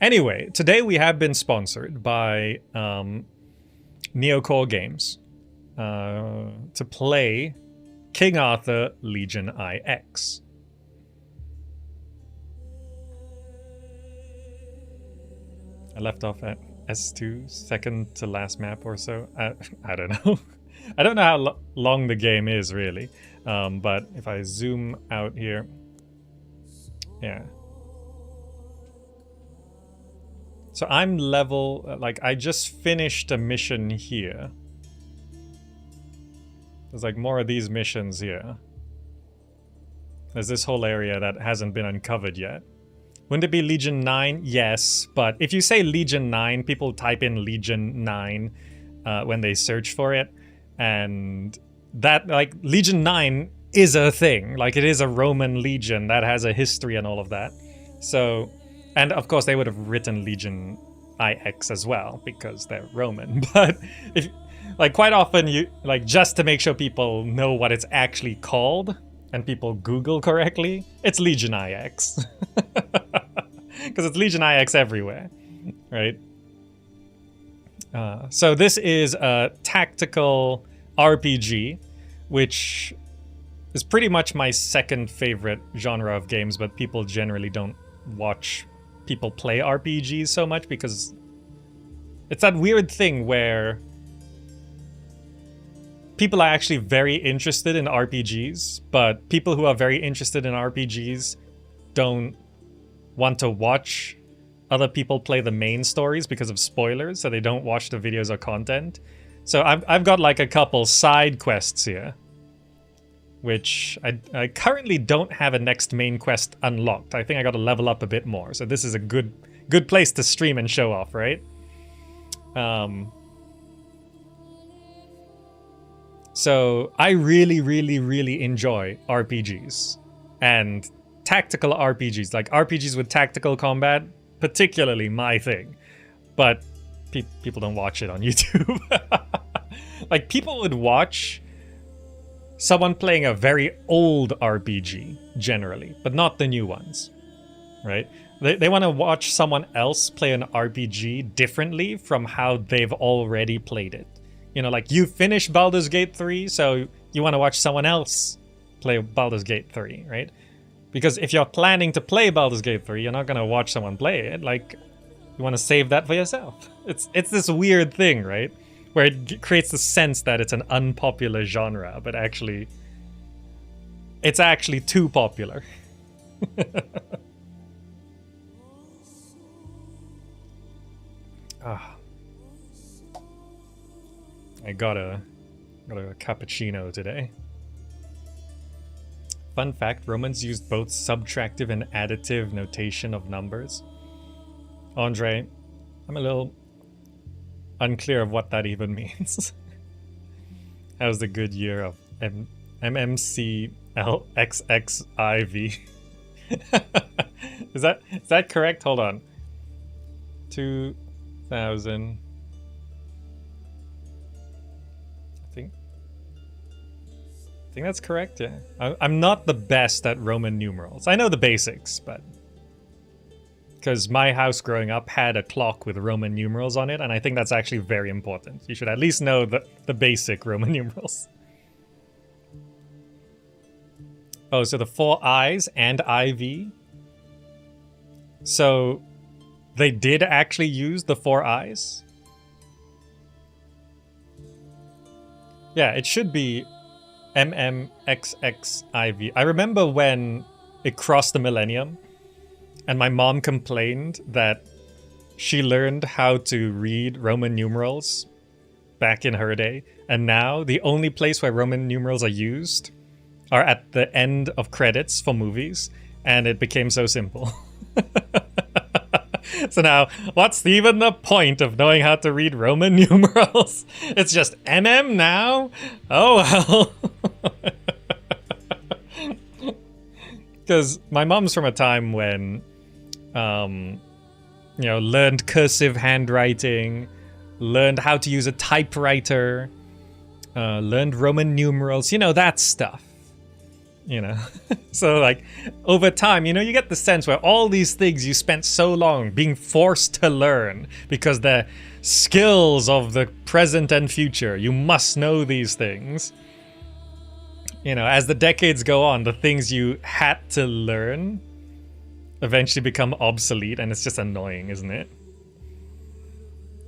Anyway, today we have been sponsored by Neocore Games to play King Arthur Legion IX. I left off at S2, second to last map or so. I don't know. I don't know how long the game is really, but if I zoom out here, yeah. So I'm level, like I just finished a mission here. There's like more of these missions here. There's this whole area that hasn't been uncovered yet. Wouldn't it be Legion 9? Yes, but if you say Legion 9, people type in Legion 9 when they search for it. And that, like, Legion 9 is a thing. Like, it is a Roman legion that has a history and all of that. So, and of course they would have written Legion IX as well, because they're Roman. But, if, like, quite often, you like, just to make sure people know what it's actually called, and people Google correctly, it's Legion IX. Because it's Legion IX everywhere, right? So this is a tactical RPG, which is pretty much my second favorite genre of games, but people generally don't watch people play RPGs so much because it's that weird thing where people are actually very interested in RPGs, but people who are very interested in RPGs don't want to watch other people play the main stories because of spoilers, so they don't watch the videos or content. So I've got like a couple side quests here, which I currently don't have a next main quest unlocked. I think I got to level up a bit more. So this is a good place to stream and show off, right? So I really enjoy RPGs and tactical RPGs, like RPGs with tactical combat, particularly my thing. But people don't watch it on YouTube. Like, people would watch someone playing a very old RPG, generally, but not the new ones, right? They want to watch someone else play an RPG differently from how they've already played it. You know, like, you finished Baldur's Gate 3, so you want to watch someone else play Baldur's Gate 3, right? Because if you're planning to play Baldur's Gate 3, you're not going to watch someone play it. Like, you want to save that for yourself. It's this weird thing, right? Where it creates the sense that it's an unpopular genre, but actually, it's actually too popular. I got a cappuccino today. Fun fact, Romans used both subtractive and additive notation of numbers. Andre, I'm a little unclear of what that even means. That was the good year of MMCLXXIV. Is that correct? Hold on. 2000. I think that's correct, yeah. I'm not the best at Roman numerals. I know the basics, but... because my house growing up had a clock with Roman numerals on it, and I think that's actually very important. You should at least know the basic Roman numerals. Oh, so the 4 I's and IV? So, they did actually use the 4 I's? Yeah, it should be MMXXIV. I remember when it crossed the millennium, and my mom complained that she learned how to read Roman numerals back in her day, and now the only place where Roman numerals are used are at the end of credits for movies, and it became so simple. So now, what's even the point of knowing how to read Roman numerals? It's just MM now? Oh well. Because my mom's from a time when, learned cursive handwriting, learned how to use a typewriter, learned Roman numerals, that stuff. you know. So like over time, you know, you get the sense where all these things you spent so long being forced to learn because they're skills of the present and future. You must know these things. You know, as the decades go on, the things you had to learn eventually become obsolete, and it's just annoying, isn't it?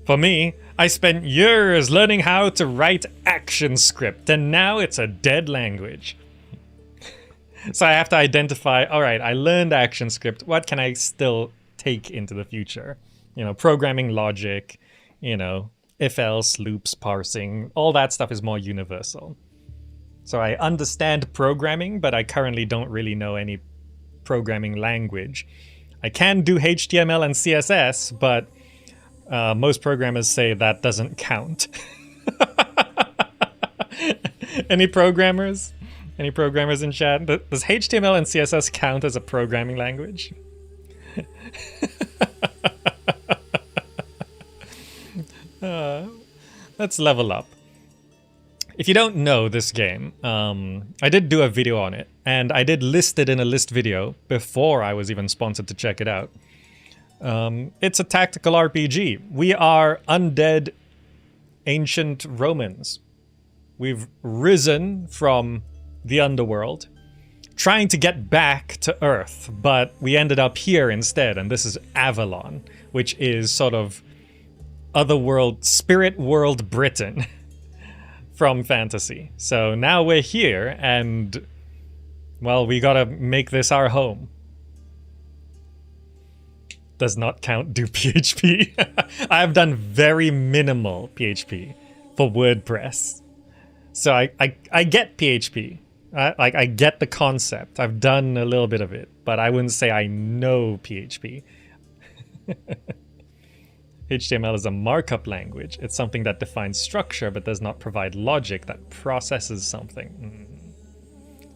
For me, I spent years learning how to write ActionScript, and now it's a dead language. So I have to identify, all right, I learned ActionScript, what can I still take into the future? You know, programming logic, you know, if-else, loops, parsing, all that stuff is more universal. So I understand programming, but I currently don't really know any programming language. I can do HTML and CSS, but most programmers say that doesn't count. Any programmers? Any programmers in chat? Does HTML and CSS count as a programming language? Let's level up. If you don't know this game, I did do a video on it, and I did list it in a list video before I was even sponsored to check it out. It's a tactical RPG. We are undead ancient Romans. We've risen from the underworld, trying to get back to Earth, but we ended up here instead, and this is Avalon, which is sort of otherworld, spirit world Britain. From fantasy. So now we're here, and well, we gotta make this our home. Does not count do PHP. I have done very minimal PHP for WordPress. So I get PHP. I get the concept. I've done a little bit of it, but I wouldn't say I know PHP. HTML is a markup language. It's something that defines structure but does not provide logic that processes something.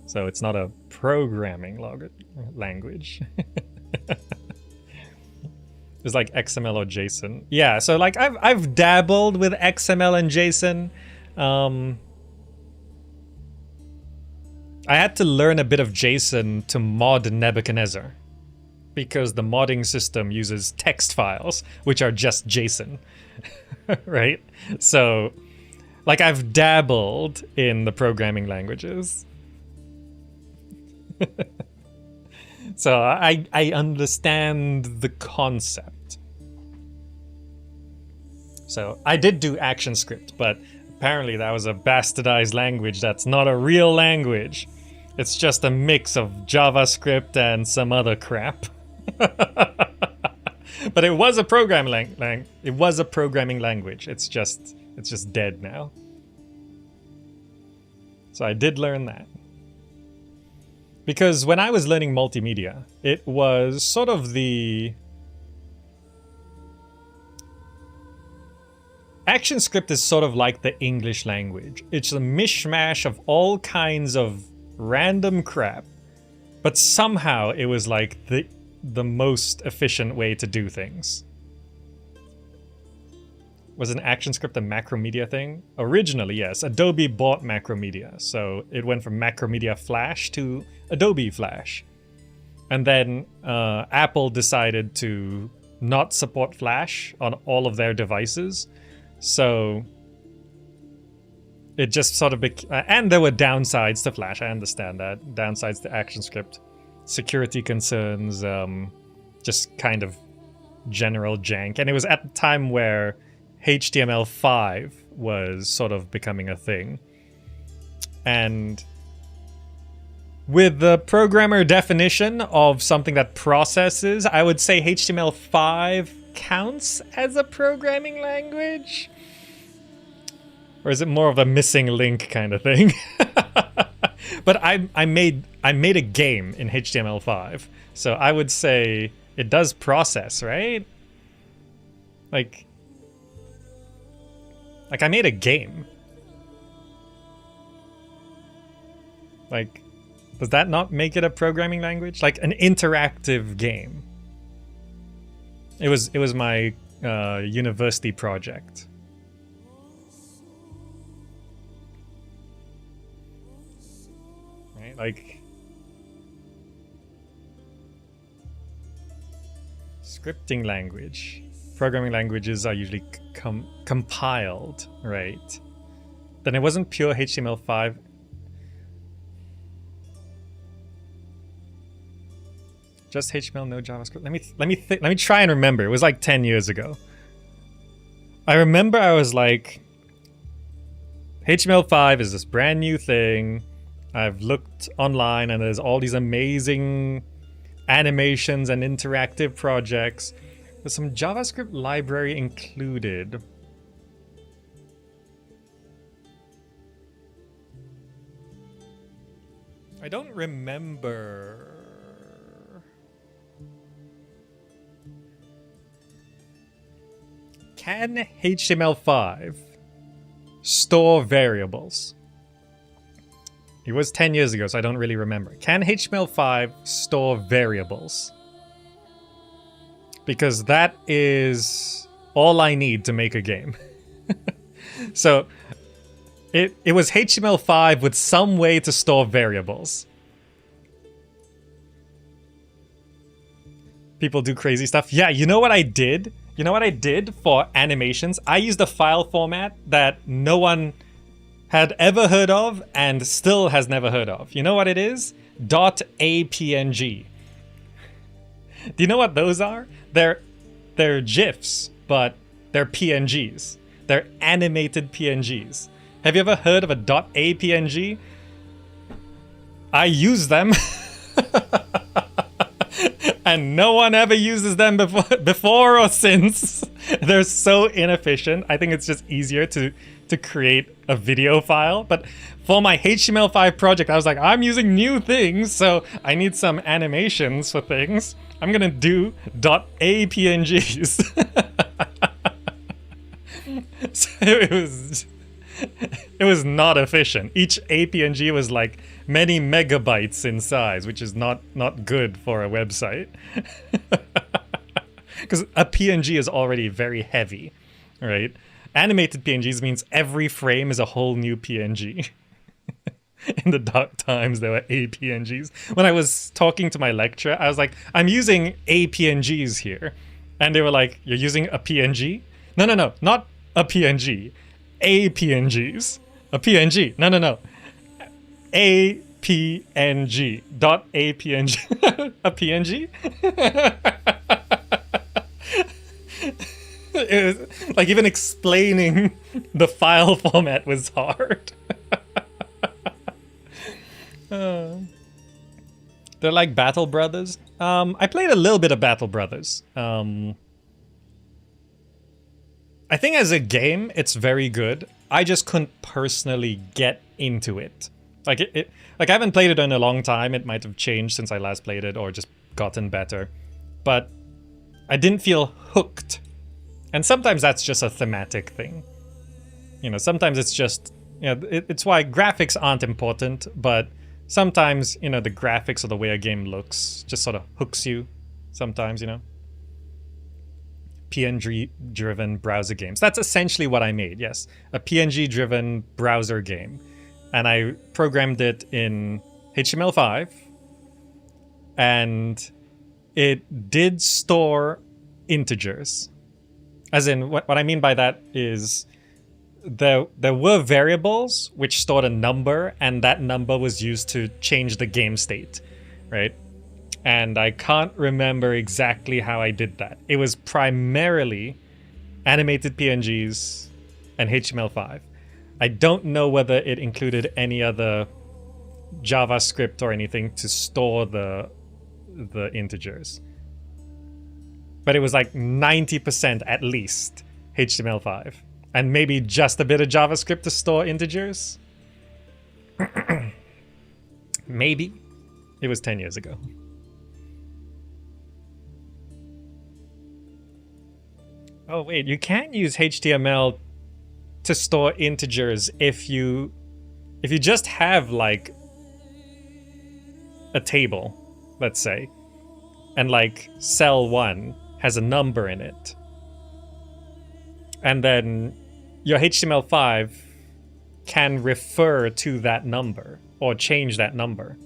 So it's not a programming language. It's like XML or JSON. Yeah, so like I've dabbled with XML and JSON. I had to learn a bit of JSON to mod Nebuchadnezzar, because the modding system uses text files, which are just JSON, right? So, like, I've dabbled in the programming languages. So I understand the concept. So I did do ActionScript, but apparently that was a bastardized language that's not a real language. It's just a mix of JavaScript and some other crap. But it was a programming language. It's just dead now. So I did learn that. Because when I was learning multimedia, it was sort of the ActionScript is sort of like the English language. It's a mishmash of all kinds of random crap, but somehow it was like the most efficient way to do things. Was an ActionScript a Macromedia thing? Originally, yes. Adobe bought Macromedia, so it went from Macromedia Flash to Adobe Flash. And then Apple decided to not support Flash on all of their devices, so it just sort of and there were downsides to Flash, I understand that. Downsides to ActionScript. Security concerns, just kind of general jank. And it was at the time where HTML5 was sort of becoming a thing. And with the programmer definition of something that processes, I would say HTML5 counts as a programming language? Or is it more of a missing link kind of thing? But I made a game in HTML5, so I would say it does process, right? Like I made a game. Like, does that not make it a programming language? Like an interactive game. It was my university project. Right? Like, Scripting language. Programming languages are usually compiled, right? Then it wasn't pure HTML5. Just HTML, no JavaScript. Let me try and remember. It was like 10 years ago. I remember I was like, HTML5 is this brand new thing. I've looked online and there's all these amazing animations and interactive projects. There's some JavaScript library included. I don't remember. Can HTML5 store variables? It was 10 years ago, so I don't really remember. Can HTML5 store variables? Because that is all I need to make a game. So it was HTML5 with some way to store variables. People do crazy stuff. Yeah, you know what I did? You know what I did for animations? I used a file format that no one had ever heard of and still has never heard of. You know what it is? .apng. Do you know what those are? They're GIFs, but they're PNGs. They're animated PNGs. Have you ever heard of a .apng? I use them. And no one ever uses them before or since. They're so inefficient. I think it's just easier to create a video file. But for my HTML5 project, I was like, I'm using new things, so I need some animations for things. I'm gonna do .apngs. So it was not efficient. Each APNG was like many megabytes in size, which is not good for a website. Because a PNG is already very heavy, right? Animated PNGs means every frame is a whole new PNG. In the dark times, there were APNGs. When I was talking to my lecturer, I was like, I'm using APNGs here. And they were like, you're using a PNG? No, not a PNG. APNGs. A PNG. No. APNG. .apng. A PNG? It was, like, even explaining the file format was hard. They're like Battle Brothers. I played a little bit of Battle Brothers. I think as a game, it's very good. I just couldn't personally get into it. Like like I haven't played it in a long time. It might have changed since I last played it or just gotten better. But I didn't feel hooked. And sometimes that's just a thematic thing. You know, sometimes it's just, you know, it's why graphics aren't important, but sometimes, you know, the graphics or the way a game looks just sort of hooks you sometimes, you know. PNG-driven browser games. That's essentially what I made, yes. A PNG-driven browser game. And I programmed it in HTML5. And it did store integers. As in, what I mean by that is there were variables which stored a number, and that number was used to change the game state, right? And I can't remember exactly how I did that. It was primarily animated PNGs and HTML5. I don't know whether it included any other JavaScript or anything to store the integers. But it was like 90% at least HTML5. And maybe just a bit of JavaScript to store integers? Maybe. It was 10 years ago. Oh wait, you can't use HTML to store integers if you just have like a table, let's say, and like cell 1 has a number in it. And then your HTML5 can refer to that number or change that number.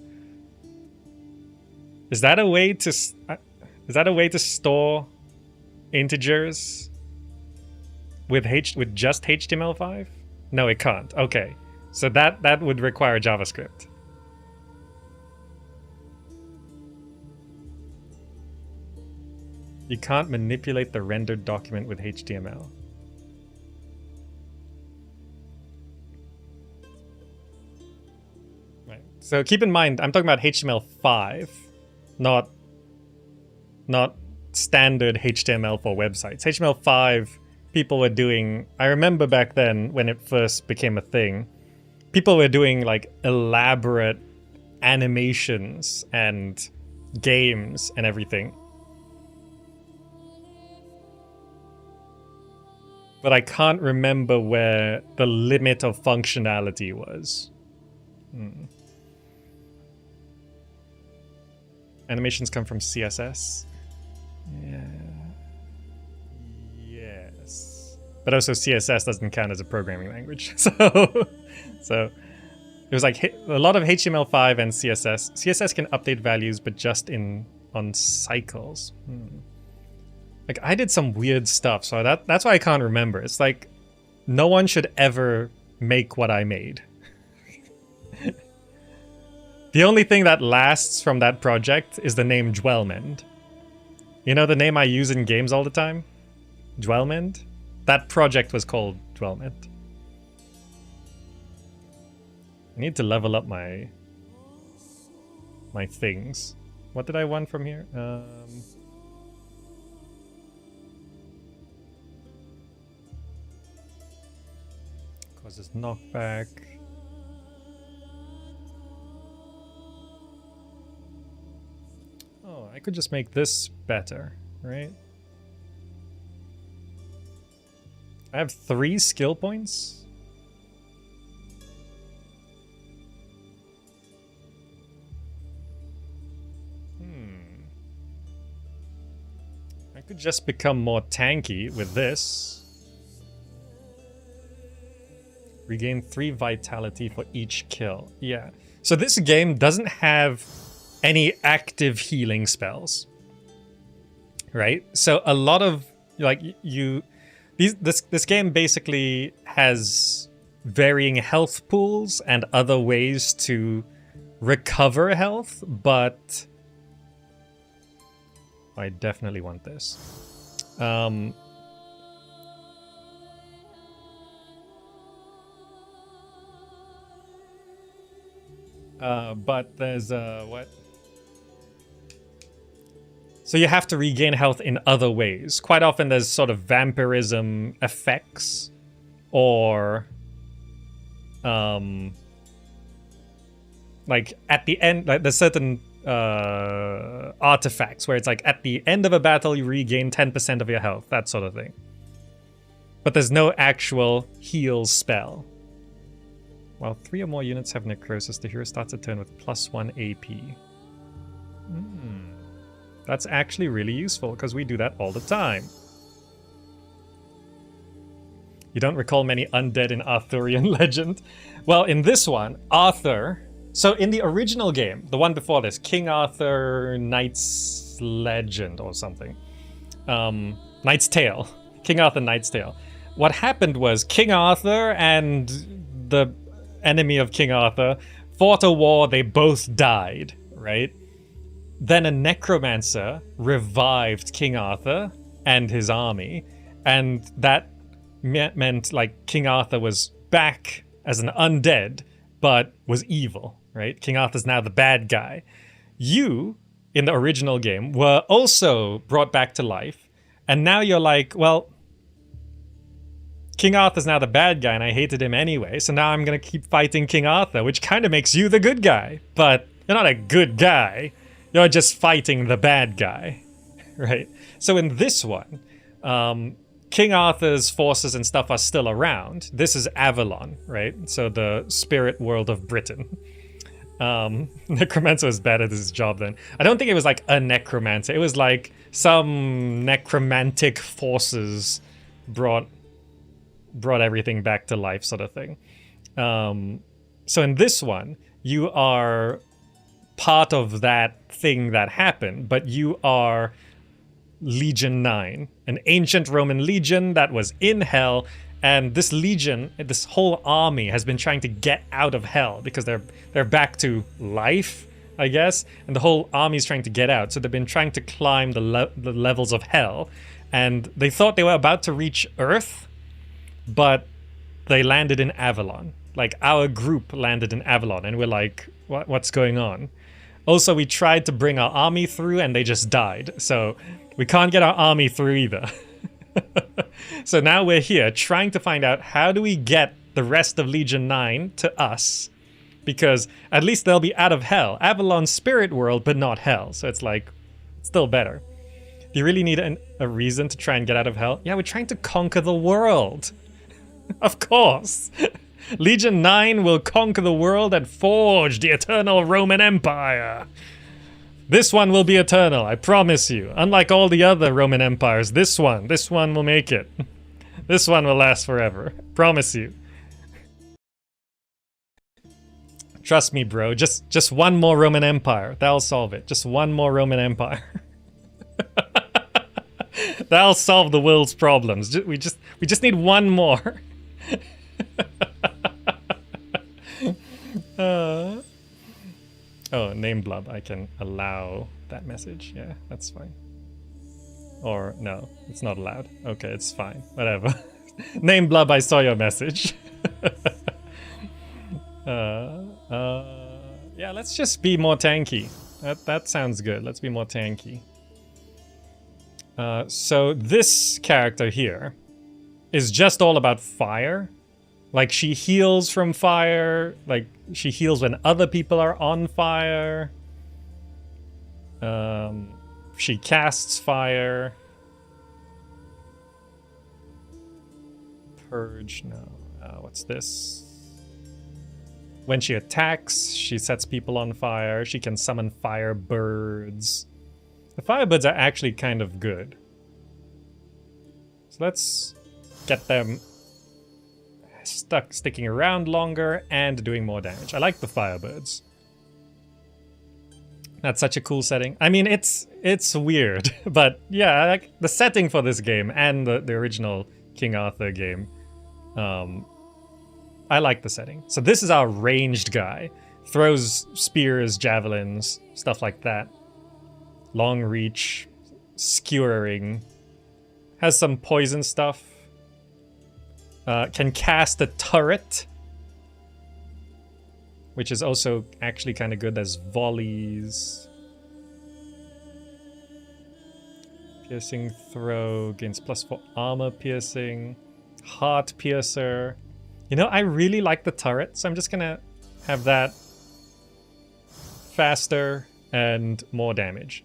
Is that a way to store integers with just HTML5? No, it can't. Okay, so that would require JavaScript. You can't manipulate the rendered document with HTML. Right. So keep in mind, I'm talking about HTML5, not standard HTML for websites. HTML5, people were doing, I remember back then when it first became a thing, people were doing like elaborate animations and games and everything. But I can't remember where the limit of functionality was. Animations come from CSS. Yeah. Yes. But also CSS doesn't count as a programming language. So it was like a lot of HTML5 and CSS. CSS can update values, but just on cycles. Like, I did some weird stuff, so that's why I can't remember. It's like, no one should ever make what I made. The only thing that lasts from that project is the name Dwellmend. You know the name I use in games all the time? Dwellmend? That project was called Dwellmend. I need to level up my things. What did I want from here? Causes knockback. Oh, I could just make this better, right? I have 3 skill points. I could just become more tanky with this. Regain 3 vitality for each kill. Yeah. So this game doesn't have any active healing spells. Right? So a lot of like this game basically has varying health pools and other ways to recover health, but I definitely want this. But there's what? So you have to regain health in other ways. Quite often there's sort of vampirism effects, or like at the end, like there's certain artifacts where it's like at the end of a battle you regain 10% of your health, that sort of thing. But there's no actual heal spell. While 3 or more units have necrosis, the hero starts a turn with +1 AP. That's actually really useful, because we do that all the time. You don't recall many undead in Arthurian legend? Well, in this one, Arthur... So in the original game, the one before this, King Arthur Knight's Legend or something. Knight's Tale. King Arthur Knight's Tale. What happened was King Arthur and the enemy of King Arthur fought a war, they both died, right? Then a necromancer revived King Arthur and his army, and that meant like King Arthur was back as an undead, but was evil, right? King Arthur's now the bad guy. You, in the original game, were also brought back to life, and now you're like, well, King Arthur's now the bad guy, and I hated him anyway, so now I'm gonna keep fighting King Arthur, which kind of makes you the good guy. But you're not a good guy. You're just fighting the bad guy, right? So in this one, King Arthur's forces and stuff are still around. This is Avalon, right? So the spirit world of Britain. Necromancer was bad at his job then. I don't think it was like a necromancer. It was like some necromantic forces brought everything back to life, sort of thing. So in this one, you are part of that thing that happened, but you are Legion 9, an ancient Roman legion that was in hell, and this legion, this whole army has been trying to get out of hell because they're back to life, I guess, and the whole army's trying to get out. So they've been trying to climb the levels of hell, and they thought they were about to reach Earth, but they landed in Avalon. Like, our group landed in Avalon, and we're like, what's going on? Also, we tried to bring our army through, and they just died. So we can't get our army through either. So now we're here trying to find out how do we get the rest of Legion 9 to us, because at least they'll be out of hell. Avalon's spirit world, but not hell. So it's like, still better. Do you really need a reason to try and get out of hell? Yeah, we're trying to conquer the world. Of course. Legion 9 will conquer the world and forge the eternal Roman Empire. This one will be eternal, I promise you. Unlike all the other Roman empires, this one will make it. This one will last forever. Promise you. Trust me, bro. Just one more Roman Empire. That'll solve it. Just one more Roman Empire. That'll solve the world's problems. We just need one more. Oh, name blub. I can allow that message. Yeah, that's fine. Or no, it's not allowed. Okay, it's fine. Whatever. Name blub. I saw your message. Yeah, let's just be more tanky. That sounds good. Let's be more tanky. So this character here is just all about fire. Like, she heals from fire. Like, she heals when other people are on fire. She casts fire. Purge, no. What's this? When she attacks, she sets people on fire. She can summon fire birds. The fire birds are actually kind of good. So let's get them sticking around longer and doing more damage. I like the firebirds. That's such a cool setting. I mean, it's weird, but yeah, I like the setting for this game and the original King Arthur game. I like the setting. So this is our ranged guy. Throws spears, javelins, stuff like that. Long reach, skewering. Has some poison stuff. Can cast a turret, which is also actually kind of good. There's volleys. Piercing throw, gains +4 armor piercing. Heart piercer. You know, I really like the turret, so I'm just gonna have that faster and more damage.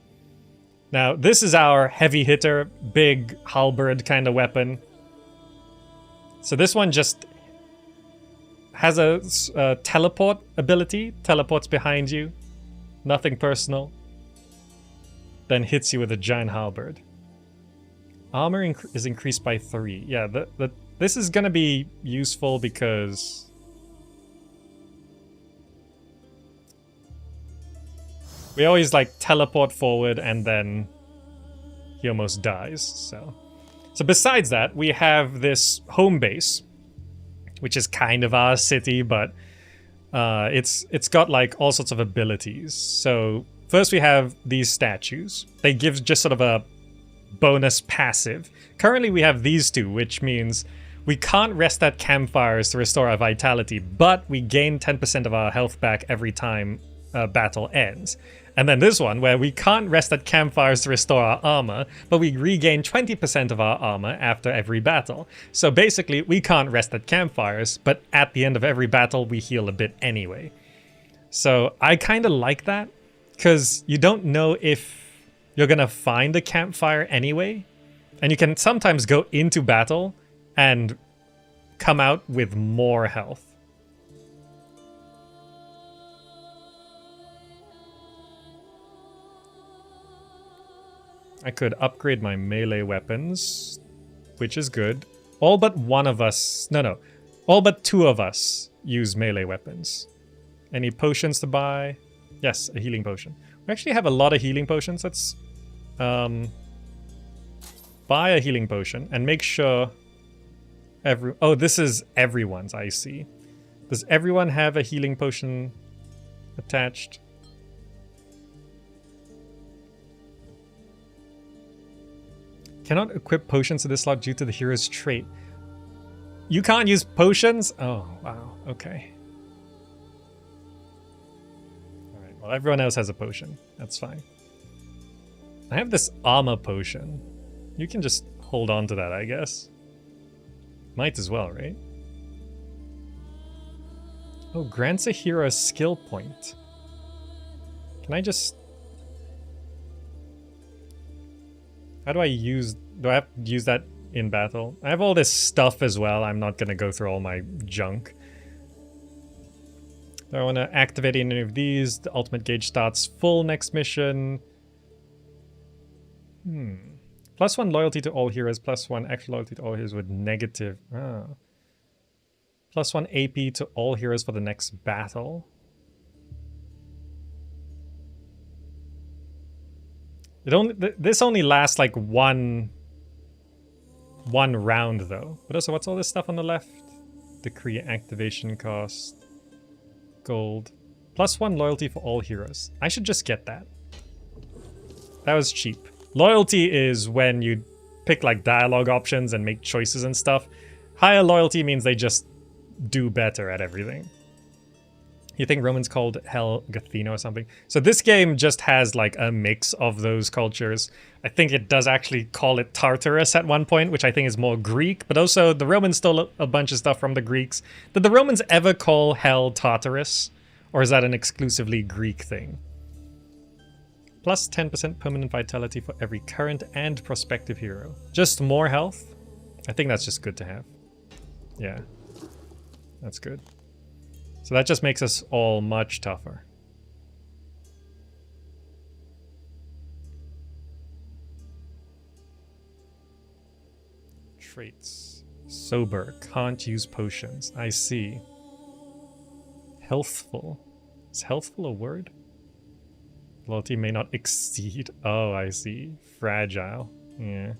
Now, this is our heavy hitter, big halberd kind of weapon. So this one just has a teleport ability, teleports behind you, nothing personal, then hits you with a giant halberd. Armor is increased by 3. Yeah, this is gonna be useful because we always like teleport forward and then he almost dies, so besides that, we have this home base, which is kind of our city, but it's got like all sorts of abilities. So first we have these statues. They give just sort of a bonus passive. Currently we have these two, which means we can't rest at campfires to restore our vitality, but we gain 10% of our health back every time a battle ends. And then this one, where we can't rest at campfires to restore our armor, but we regain 20% of our armor after every battle. So basically, we can't rest at campfires, but at the end of every battle, we heal a bit anyway. So I kind of like that, because you don't know if you're gonna find a campfire anyway, and you can sometimes go into battle and come out with more health. I could upgrade my melee weapons, which is good. All but one of us... No. All but 2 of us use melee weapons. Any potions to buy? Yes, a healing potion. We actually have a lot of healing potions. Let's buy a healing potion and make sure oh, this is everyone's, I see. Does everyone have a healing potion attached? Cannot equip potions to this slot due to the hero's trait. You can't use potions? Oh, wow. Okay. Alright, well, everyone else has a potion. That's fine. I have this armor potion. You can just hold on to that, I guess. Might as well, right? Oh, grants a hero a skill point. Can I just... How do I use... Do I have to use that in battle? I have all this stuff as well. I'm not going to go through all my junk. Do I want to activate any of these? The ultimate gauge starts full next mission. +1 loyalty to all heroes, +1 extra loyalty to all heroes with negative. +1 AP to all heroes for the next battle. This only lasts like one round though. But also, what's all this stuff on the left? Decree activation cost. Gold. +1 loyalty for all heroes. I should just get that. That was cheap. Loyalty is when you pick like dialogue options and make choices and stuff. Higher loyalty means they just do better at everything. You think Romans called Hell Gathena or something? So this game just has like a mix of those cultures. I think it does actually call it Tartarus at one point, which I think is more Greek, but also the Romans stole a bunch of stuff from the Greeks. Did the Romans ever call Hell Tartarus? Or is that an exclusively Greek thing? Plus 10% permanent vitality for every current and prospective hero. Just more health? I think that's just good to have. Yeah. That's good. So that just makes us all much tougher. Traits. Sober. Can't use potions. I see. Healthful. Is healthful a word? Loyalty may not exceed. Oh, I see. Fragile. Yeah.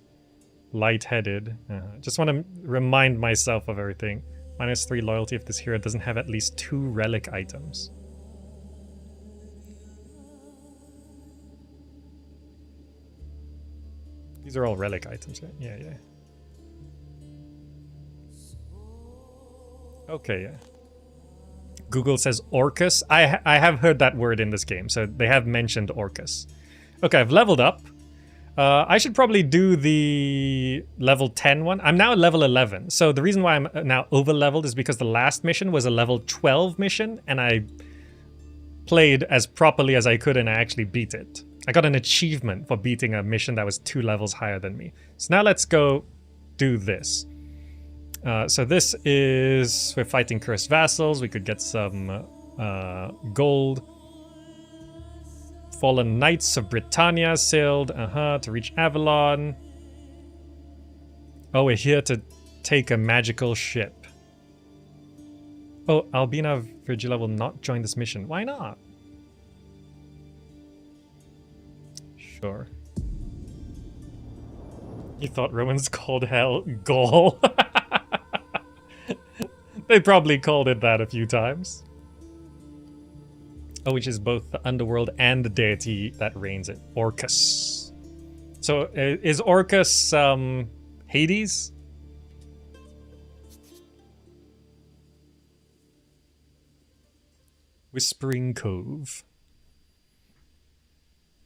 Lightheaded. Just want to remind myself of everything. -3 loyalty if this hero doesn't have at least 2 relic items. These are all relic items, right? Yeah, yeah. Okay, yeah. Google says Orcus. I have heard that word in this game, so they have mentioned Orcus. Okay, I've leveled up. I should probably do the level 10 one. I'm now at level 11. So the reason why I'm now over leveled is because the last mission was a level 12 mission and I played as properly as I could and I actually beat it. I got an achievement for beating a mission that was 2 levels higher than me. So now let's go do this. So this is, we're fighting cursed vassals. We could get some gold. Fallen Knights of Britannia sailed, to reach Avalon. Oh, we're here to take a magical ship. Oh, Albina Virgila will not join this mission. Why not? Sure. You thought Romans called hell Gaul? They probably called it that a few times. Oh, which is both the underworld and the deity that reigns it. Orcus. So, is Orcus, Hades? Whispering Cove.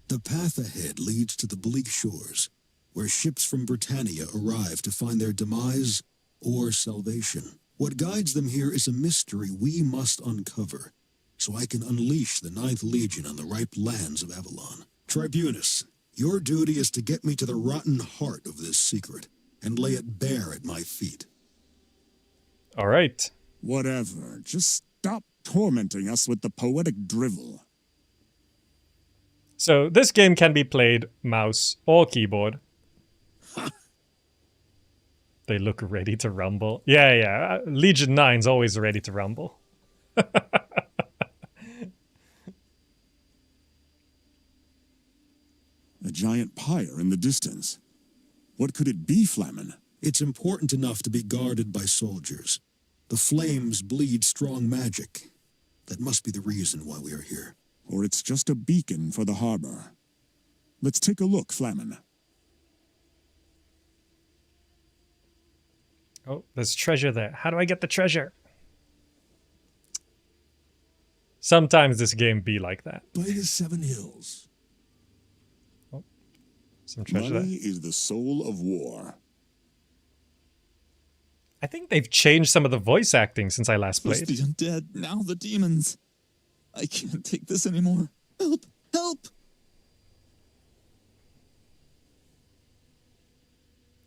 The path ahead leads to the bleak shores, where ships from Britannia arrive to find their demise or salvation. What guides them here is a mystery we must uncover, so I can unleash the 9th Legion on the ripe lands of Avalon. Tribunus, your duty is to get me to the rotten heart of this secret, and lay it bare at my feet. All right. Whatever. Just stop tormenting us with the poetic drivel. So this game can be played mouse or keyboard. They look ready to rumble. Yeah, yeah. Legion 9's always ready to rumble. A giant pyre in the distance. What could it be, Flamen? It's important enough to be guarded by soldiers. The flames bleed strong magic. That must be the reason why we are here. Or it's just a beacon for the harbor. Let's take a look, Flamen. Oh, there's treasure there. How do I get the treasure? Sometimes this game be like that. By the Seven Hills. Oh, some treasure Money there. is the soul of war. I think they've changed some of the voice acting since I last First played. the undead, now the demons. I can't take this anymore. Help! Help!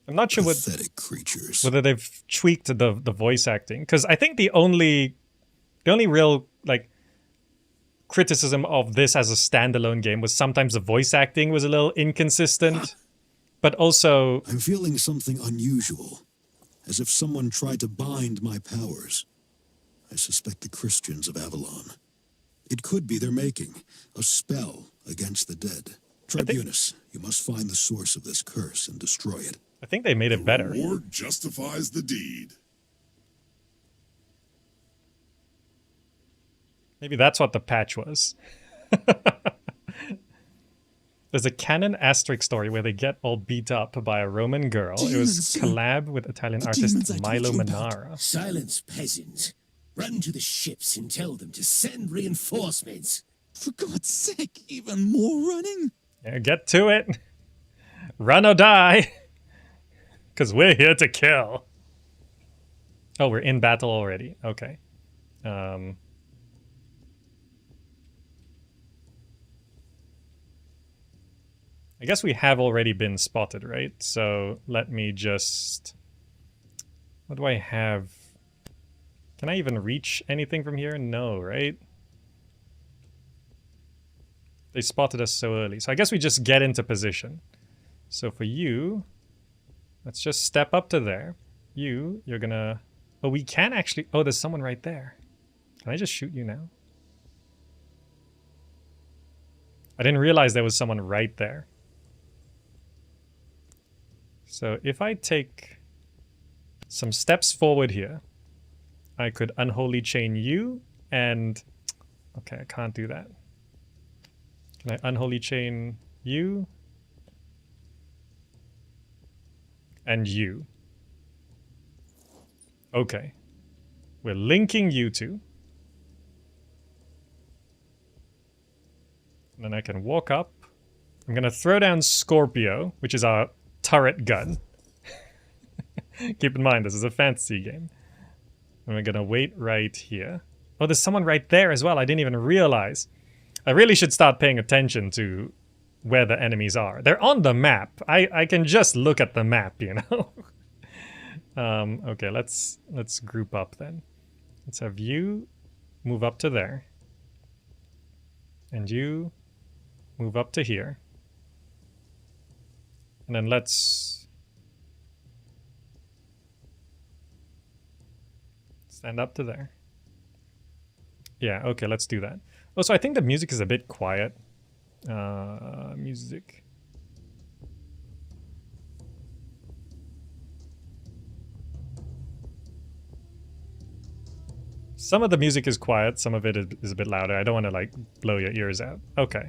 I'm not sure Pathetic creatures. whether they've tweaked the voice acting, because I think the only real like criticism of this as a standalone game was sometimes the voice acting was a little inconsistent, but also I'm feeling something unusual, as if someone tried to bind my powers. I suspect the Christians of Avalon. It could be their making, a spell against the dead. Tribunus, you must find the source of this curse and destroy it. I think they made it better. Reward justifies the deed. Maybe that's what the patch was. There's a canon asterisk story where they get all beat up by a Roman girl. It was Demons. collab with Italian The artist demons I told Milo you about. Manara. Silence, peasants. Run to the ships and tell them to send reinforcements. For God's sake, even more running? Yeah, get to it. Run or die. Because we're here to kill. Oh, we're in battle already. Okay. I guess we have already been spotted, right? So let me just... What do I have? Can I even reach anything from here? No, right? They spotted us so early. So I guess we just get into position. So for you, let's just step up to there. You're gonna... Oh, we can actually... Oh, there's someone right there. Can I just shoot you now? I didn't realize there was someone right there. So if I take some steps forward here, I could unholy chain you and... Okay, I can't do that. Can I unholy chain you? And you. Okay. We're linking you two. And then I can walk up. I'm going to throw down Scorpio, which is our turret gun. Keep in mind, this is a fantasy game. And we're going to wait right here. Oh, there's someone right there as well. I didn't even realize. I really should start paying attention to where the enemies are. They're on the map. I can just look at the map, you know? Okay, let's group up then. Let's have you move up to there. And you move up to here. And then let's stand up to there. Yeah, okay, let's do that. Oh, so I think the music is a bit quiet. Music. Some of the music is quiet, some of it is a bit louder. I don't want to, like, blow your ears out. Okay.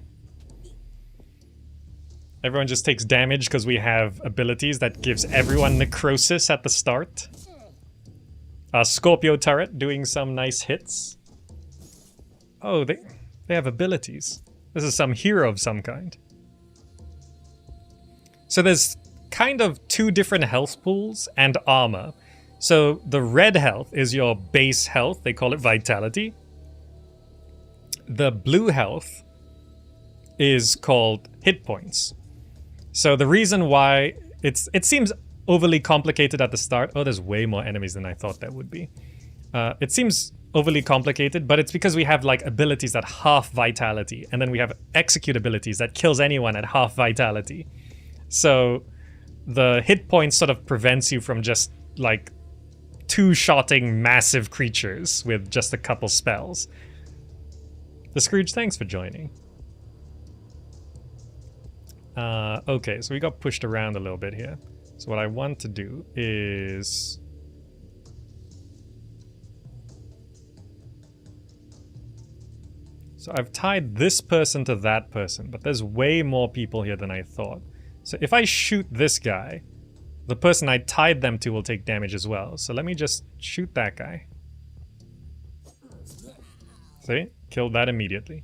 Everyone just takes damage because we have abilities that gives everyone necrosis at the start. Scorpio turret doing some nice hits. Oh, they have abilities. This is some hero of some kind. So there's kind of two different health pools and armor. So the red health is your base health. They call it vitality. The blue health is called hit points. So the reason why it seems overly complicated at the start. Oh, there's way more enemies than I thought there would be. It seems overly complicated, but it's because we have like abilities at half vitality, and then we have execute abilities that kills anyone at half vitality. So the hit points sort of prevents you from just like two-shotting massive creatures with just a couple spells. The Scrooge, thanks for joining. Okay, so we got pushed around a little bit here. So what I want to do is... So I've tied this person to that person, but there's way more people here than I thought. So if I shoot this guy, the person I tied them to will take damage as well. So let me just shoot that guy. See? Killed that immediately.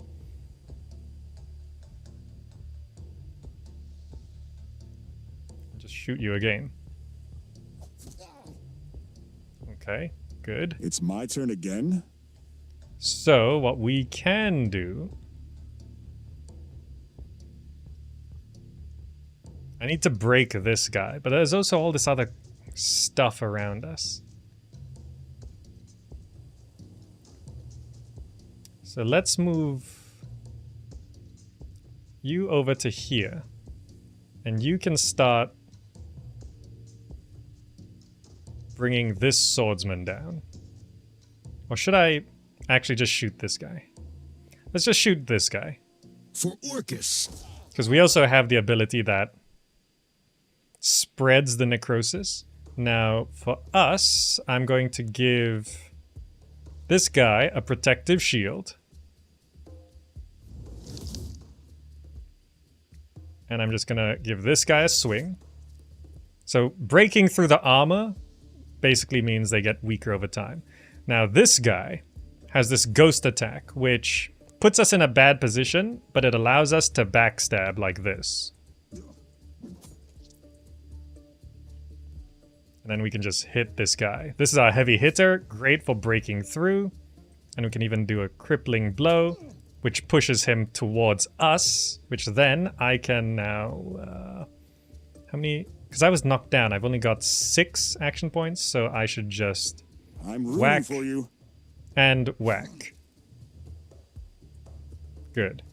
Just shoot you again. Okay, good. It's my turn again? So what we can do... I need to break this guy, but there's also all this other stuff around us. So let's move you over to here. And you can start bringing this swordsman down. Or should I actually just shoot this guy? Let's just shoot this guy. For Orcus. Because we also have the ability that spreads the necrosis. Now, for us, I'm going to give this guy a protective shield. And I'm just gonna give this guy a swing. So breaking through the armor basically means they get weaker over time. Now this guy has this ghost attack, which puts us in a bad position, but it allows us to backstab like this. And then we can just hit this guy. This is our heavy hitter, great for breaking through. And we can even do a crippling blow, which pushes him towards us, which then I can now... how many... Because I was knocked down, I've only got 6 action points, so I should just... I'm rooting whack for you. and whack. Good.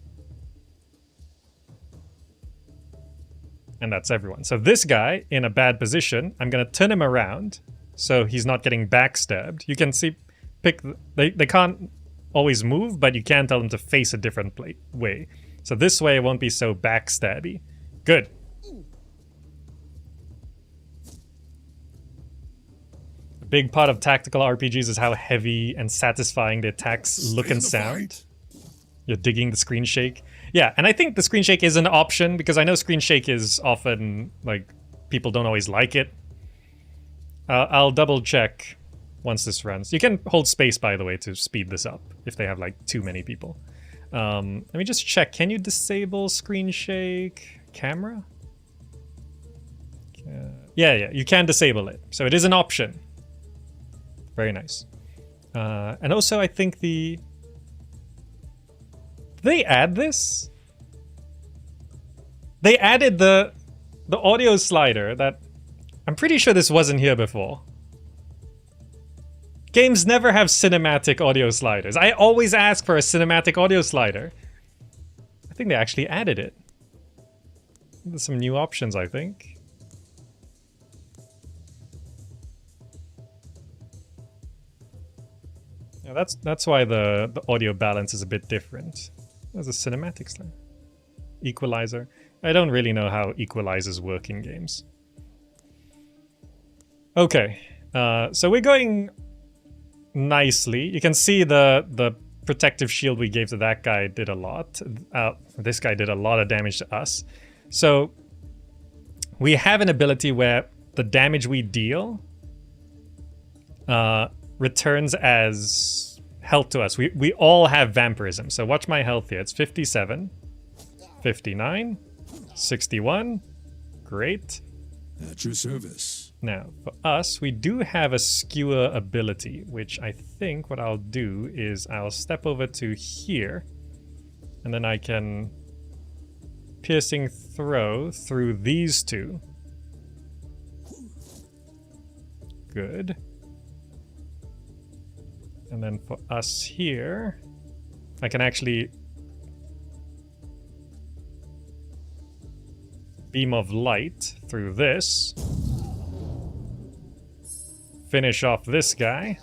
And that's everyone. So this guy, in a bad position, I'm going to turn him around so he's not getting backstabbed. You can see, they can't always move, but you can tell them to face a different way. So this way it won't be so backstabby. Good. A big part of tactical RPGs is how heavy and satisfying the attacks look and sound. You're digging the screen shake. Yeah, and I think the screen shake is an option because I know screen shake is often, like, people don't always like it. I'll double check once this runs. You can hold space, by the way, to speed this up if they have, like, too many people. Let me just check. Can you disable screen shake camera? Yeah, you can disable it. So it is an option. Very nice. And also, I think the... Did they add this? They added the audio slider that... I'm pretty sure this wasn't here before. Games never have cinematic audio sliders. I always ask for a cinematic audio slider. I think they actually added it. There's some new options, I think. Yeah, that's why the audio balance is a bit different. There's a cinematic slider. Equalizer. I don't really know how equalizers work in games. Okay, so we're going nicely. You can see the protective shield we gave to that guy did a lot. This guy did a lot of damage to us. So we have an ability where the damage we deal returns as health to us. We all have vampirism. So watch my health here. It's 57, 59, 61. Great. At your service. Now, for us, we do have a skewer ability, which I think what I'll do is I'll step over to here, and then I can piercing throw through these two. Good. And then for us here, I can actually beam of light through this. Finish off this guy.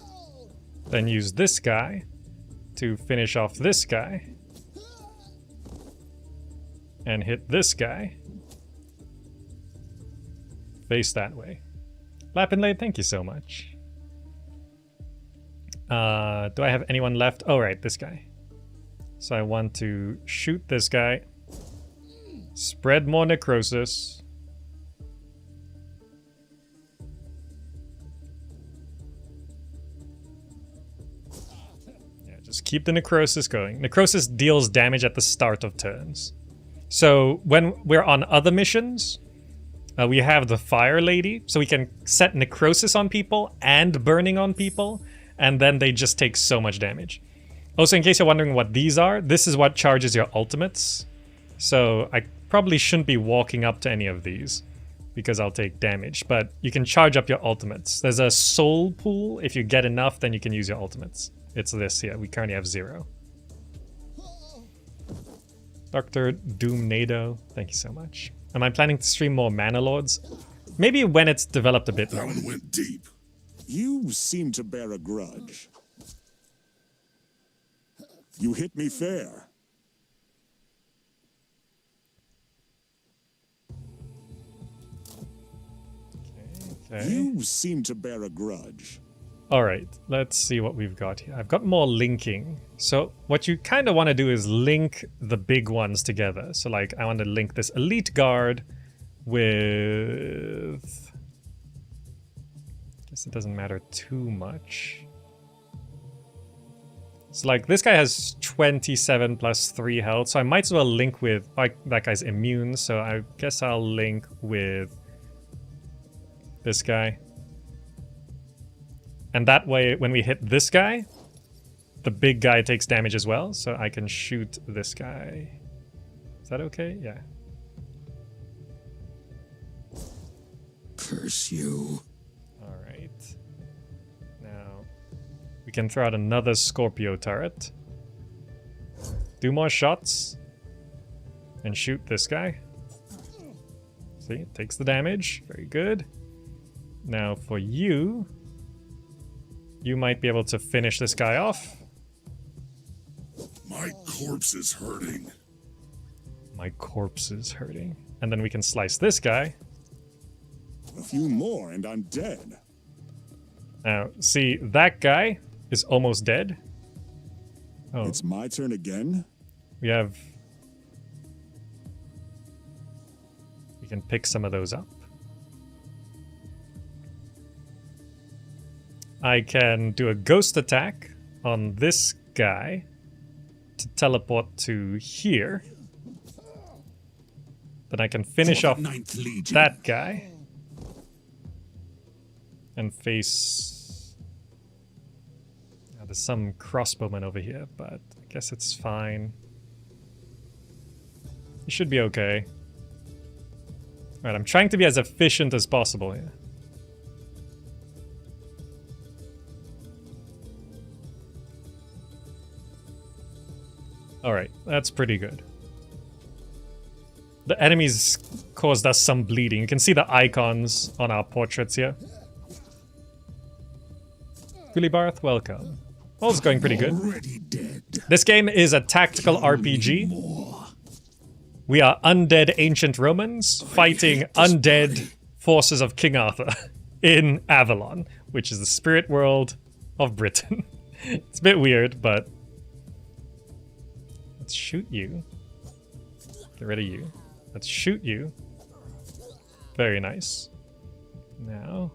Then use this guy to finish off this guy. And hit this guy. Face that way. Lapinlade, thank you so much. Do I have anyone left? Oh, right, this guy. So I want to shoot this guy. Spread more necrosis. Yeah, just keep the necrosis going. Necrosis deals damage at the start of turns. So when we're on other missions, we have the Fire Lady, so we can set necrosis on people and burning on people, and then they just take so much damage. Also, in case you're wondering what these are, this is what charges your ultimates. So I probably shouldn't be walking up to any of these because I'll take damage, but you can charge up your ultimates. There's a soul pool. If you get enough, then you can use your ultimates. It's this here. We currently have 0. Dr. Doomnado, thank you so much. Am I planning to stream more Mana Lords? Maybe when it's developed a bit That more. one went deep. You seem to bear a grudge. You hit me fair. Okay. You seem to bear a grudge. Alright, let's see what we've got here. I've got more linking. So what you kind of want to do is link the big ones together. So like I want to link this Elite Guard with... Guess it doesn't matter too much. So like this guy has 27 plus 3 health, so I might as well link with... Like that guy's immune, so I guess I'll link with this guy. And that way, when we hit this guy, the big guy takes damage as well, so I can shoot this guy. Is that okay? Yeah. Curse you. Alright. Now, we can throw out another Scorpio turret. Do more shots. And shoot this guy. See, it takes the damage. Very good. Now, for you... You might be able to finish this guy off. My corpse is hurting. My corpse is hurting. And then we can slice this guy. A few more and I'm dead. Now, see, that guy is almost dead. Oh, It's my turn again? we have... We can pick some of those up. I can do a ghost attack on this guy to teleport to here. Then I can finish off Ninth Legion. that guy. And face... there's some crossbowmen over here, but I guess it's fine. You should be okay. Alright, I'm trying to be as efficient as possible here. Alright, that's pretty good. The enemies caused us some bleeding. You can see the icons on our portraits here. Gulibarth, welcome. All's going pretty good. Already dead. This game is a tactical RPG. We are undead ancient Romans fighting undead forces of King Arthur in Avalon, which is the spirit world of Britain. It's a bit weird, but... Let's shoot you. Get rid of you. Let's shoot you. Very nice. Now,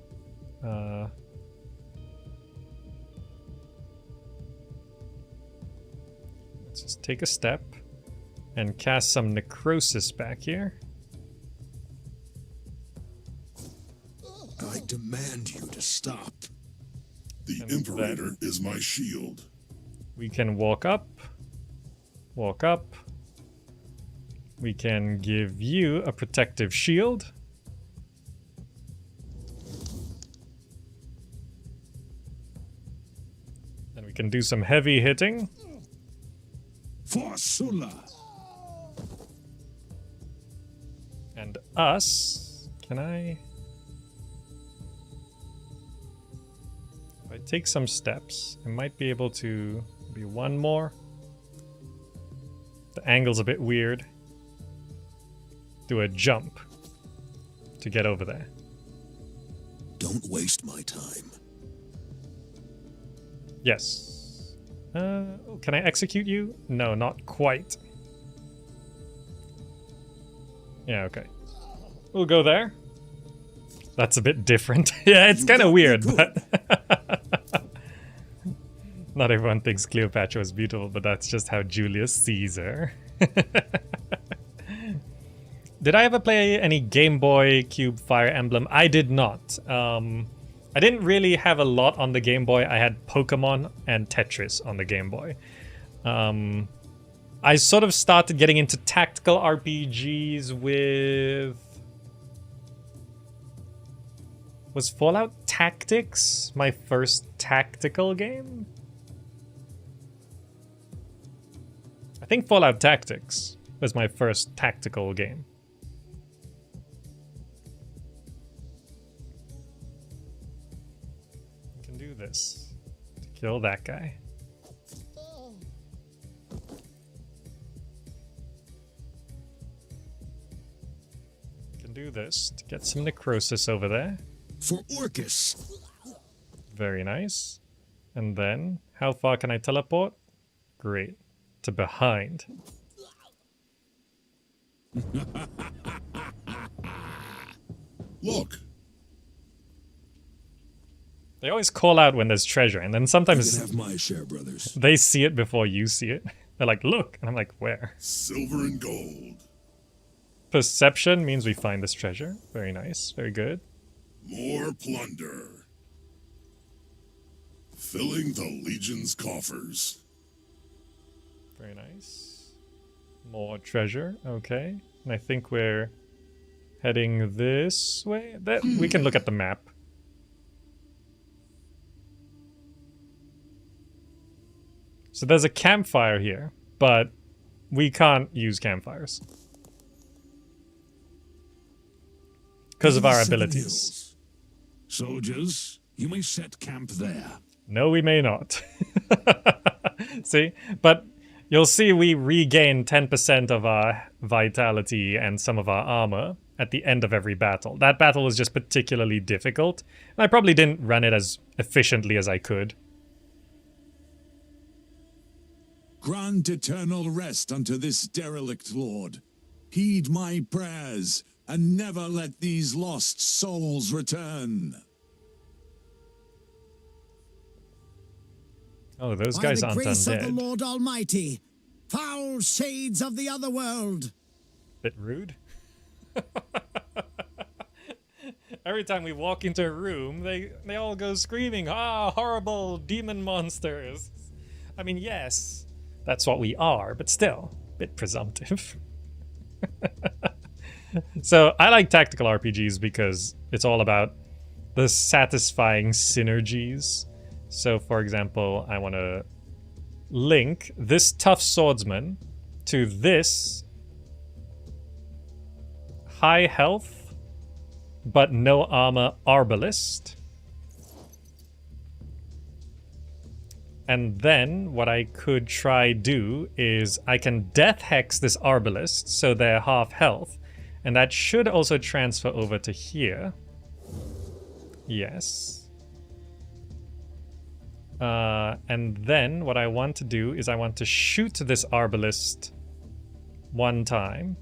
let's just take a step and cast some necrosis back here. I demand you to stop. The And Imperator is my shield. We can walk up. Walk up. We can give you a protective shield. Then we can do some heavy hitting. For Sula. And us... Can I... If I take some steps, I might be able to... Maybe one more. The angle's a bit weird. Do a jump to get over there. Don't waste my time. Yes. Can I execute you? No, not quite. Yeah, okay. We'll go there. That's a bit different. Yeah, it's kind of weird, but... Not everyone thinks Cleopatra was beautiful, but that's just how Julius Caesar. Did I ever play any Game Boy Cube Fire Emblem? I did not. I didn't really have a lot on the Game Boy. I had Pokemon and Tetris on the Game Boy. I sort of started getting into tactical RPGs with... Was Fallout Tactics my first tactical game? I think Fallout Tactics was my first tactical game. I can do this to kill that guy. Can do this to get some necrosis over there. For Orcus. Very nice. And then, how far can I teleport? Great. To behind. Look, They always call out when there's treasure, and then You sometimes can have my share, brothers. they see it before you see it. They're like, look, and I'm like, where? silver and gold. Perception means we find this treasure. Very nice, very good. More plunder. Filling the Legion's coffers. Very nice. More treasure, okay. And I think we're heading this way. That we can look at the map. So there's a campfire here, but we can't use campfires. Because of our 87 abilities. hills. Soldiers, you may set camp there. No, we may not. See? But you'll see we regain 10% of our vitality and some of our armor at the end of every battle. That battle was just particularly difficult, and I probably didn't run it as efficiently as I could. Grant eternal rest unto this derelict lord. Heed my prayers, and never let these lost souls return. Oh, those By guys the aren't grace of the undead. Lord Almighty, foul shades of the other world. Bit rude. Every time we walk into a room, they all go screaming, ah, horrible demon monsters. I mean, yes, that's what we are, but still, a bit presumptive. So I like tactical RPGs because it's all about the satisfying synergies. So for example, I want to link this tough swordsman to this high health but no armor arbalist. And then what I could try do is I can death hex this arbalist so they're half health. And that should also transfer over to here. Yes. And then what I want to do is I want to shoot this arbalist one time.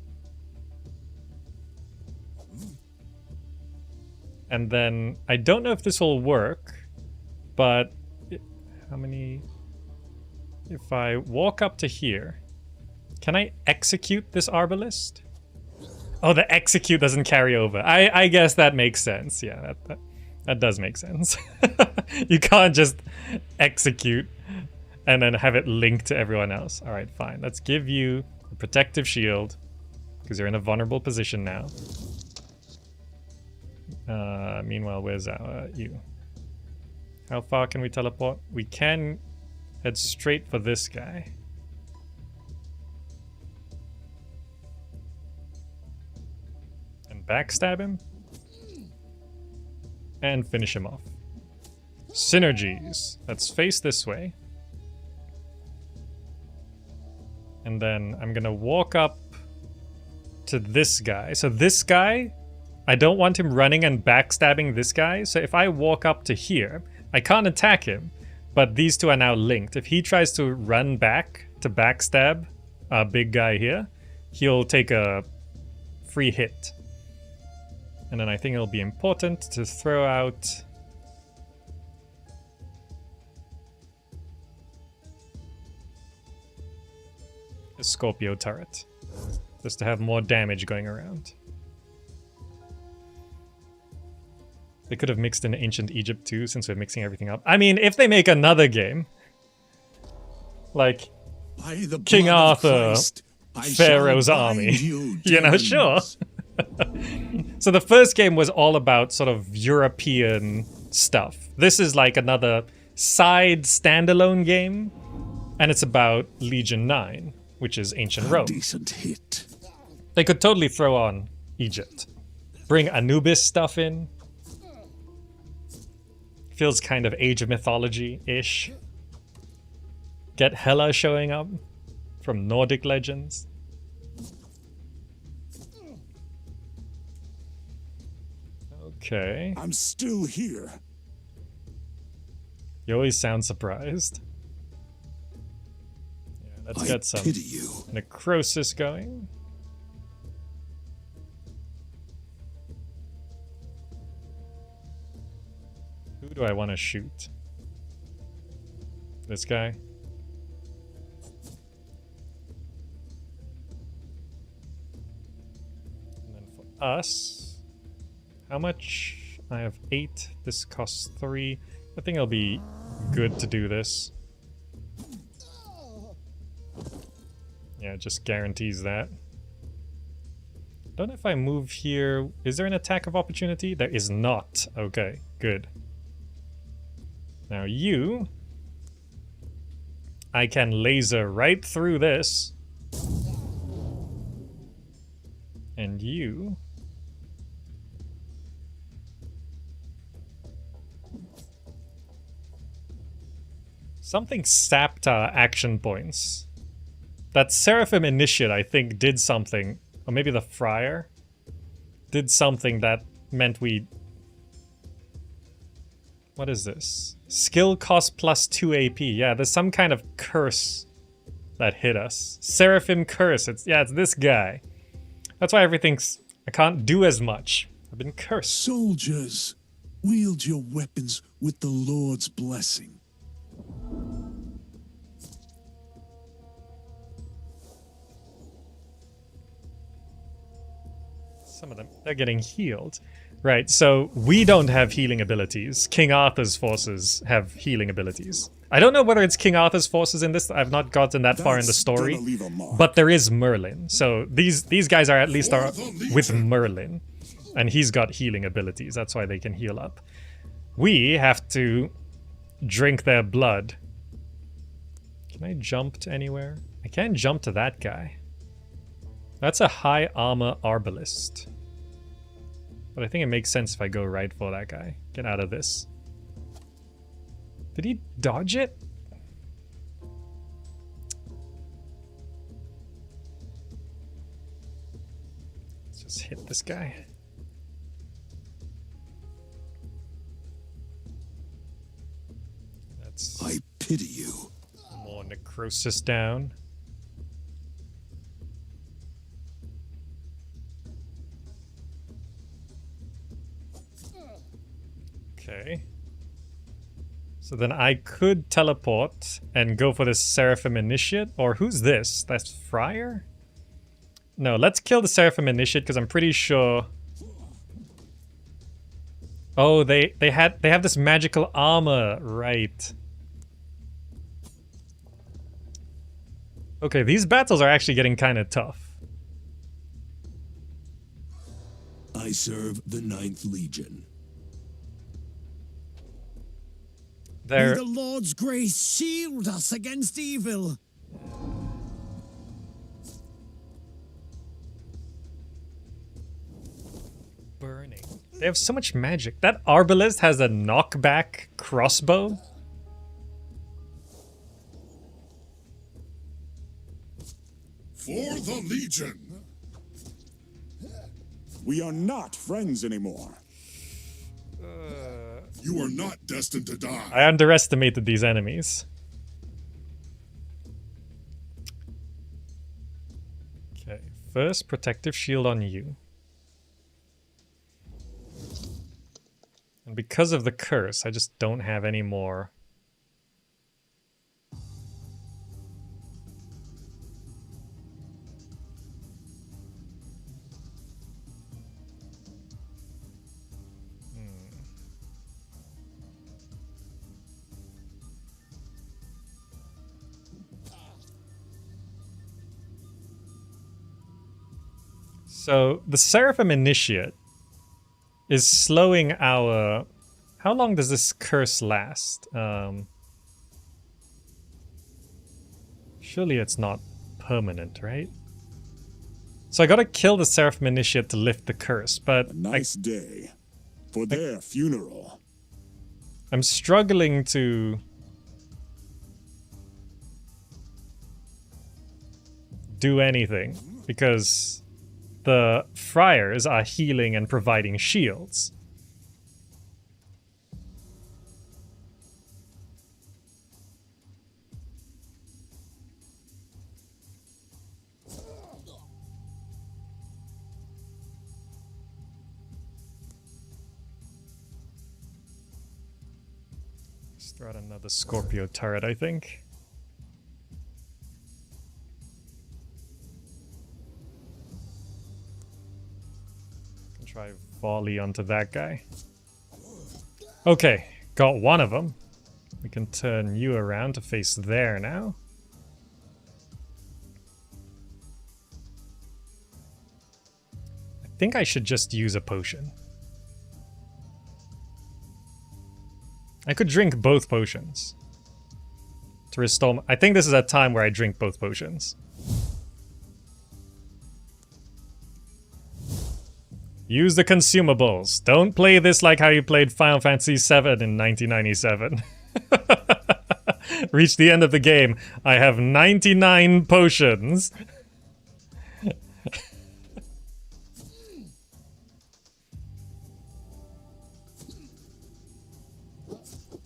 And then I don't know if this will work, but how many? If I walk up to here, can I execute this arbalist? Oh, the execute doesn't carry over. I guess that makes sense. Yeah, that does make sense. You can't just execute and then have it linked to everyone else. All right, fine. Let's give you a protective shield because you're in a vulnerable position now. Meanwhile, where's you? How far can we teleport? We can head straight for this guy. And backstab him. And finish him off. Synergies. Let's face this way. And then I'm gonna walk up to this guy. So this guy I don't want him running and backstabbing this guy. So if I walk up to here, I can't attack him. But these two are now linked. If he tries to run back to backstab a big guy here, he'll take a free hit. And then I think it'll be important to throw out a Scorpio turret. Just to have more damage going around. They could have mixed in Ancient Egypt too, since we're mixing everything up. I mean, if they make another game, like By the King blood of Arthur, Christ, I Pharaoh's shall army, bind you, you know, sure. demons. So the first game was all about sort of European stuff. This is like another side standalone game, and it's about Legion 9, which is ancient Rome. Decent hit. They could totally throw on Egypt. Bring Anubis stuff in. Feels kind of Age of Mythology-ish. Get Hela showing up from Nordic legends. Okay. I'm still here. You always sound surprised. Yeah, let's I get some pity you. necrosis going. Who do I want to shoot? This guy? And then for us, how much? I have 8. This costs 3. I think it'll be good to do this. Yeah, it just guarantees that. Don't know if I move here. Is there an attack of opportunity? There is not. Okay, good. Now you... I can laser right through this. And you... Something sapped our action points. That Seraphim Initiate, I think, did something. Or maybe the Friar did something that meant we... What is this? Skill cost plus 2 AP. Yeah, there's some kind of curse that hit us. Seraphim Curse. It's this guy. That's why everything's... I can't do as much. I've been cursed. Soldiers, wield your weapons with the Lord's blessing. Some of them, they're getting healed. Right, so we don't have healing abilities. King Arthur's forces have healing abilities. I don't know whether it's King Arthur's forces in this. I've not gotten that far in the That's story. gonna leave a mark. But there is Merlin. So these guys are at least with Merlin. And he's got healing abilities. That's why they can heal up. We have to drink their blood. Can I jump to anywhere? I can't jump to that guy. That's a high armor arbalist. But I think it makes sense if I go right for that guy. Get out of this. Did he dodge it? Let's just hit this guy. That's I pity you. more necrosis down. Okay. So then I could teleport and go for this Seraphim Initiate. Or who's this? That's Friar? No, let's kill the Seraphim Initiate because I'm pretty sure... Oh, they have this magical armor, right. Okay, these battles are actually getting kind of tough. I serve the 9th Legion. May They're... the Lord's grace shield us against evil. burning. They have so much magic. That Arbalist has a knockback crossbow. For the Legion. We are not friends anymore. You are not destined to die. I underestimated these enemies. Okay, first protective shield on you. And because of the curse, I just don't have any more. So the Seraphim Initiate is slowing our... How long does this curse last? Surely it's not permanent, right? So I gotta kill the Seraphim Initiate to lift the curse, but... A nice day for their funeral. I'm struggling to... do anything, because the friars are healing and providing shields. Let's throw out another Scorpio turret, I think. Try volley onto that guy. Okay, got one of them. We can turn you around to face there now. I think I should just use a potion. I could drink both potions to restore. I think this is a time where I drink both potions. Use the consumables. Don't play this like how you played Final Fantasy VII in 1997. Reach the end of the game. I have 99 potions.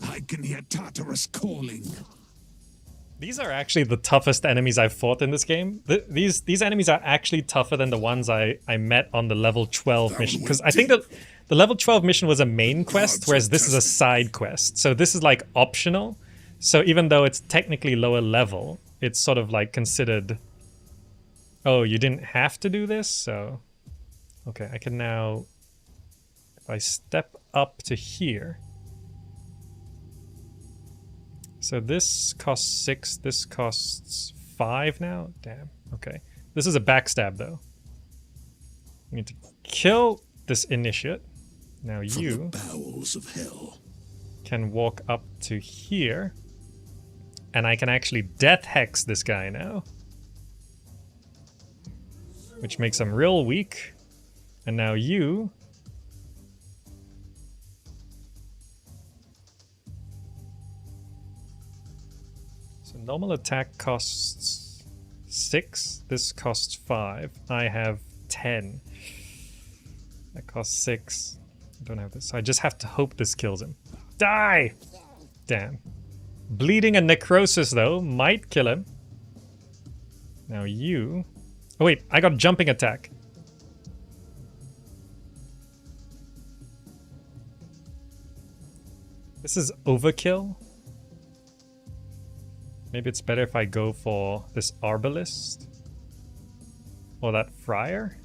I can hear Tartarus calling. These are actually the toughest enemies I've fought in this game. These enemies are actually tougher than the ones I met on the level 12 mission. Because I think that the level 12 mission was a main quest, whereas this is a side quest. So this is like optional. So even though it's technically lower level, it's sort of like considered... Oh, you didn't have to do this? So... Okay, I can now... If I step up to here... So this costs 6, this costs 5 now? Damn, okay. This is a backstab though. We need to kill this initiate. Now you Bowels of hell. can walk up to here. And I can actually death hex this guy now. Which makes him real weak. And now you... Normal attack costs 6. This costs 5. I have 10. That costs 6. I don't have this. I just have to hope this kills him. Die! Damn. Bleeding and necrosis, though, might kill him. Now you... Oh wait, I got jumping attack. This is overkill. Maybe it's better if I go for this Arbalist. Or that Friar.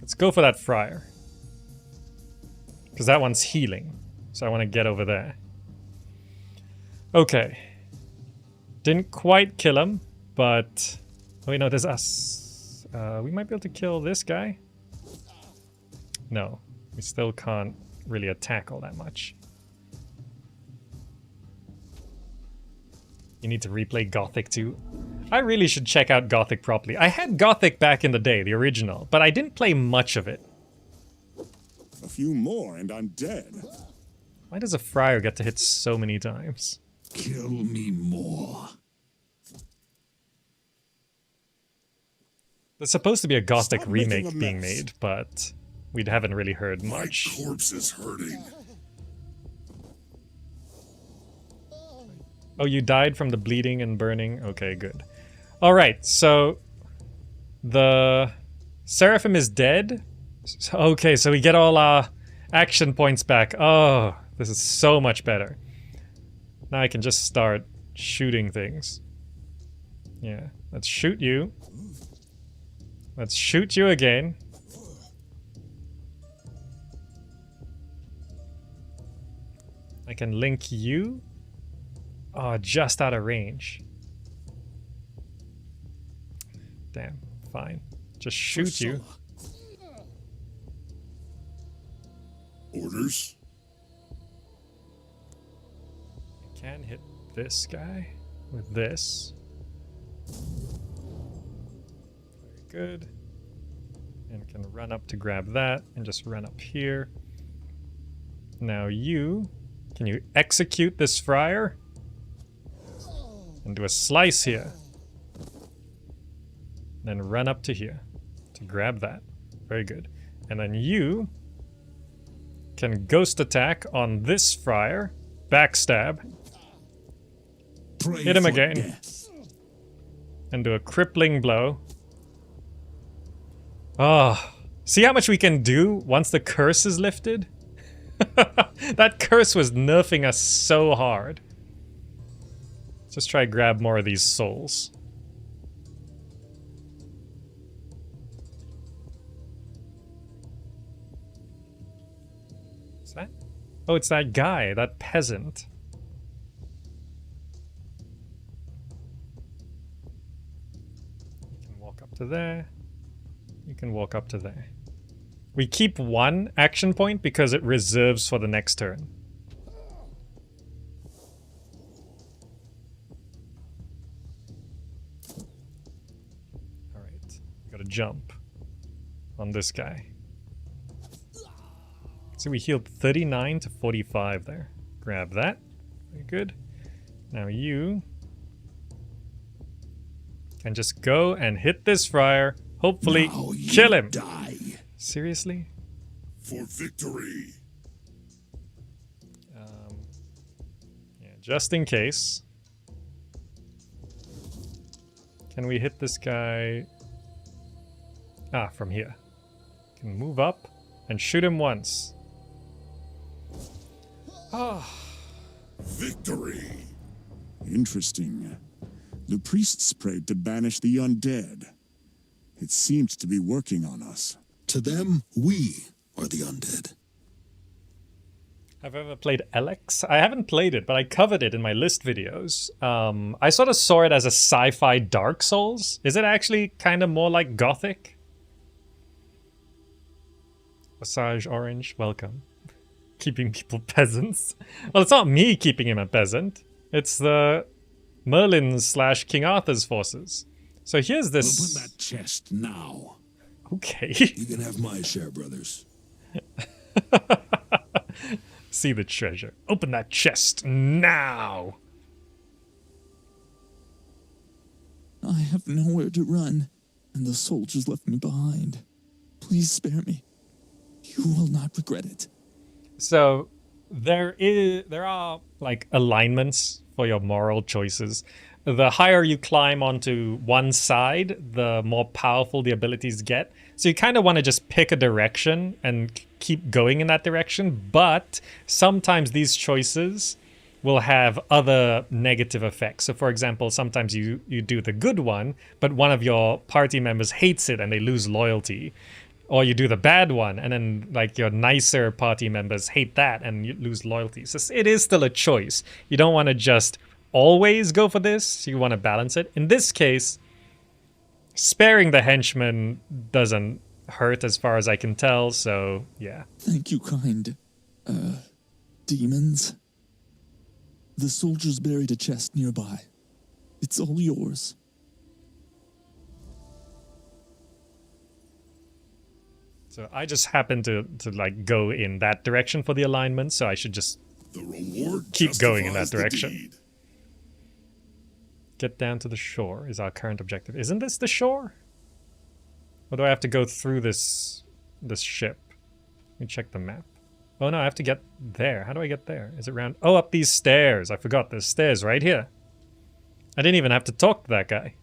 Let's go for that Friar. Because that one's healing. So I want to get over there. Okay. Didn't quite kill him, but... Oh wait, no, there's us. We might be able to kill this guy. No, we still can't really attack all that much. You need to replay Gothic too. I really should check out Gothic properly. I had Gothic back in the day, the original, but I didn't play much of it. A few more and I'm dead. Why does a Friar get to hit so many times? Kill me more. There's supposed to be a Gothic Stop making remake a being mess. made, but we haven't really heard My much. corpse is hurting. Oh, you died from the bleeding and burning? Okay, good. Alright, so the Seraphim is dead? Okay, so we get all our action points back. Oh, this is so much better. Now I can just start shooting things. Yeah, let's shoot you. Let's shoot you again. I can link you. Oh, just out of range. Damn, fine. Just shoot you. Orders? Can hit this guy with this. Very good. And can run up to grab that and just run up here. Now you, can you execute this friar? And do a slice here. Then run up to here to grab that. Very good. And then you can ghost attack on this friar. Backstab. Pray Hit him for again. death. And do a crippling blow. Oh, see how much we can do once the curse is lifted? That curse was nerfing us so hard. Let's just try to grab more of these souls. What's that? Oh, it's that guy, that peasant. You can walk up to there. You can walk up to there. We keep one action point because it reserves for the next turn. Alright, we gotta jump on this guy. So we healed 39 to 45 there. Grab that. Very good. Now you can just go and hit this friar. Hopefully Now you kill him. Die. Seriously? For victory. Yeah, just in case. Can we hit this guy? Ah, from here. Can move up and shoot him once. Victory. Interesting. The priests prayed to banish the undead. It seemed to be working on us. To them, we are the undead. Have I ever played Elex? I haven't played it, but I covered it in my list videos. I sort of saw it as a sci-fi Dark Souls. Is it actually kind of more like Gothic? Osage Orange, welcome. Keeping people peasants. Well, it's not me keeping him a peasant. It's the Merlin / King Arthur's forces. So here's this... Open that chest now. Okay. You can have my share, brothers. See the treasure. Open that chest now. I have nowhere to run, and the soldiers left me behind. Please spare me. You will not regret it. So there are like alignments for your moral choices. The higher you climb onto one side, the more powerful the abilities get. So you kind of want to just pick a direction and keep going in that direction, but sometimes these choices will have other negative effects. So for example, sometimes you do the good one, but one of your party members hates it and they lose loyalty. Or you do the bad one, and then like your nicer party members hate that and you lose loyalty. So it is still a choice. You don't want to just always go for this. You want to balance it. In this case, sparing the henchmen doesn't hurt as far as I can tell, so yeah. Thank you, kind, demons. The soldiers buried a chest nearby. It's all yours. So I just happen to like go in that direction for the alignment, so I should just The reward keep going in that justifies the direction. deed. Get down to the shore is our current objective. Isn't this the shore? Or do I have to go through this ship? Let me check the map. Oh no, I have to get there. How do I get there? Is it round? Oh, up these stairs. I forgot there's stairs right here. I didn't even have to talk to that guy.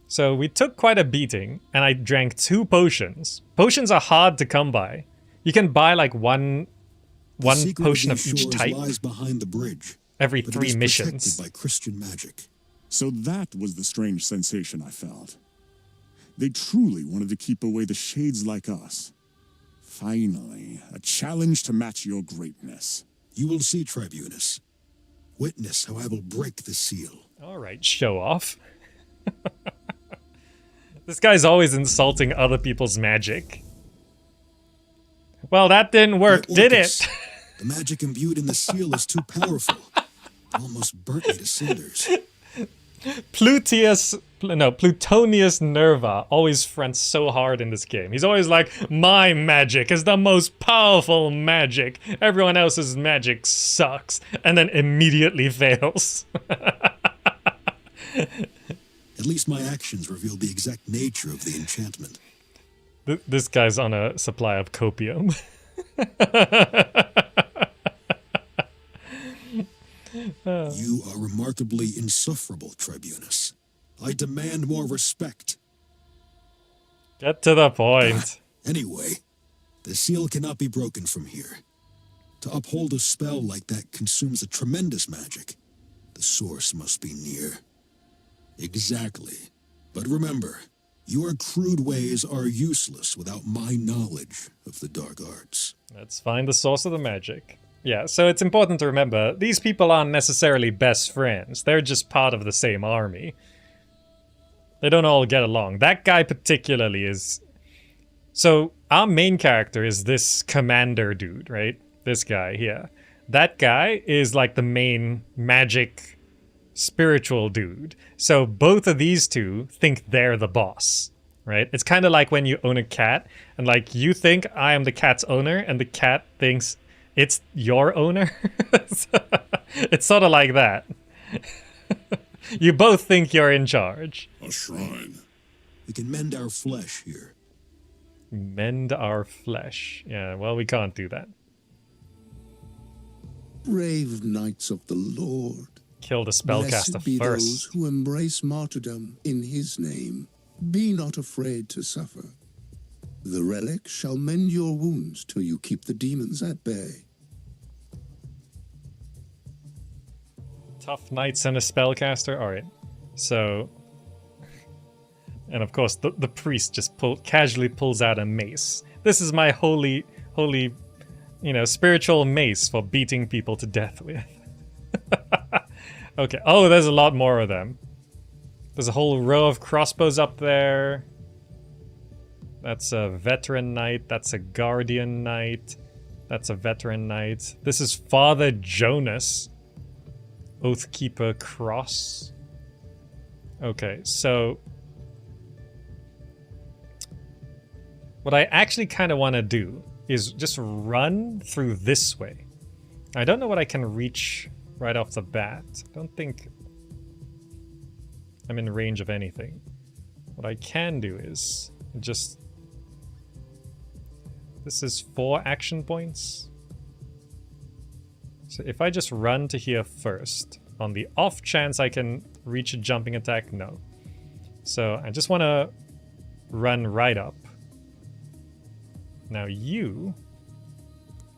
So we took quite a beating, and I drank 2 potions. Potions are hard to come by. You can buy like one potion of each type lies behind the bridge, every but 3 it is missions. protected by Christian magic. So that was the strange sensation I felt. They truly wanted to keep away the shades like us. Finally, a challenge to match your greatness. You will see, Tribunus. Witness how I will break the seal. All right, show off. This guy's always insulting other people's magic. Well, that didn't work, did it? Orcus, the magic imbued in the seal is too powerful. It almost burnt me to cinders. Plutonius Nerva always fronts so hard in this game. He's always like, my magic is the most powerful magic. Everyone else's magic sucks. And then immediately fails. At least my actions reveal the exact nature of the enchantment. This guy's on a supply of copium. You are remarkably insufferable, Tribunus. I demand more respect. Get to the point. Anyway, the seal cannot be broken from here. To uphold a spell like that consumes a tremendous magic. The source must be near. Exactly. But remember, your crude ways are useless without my knowledge of the dark arts. Let's find the source of the magic. Yeah, so it's important to remember, these people aren't necessarily best friends. They're just part of the same army. They don't all get along. That guy particularly is... So, our main character is this commander dude, right? This guy here. That guy is like the main magic spiritual dude. So both of these two think they're the boss, right? It's kind of like when you own a cat, and like you think I am the cat's owner, and the cat thinks it's your owner. It's sort of like that. You both think you're in charge. A shrine. We can mend our flesh here. Mend our flesh. Yeah, well, we can't do that. Brave knights of the Lord. Kill the spellcaster Blessed be first. those who embrace martyrdom in his name. Be not afraid to suffer. The relic shall mend your wounds till you keep the demons at bay. Tough knights and a spellcaster. All right, so, and of course the priest just casually pulls out a mace. This is my holy, spiritual mace for beating people to death with. Okay. Oh, there's a lot more of them. There's a whole row of crossbows up there. That's a veteran knight. That's a guardian knight. That's a veteran knight. This is Father Jonas. Oathkeeper cross. Okay, so what I actually kind of want to do is just run through this way. I don't know what I can reach right off the bat. I don't think I'm in range of anything. What I can do is just... This is 4 action points. So if I just run to here first, on the off chance I can reach a jumping attack, no. So I just want to run right up. Now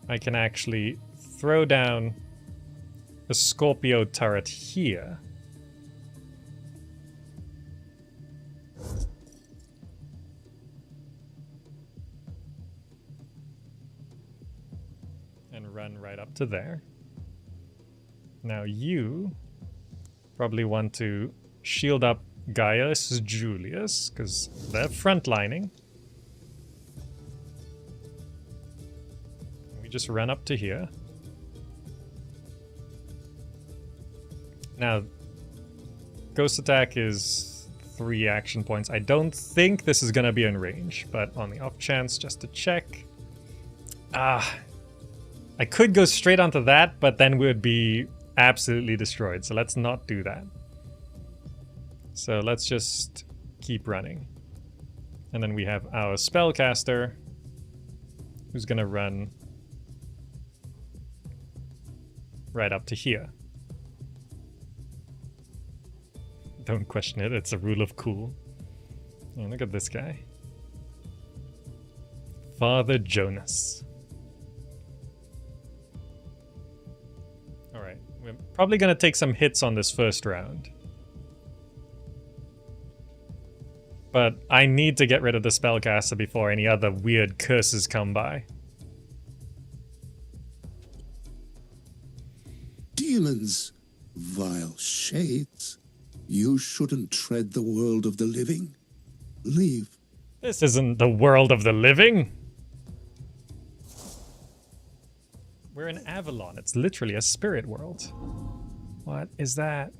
I can actually throw down a Scorpio turret here. And run right up to there. Now you probably want to shield up Gaius Julius, because they're frontlining. We just run up to here. Now, Ghost Attack is 3 action points. I don't think this is going to be in range, but on the off chance, just to check. I could go straight onto that, but then we would be absolutely destroyed, so let's not do that. So let's just keep running. And then we have our spellcaster, who's gonna run right up to here. Don't question it, it's a rule of cool. Oh, look at this guy. Father Jonas. Alright, we're probably gonna take some hits on this first round. But I need to get rid of the spellcaster before any other weird curses come by. Demons, vile shades. You shouldn't tread the world of the living. Leave. This isn't the world of the living. We're in Avalon. It's literally a spirit world. What is that?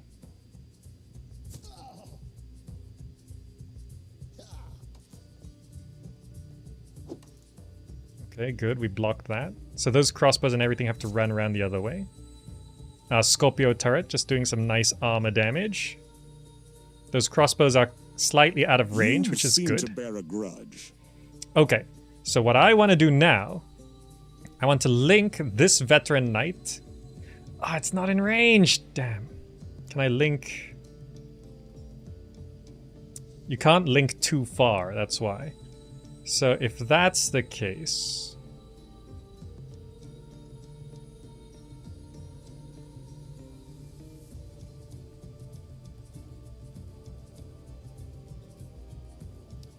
Okay, good. We blocked that. So those crossbows and everything have to run around the other way. Scorpio turret just doing some nice armor damage. Those crossbows are slightly out of range, which is seem good. to bear a grudge. Okay, so what I want to do now, I want to link this veteran knight. Ah, it's not in range. Damn. Can I link? You can't link too far, that's why. So if that's the case,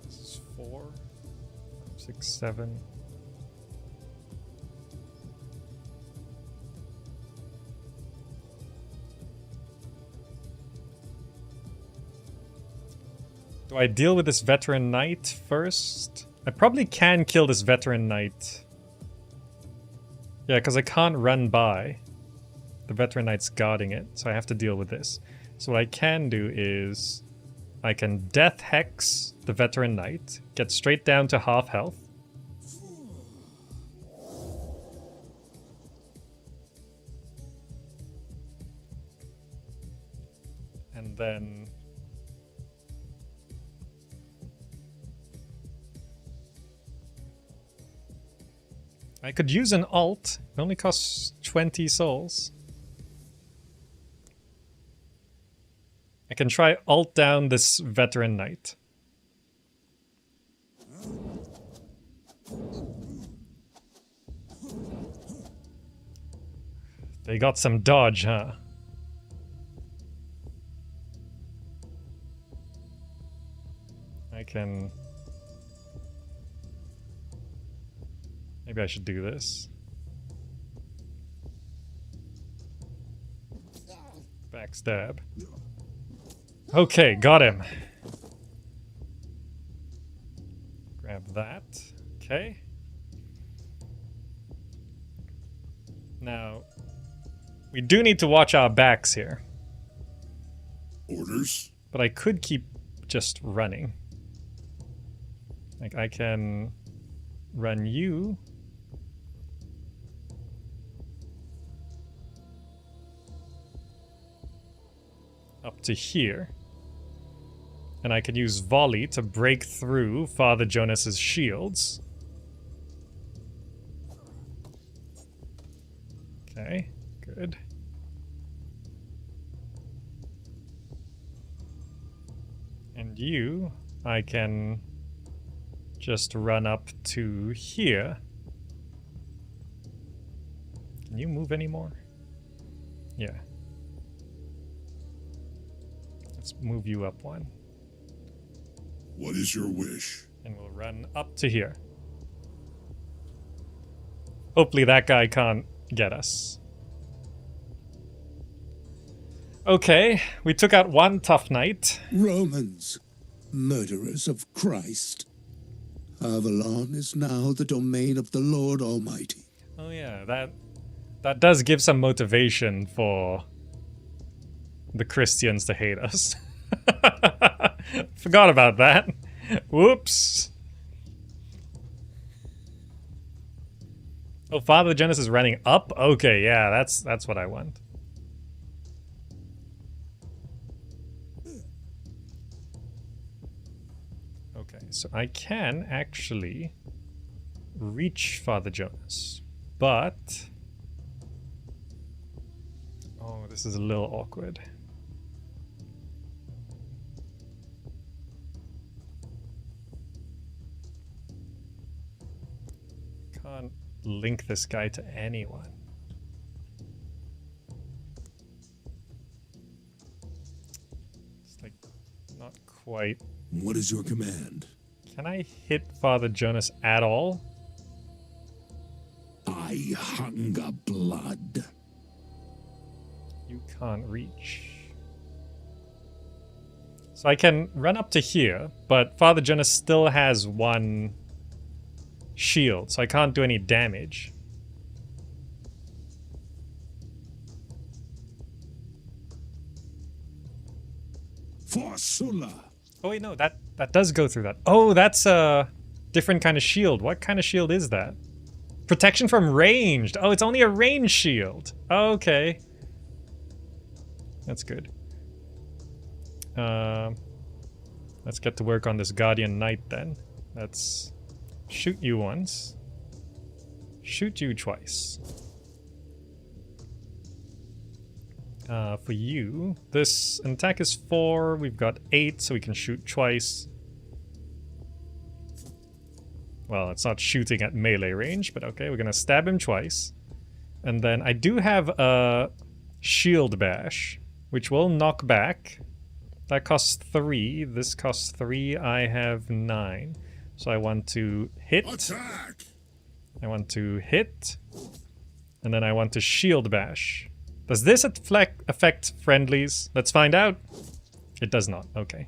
this is 4, 5, 6, 7. Do I deal with this veteran knight first? I probably can kill this veteran knight. Yeah, because I can't run by. The veteran knight's guarding it, so I have to deal with this. So what I can do is I can death hex the veteran knight, get straight down to half health. And then I could use an alt. It only costs 20 souls. I can try alt down this veteran knight. They got some dodge, huh? I can... Maybe I should do this. Backstab. Okay, got him. Grab that. Okay. Now, we do need to watch our backs here. Orders? But I could keep just running. Like, I can run you. Up to here. And I can use volley to break through Father Jonas's shields. Okay, good. And you, I can just run up to here. Can you move anymore? Yeah. Let's move you up one. What is your wish? And we'll run up to here. Hopefully that guy can't get us. Okay, we took out one tough knight. Romans, murderers of Christ. Avalon is now the domain of the Lord Almighty. Oh yeah, that does give some motivation for the Christians to hate us. Forgot about that. Whoops. Oh, Father Jonas is running up? Okay, yeah, that's what I want. So I can actually reach Father Jonas, but... Oh, this is a little awkward. Can't link this guy to anyone. It's like not quite. What is your command? Can I hit Father Jonas at all? I hunger blood. You can't reach. So I can run up to here, but Father Jonas still has one shield, so I can't do any damage. For Sulla. Oh wait, no, that does go through that. Oh, that's a different kind of shield. What kind of shield is that? Protection from ranged. Oh, it's only a ranged shield. Okay. That's good. Let's get to work on this Guardian Knight then. Let's shoot you once. Shoot you twice. For you, this attack is 4. We've got 8, so we can shoot twice. Well, it's not shooting at melee range, but okay, we're gonna stab him twice. And then I do have a shield bash, which will knock back. That costs 3. This costs 3. I have 9. So I want to hit. Attack! I want to hit. And then I want to shield bash. Does this affect friendlies? Let's find out. It does not. Okay.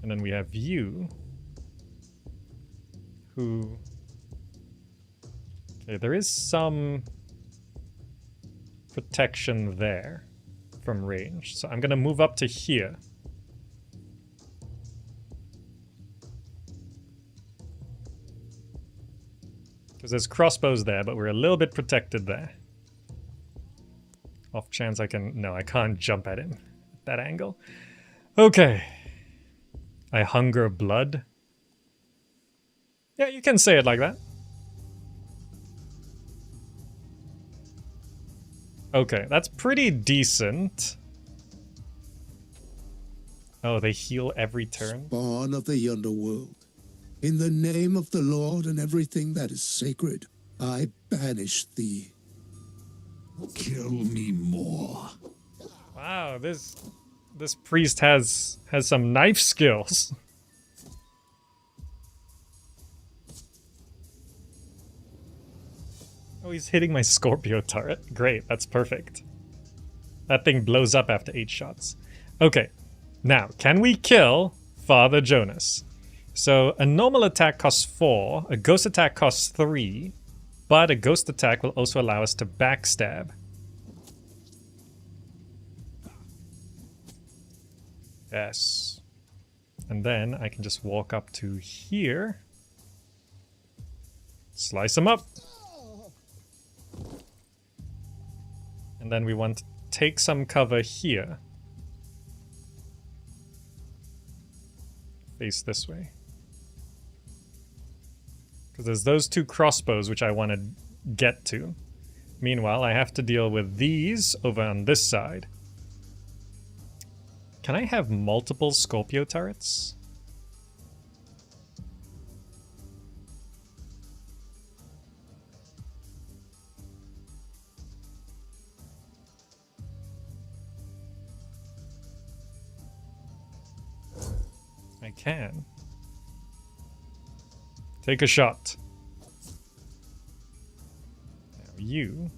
And then we have you. Who... Okay, there is some protection there from range. So I'm gonna move up to here. Because there's crossbows there, but we're a little bit protected there. Off chance I can... No, I can't jump at him at that angle. Okay. I hunger blood. Yeah, you can say it like that. Okay, that's pretty decent. Oh, they heal every turn? Spawn of the underworld. In the name of the Lord and everything that is sacred, I banish thee. Kill me more. Wow, this priest has some knife skills. Oh, he's hitting my Scorpio turret. Great, that's perfect. That thing blows up after 8 shots. Okay, now, can we kill Father Jonas? So, a normal attack costs 4, a ghost attack costs 3, but a ghost attack will also allow us to backstab. Yes. And then I can just walk up to here. Slice him up. And then we want to take some cover here. Face this way. Because there's those 2 crossbows which I want to get to. Meanwhile, I have to deal with these over on this side. Can I have multiple Scorpio turrets? I can. Take a shot. Now you.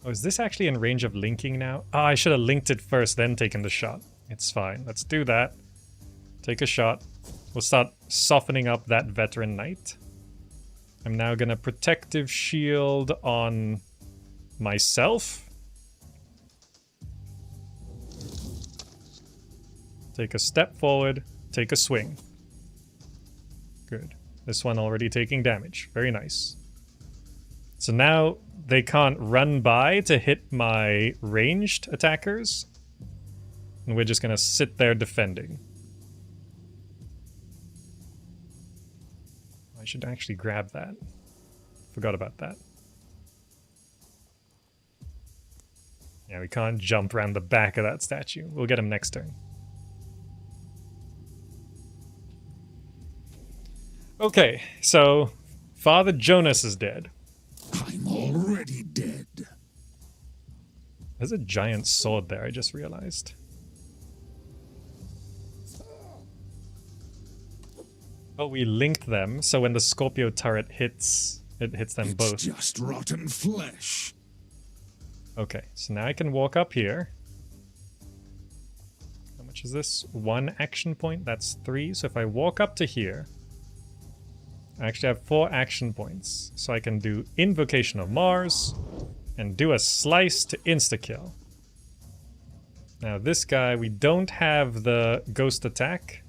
Oh, is this actually in range of linking now? Oh, I should have linked it first, then taken the shot. It's fine. Let's do that. Take a shot. We'll start softening up that veteran knight. I'm now gonna protective shield on myself. Take a step forward, take a swing. Good. This one already taking damage. Very nice. So now they can't run by to hit my ranged attackers. and we're just gonna sit there defending. I should actually grab that. Forgot about that. Yeah, we can't jump around the back of that statue. We'll get him next turn. Okay, so Father Jonas is dead. I'm already dead. There's a giant sword there, I just realized. Oh, we linked them, so when the Scorpio turret hits, it hits them both. It's just rotten flesh. Okay, so now I can walk up here. How much is this? 1 action point? That's 3. So if I walk up to here, I actually have 4 action points. So I can do Invocation of Mars and do a slice to insta-kill. Now this guy, we don't have the ghost attack,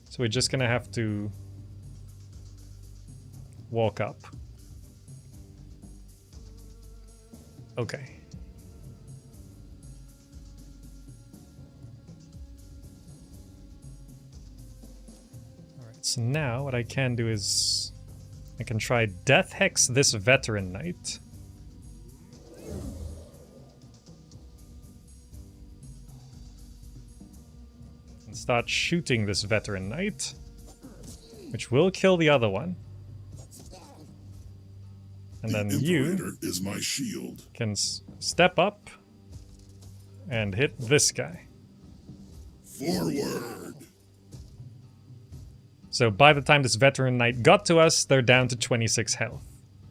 so we're just gonna have to walk up. Okay. Alright, so now what I can do is I can try Death Hex this Veteran Knight. And start shooting this Veteran Knight, which will kill the other one. And then you Imperator is my shield. can step up and hit this guy. Forward. So by the time this Veteran Knight got to us, they're down to 26 health.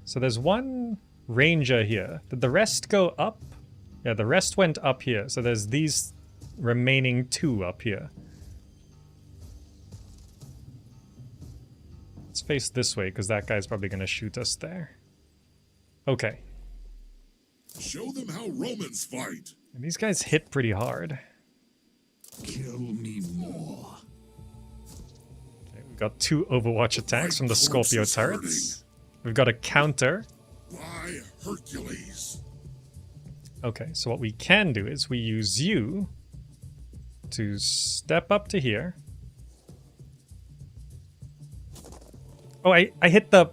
So there's one Ranger here. Did the rest go up? Yeah, the rest went up here. So there's these remaining 2 up here. Let's face this way, because that guy's probably going to shoot us there. Okay. Show them how Romans fight. And these guys hit pretty hard. Kill me more. Okay, we've got 2 Overwatch attacks from the Scorpio corpse is turrets. We've got a counter. By Hercules. Okay, so what we can do is we use you to step up to here. Oh, I hit the...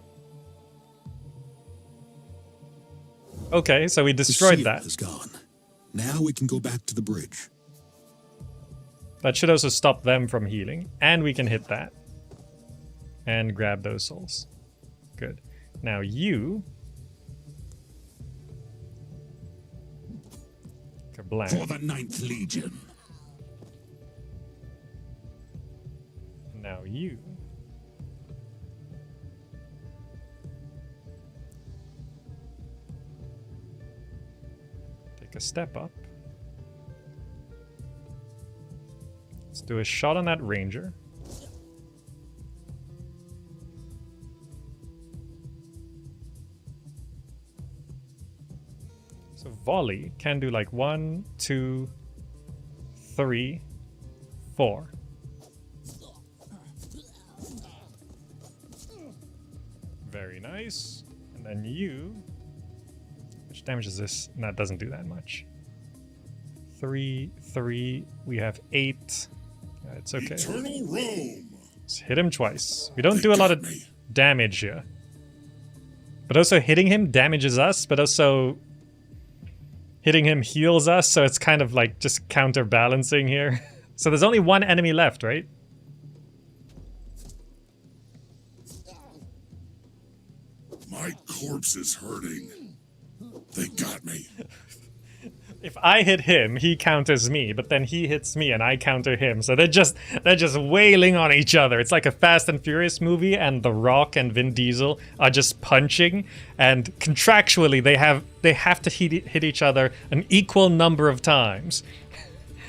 Okay, so we destroyed the that. seal is gone. Now we can go back to the bridge. That should also stop them from healing. And we can hit that. And grab those souls. Good. Now you... Kablam. For the 9th Legion. Now you... take a step up. Let's do a shot on that Ranger. So volley can do like 1, 2, 3, 4. Very nice. And then you... which damage is this? No, it doesn't do that much. 3, 3. We have 8. Yeah, it's okay. Eternal Rome. Let's hit him twice. We don't do a lot of damage here. But also hitting him damages us, but also hitting him heals us, so it's kind of like just counterbalancing here. So there's only 1 enemy left, right? My corpse is hurting. They got me. If I hit him, he counters me, but then he hits me and I counter him. So they're just wailing on each other. It's like a Fast and Furious movie, and The Rock and Vin Diesel are just punching, and contractually they have to hit each other an equal number of times.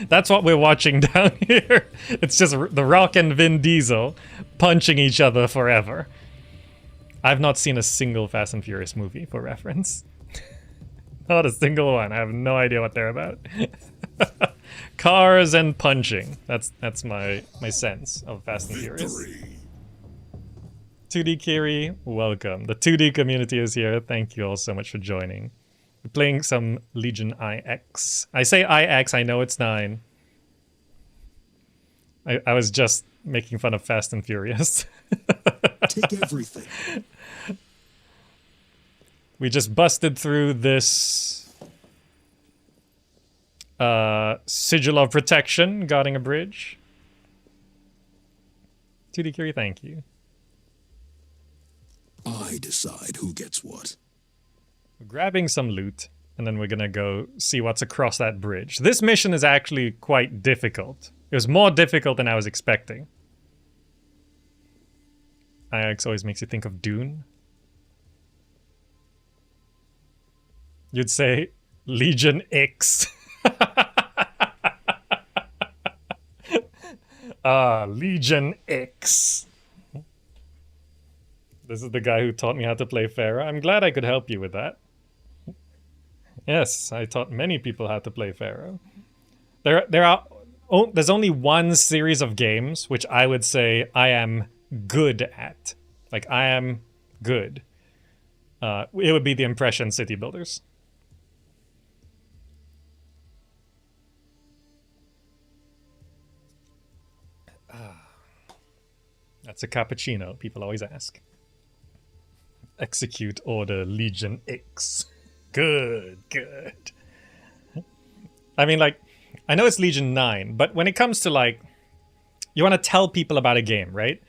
That's what we're watching down here. It's just The Rock and Vin Diesel punching each other forever. I've not seen a single Fast and Furious movie, for reference. Not a single one. I have no idea what they're about. Cars and punching. That's my sense of Fast and Furious. Victory. 2D Kiri, welcome. The 2D community is here. Thank you all so much for joining. We're playing some Legion IX. I say IX, I know it's 9. I was just making fun of Fast and Furious. Take everything. We just busted through this sigil of protection guarding a bridge. 2D Curie, thank you. I decide who gets what. We're grabbing some loot, and then we're gonna go see what's across that bridge. This mission is actually quite difficult. It was more difficult than I was expecting. IX always makes you think of Dune. You'd say Legion X. Legion X. This is the guy who taught me how to play Pharaoh. I'm glad I could help you with that. Yes, I taught many people how to play Pharaoh. There's only one series of games which I would say I am good at. Like, I am good. It would be the Impression City Builders. That's a cappuccino, people always ask. Execute Order Legion X. Good, good. I mean, like, I know it's Legion 9, but when it comes to, like, you want to tell people about a game, right?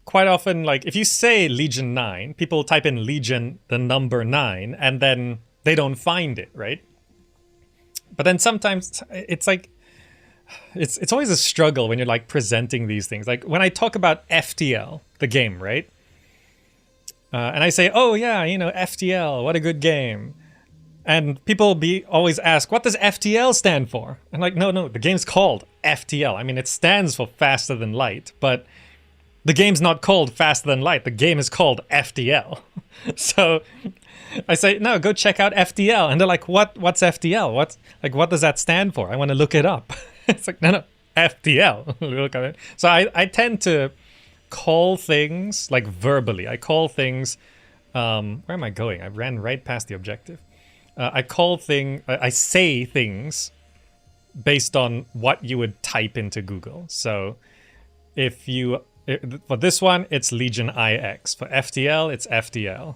Quite often, like, if you say Legion 9, people type in Legion, the number 9, and then they don't find it, right? But then sometimes it's like, it's always a struggle when you're, like, presenting these things. Like, when I talk about FTL, the game, right? And I say, oh yeah, you know, FTL, what a good game. And people always ask, what does FTL stand for? I'm like, no, the game's called FTL. I mean, it stands for Faster Than Light, but the game's not called Faster Than Light. The game is called FTL. So I say, no, go check out FTL. And they're like, what's FTL? What does that stand for? I want to look it up. It's like, no, FTL. Look at it. So I tend to call things, like, verbally. I call things, where am I going? I ran right past the objective. I say things based on what you would type into Google. So for this one, it's Legion IX. For FTL, it's FTL.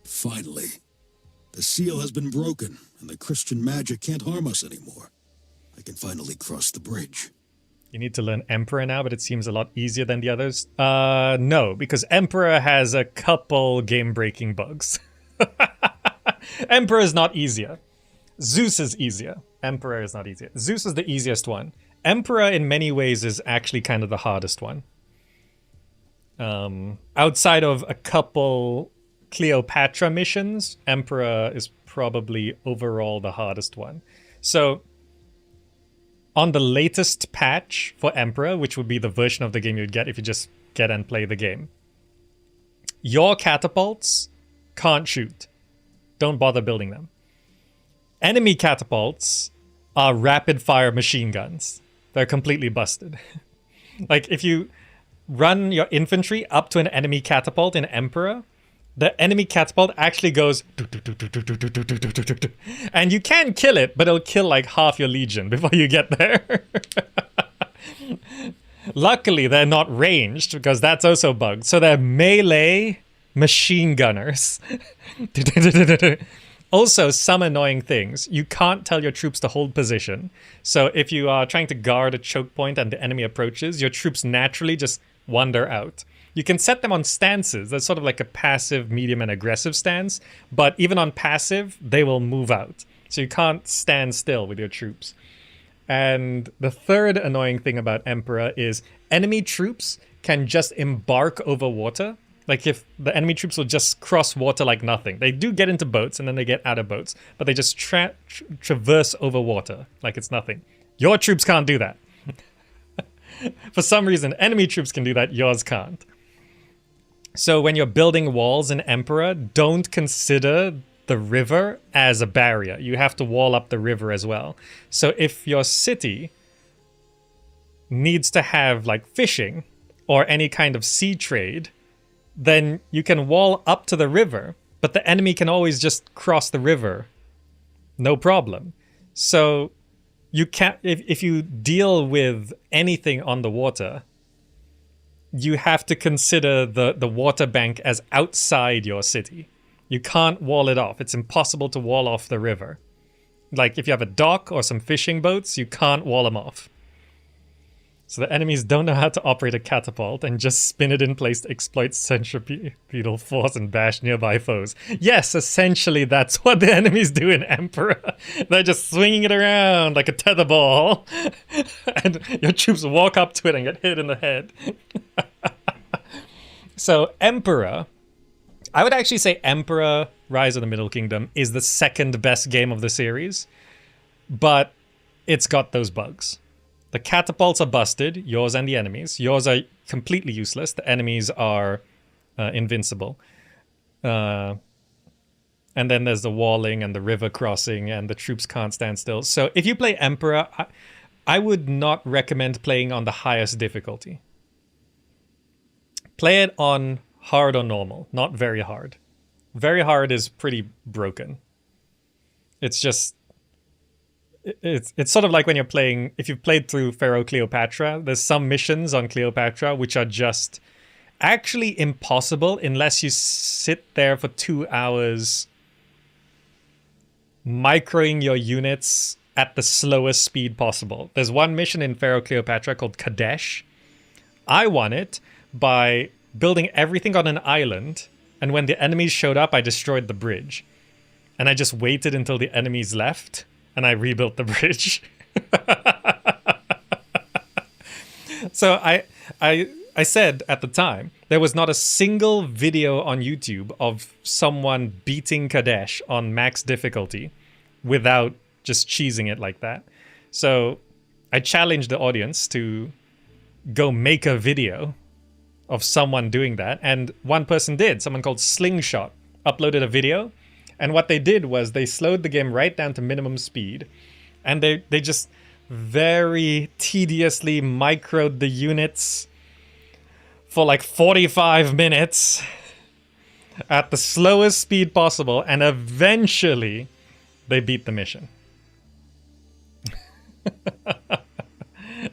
Finally, the seal has been broken, and the Christian magic can't harm us anymore. I can finally cross the bridge. You need to learn Emperor now, but it seems a lot easier than the others. No, because Emperor has a couple game-breaking bugs. Emperor is not easier. Zeus is easier. Emperor is not easier. Zeus is the easiest one. Emperor, in many ways, is actually kind of the hardest one. Outside of a couple Cleopatra missions, Emperor is probably overall the hardest one. So, on the latest patch for Emperor, which would be the version of the game you'd get if you just get and play the game, your catapults can't shoot. Don't bother building them. Enemy catapults are rapid-fire machine guns. They're completely busted. Like, if you run your infantry up to an enemy catapult in Emperor, the enemy catapult actually goes, and you can kill it, but it'll kill like half your legion before you get there. Luckily, they're not ranged, because that's also bugged. So they're melee machine gunners. Also, some annoying things. You can't tell your troops to hold position. So if you are trying to guard a choke point and the enemy approaches, your troops naturally just wander out. You can set them on stances. That's sort of like a passive, medium, and aggressive stance. But even on passive, they will move out. So you can't stand still with your troops. And the third annoying thing about Emperor is enemy troops can just embark over water. Like, if the enemy troops will just cross water like nothing. They do get into boats and then they get out of boats. But they just traverse over water like it's nothing. Your troops can't do that. For some reason, enemy troops can do that, yours can't. So when you're building walls in Emperor, don't consider the river as a barrier. You have to wall up the river as well. So if your city needs to have like fishing or any kind of sea trade, then you can wall up to the river, but the enemy can always just cross the river. No problem. So you can't, if you deal with anything on the water, you have to consider the water bank as outside your city. You can't wall it off. It's impossible to wall off the river. Like if you have a dock or some fishing boats, you can't wall them off. So the enemies don't know how to operate a catapult and just spin it in place to exploit centripetal force and bash nearby foes. Yes, essentially that's what the enemies do in Emperor. They're just swinging it around like a tetherball. And your troops walk up to it and get hit in the head. So Emperor, I would actually say Emperor Rise of the Middle Kingdom is the second best game of the series. But it's got those bugs. The catapults are busted, yours and the enemies. Yours are completely useless. The enemies are invincible. And then there's the walling and the river crossing and the troops can't stand still. So if you play Emperor, I would not recommend playing on the highest difficulty. Play it on hard or normal, not very hard. Very hard is pretty broken. It's just... It's sort of like when you're playing, if you've played through Pharaoh Cleopatra, there's some missions on Cleopatra which are just actually impossible unless you sit there for 2 hours microing your units at the slowest speed possible. There's one mission in Pharaoh Cleopatra called Kadesh. I won it by building everything on an island, and when the enemies showed up, I destroyed the bridge. And I just waited until the enemies left. And I rebuilt the bridge. So I said at the time, there was not a single video on YouTube of someone beating Kadesh on max difficulty without just cheesing it like that. So I challenged the audience to go make a video of someone doing that. And one person did. Someone called Slingshot uploaded a video. And what they did was they slowed the game right down to minimum speed. And they just very tediously microed the units for like 45 minutes at the slowest speed possible. And eventually they beat the mission.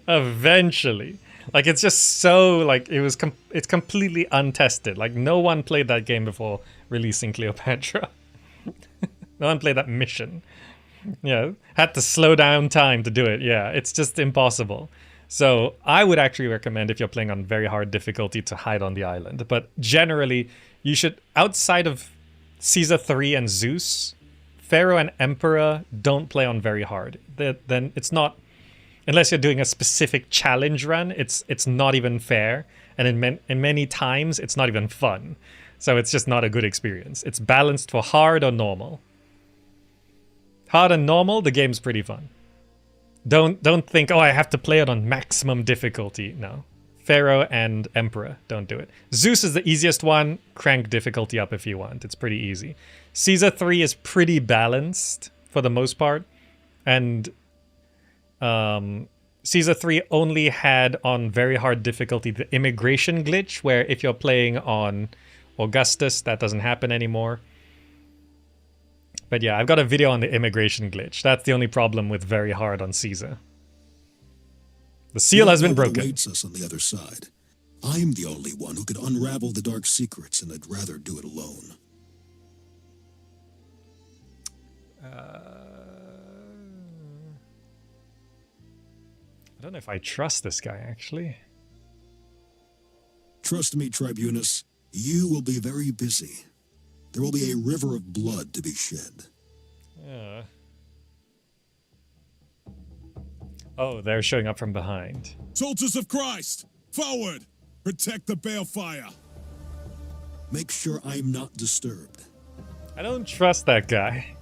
Eventually. Like it's just so like it's completely untested. Like no one played that game before releasing Cleopatra. No one played that mission. Yeah, had to slow down time to do it. Yeah, it's just impossible. So I would actually recommend if you're playing on very hard difficulty to hide on the island. But generally, you should, outside of Caesar 3 and Zeus, Pharaoh and Emperor don't play on very hard. Then it's not, unless you're doing a specific challenge run, it's not even fair. And in many times, it's not even fun. So it's just not a good experience. It's balanced for hard or normal. Hard and normal, the game's pretty fun. Don't think, oh, I have to play it on maximum difficulty. No. Pharaoh and Emperor, don't do it. Zeus is the easiest one. Crank difficulty up if you want. It's pretty easy. Caesar 3 is pretty balanced for the most part. And Caesar 3 only had on very hard difficulty the immigration glitch, where if you're playing on Augustus, that doesn't happen anymore. But yeah, I've got a video on the immigration glitch. That's the only problem with very hard on Caesar. The seal has been broken. Awaits us on the other side. I'm the only one who could unravel the dark secrets, and I'd rather do it alone. I don't know if I trust this guy, actually. Trust me, Tribunus, you will be very busy. There will be a river of blood to be shed. Yeah. Oh, they're showing up from behind. Soldiers of Christ, forward! Protect the balefire! Make sure I'm not disturbed. I don't trust that guy.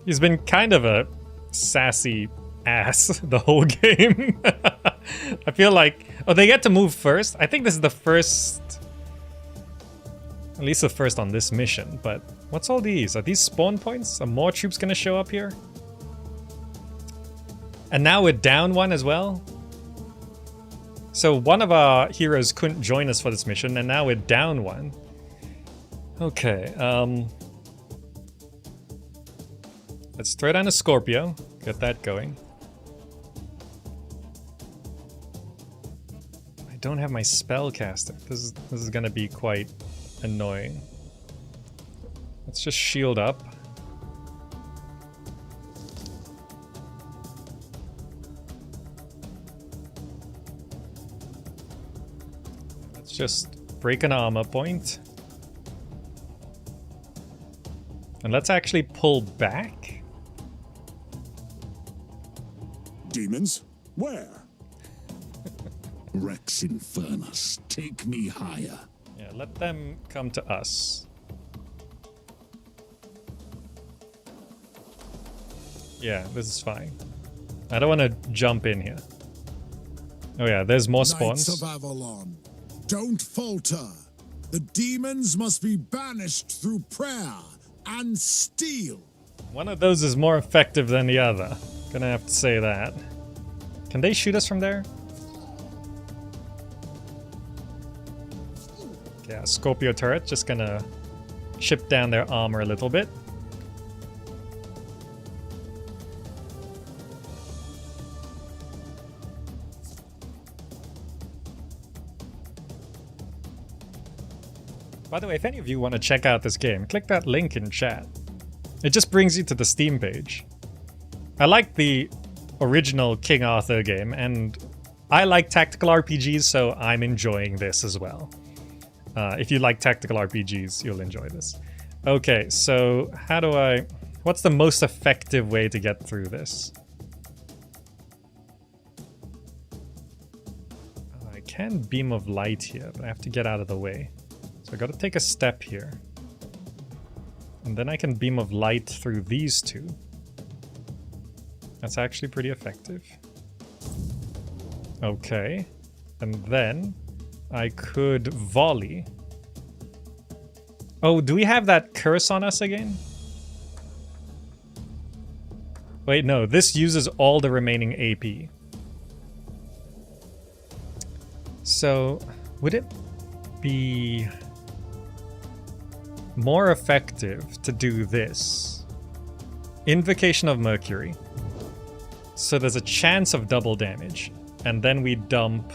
He's been kind of a sassy ass the whole game. I feel like... Oh, they get to move first? I think this is the first... At least the first on this mission, but what's all these? Are these spawn points? Are more troops gonna show up here? And now we're down one as well? So one of our heroes couldn't join us for this mission, and now we're down one. Let's throw down a Scorpio. Get that going. I don't have my spellcaster. This is gonna be quite annoying. Let's just shield up. Let's just break an armor point. And let's actually pull back. Demons? Where? Rex Infernus, take me higher. Yeah, let them come to us. Yeah, this is fine. I don't want to jump in here. Oh yeah, there's more spawns. Knights of Avalon, don't falter. The demons must be banished through prayer and steel. One of those is more effective than the other. Gonna have to say that. Can they shoot us from there? Yeah, Scorpio turret just gonna chip down their armor a little bit. By the way, if any of you want to check out this game, click that link in chat. It just brings you to the Steam page. I like the original King Arthur game, and I like tactical RPGs, so I'm enjoying this as well. If you like tactical RPGs, you'll enjoy this. Okay, so how do I... What's the most effective way to get through this? I can beam of light here, but I have to get out of the way. So I gotta take a step here. And then I can beam of light through these two. That's actually pretty effective. Okay. And then I could volley. Oh, do we have that curse on us again? Wait, no. This uses all the remaining AP. So, would it be more effective to do this? Invocation of Mercury. So there's a chance of double damage. And then we dump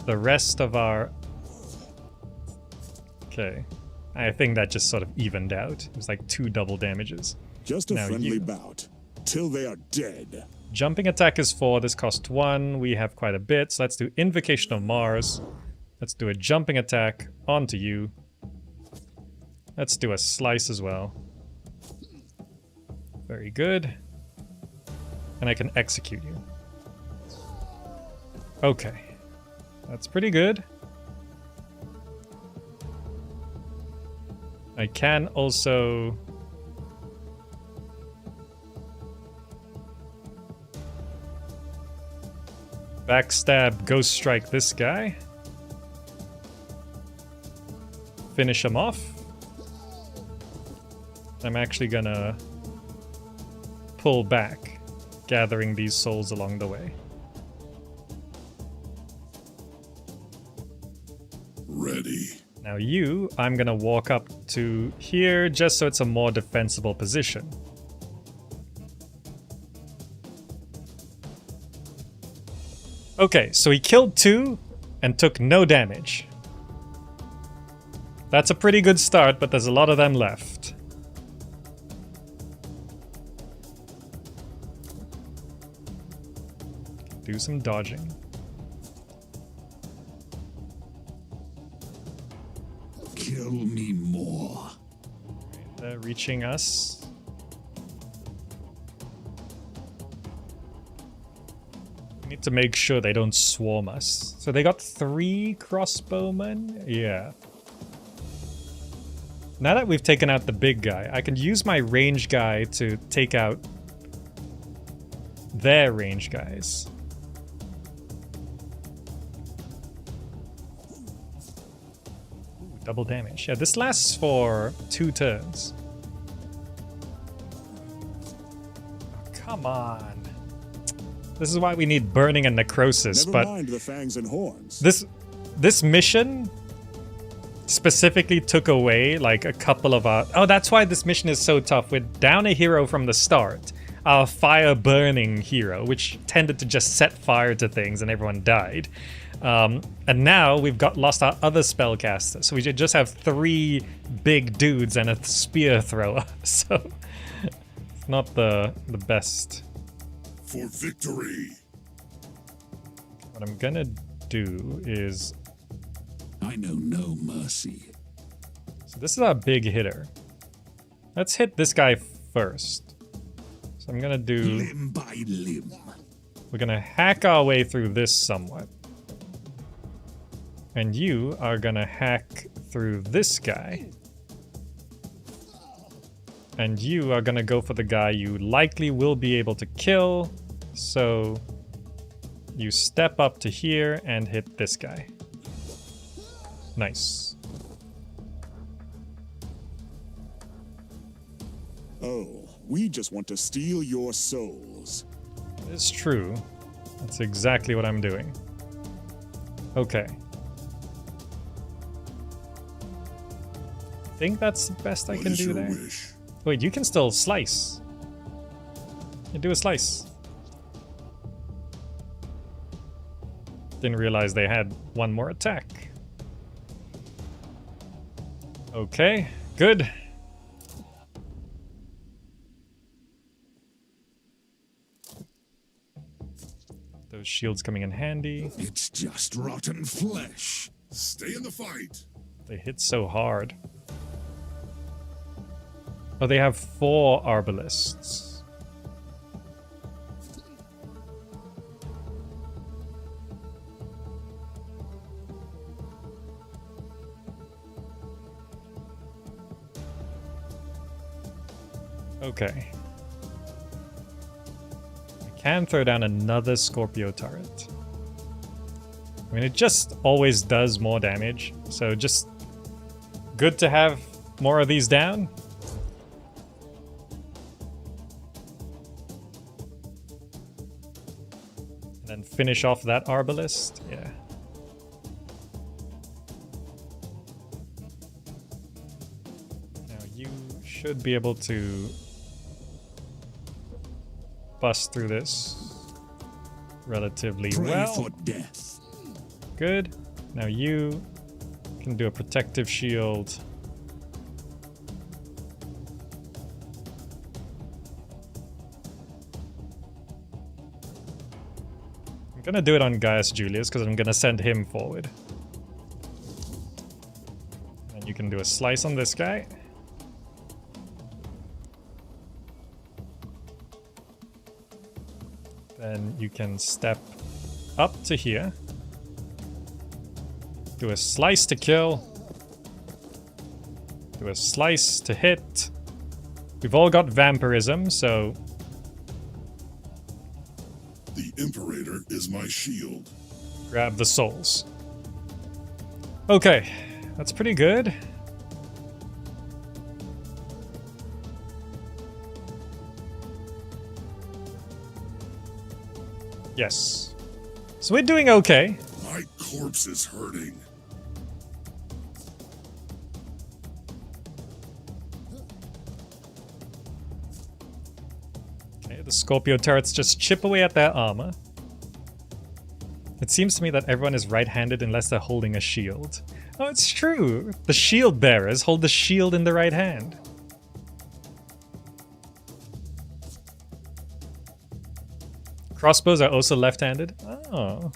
the rest of our... Okay. I think that just sort of evened out. It was like 2 double damages. Just a Now friendly you. bout. Till they are dead. Jumping attack is 4. This costs 1. We have quite a bit. So let's do Invocation of Mars. Let's do a jumping attack onto you. Let's do a slice as well. Very good. And I can execute you. Okay. That's pretty good. I can also... backstab, ghost strike this guy. Finish him off. I'm actually gonna pull back, gathering these souls along the way. Ready. Now you, I'm gonna walk up to here just so it's a more defensible position. Okay, so he killed 2 and took no damage. That's a pretty good start, but there's a lot of them left. Do some dodging. Kill me more. They're reaching us. We need to make sure they don't swarm us. So they got 3 crossbowmen? Yeah. Now that we've taken out the big guy, I can use my range guy to take out their range guys. Ooh, double damage. Yeah, this lasts for 2 turns. Oh, come on. This is why we need burning and necrosis, Never but mind the fangs and horns. this mission specifically took away like a couple of our... Oh, that's why this mission is so tough. We're down a hero from the start, our fire-burning hero, which tended to just set fire to things and everyone died. And now we've lost our other spellcaster, so we just have 3 big dudes and a spear thrower. So it's not the best. For victory. What I'm gonna do is, I know no mercy. so this is our big hitter. Let's hit this guy first. So I'm gonna do, Limb by limb. we're gonna hack our way through this somewhat. And you are gonna hack through this guy. And you are gonna go for the guy you likely will be able to kill. So you step up to here and hit this guy. Nice. Oh, we just want to steal your souls. It's true. That's exactly what I'm doing. Okay. I think that's the best I What can is do your there. wish? Wait, you can still slice. You do a slice. Didn't realize they had one more attack. Okay, good. Those shields coming in handy. It's just rotten flesh. Stay in the fight. They hit so hard. Oh, they have 4 arbalists. Okay. I can throw down another Scorpio turret. I mean, it just always does more damage, so just good to have more of these down. And then finish off that arbalist, yeah. Now you should be able to bust through this relatively Pray well. for death. Good. Now you can do a protective shield. I'm gonna do it on Gaius Julius because I'm gonna send him forward. And you can do a slice on this guy. Then you can step up to here. Do a slice to kill. Do a slice to hit. We've all got vampirism, so The Imperator is my shield. grab the souls. Okay, that's pretty good. Yes. So we're doing okay. My corpse is hurting. Okay, the Scorpio turrets just chip away at their armor. It seems to me that everyone is right-handed unless they're holding a shield. Oh, it's true. The shield bearers hold the shield in the right hand. Crossbows are also left-handed. Oh.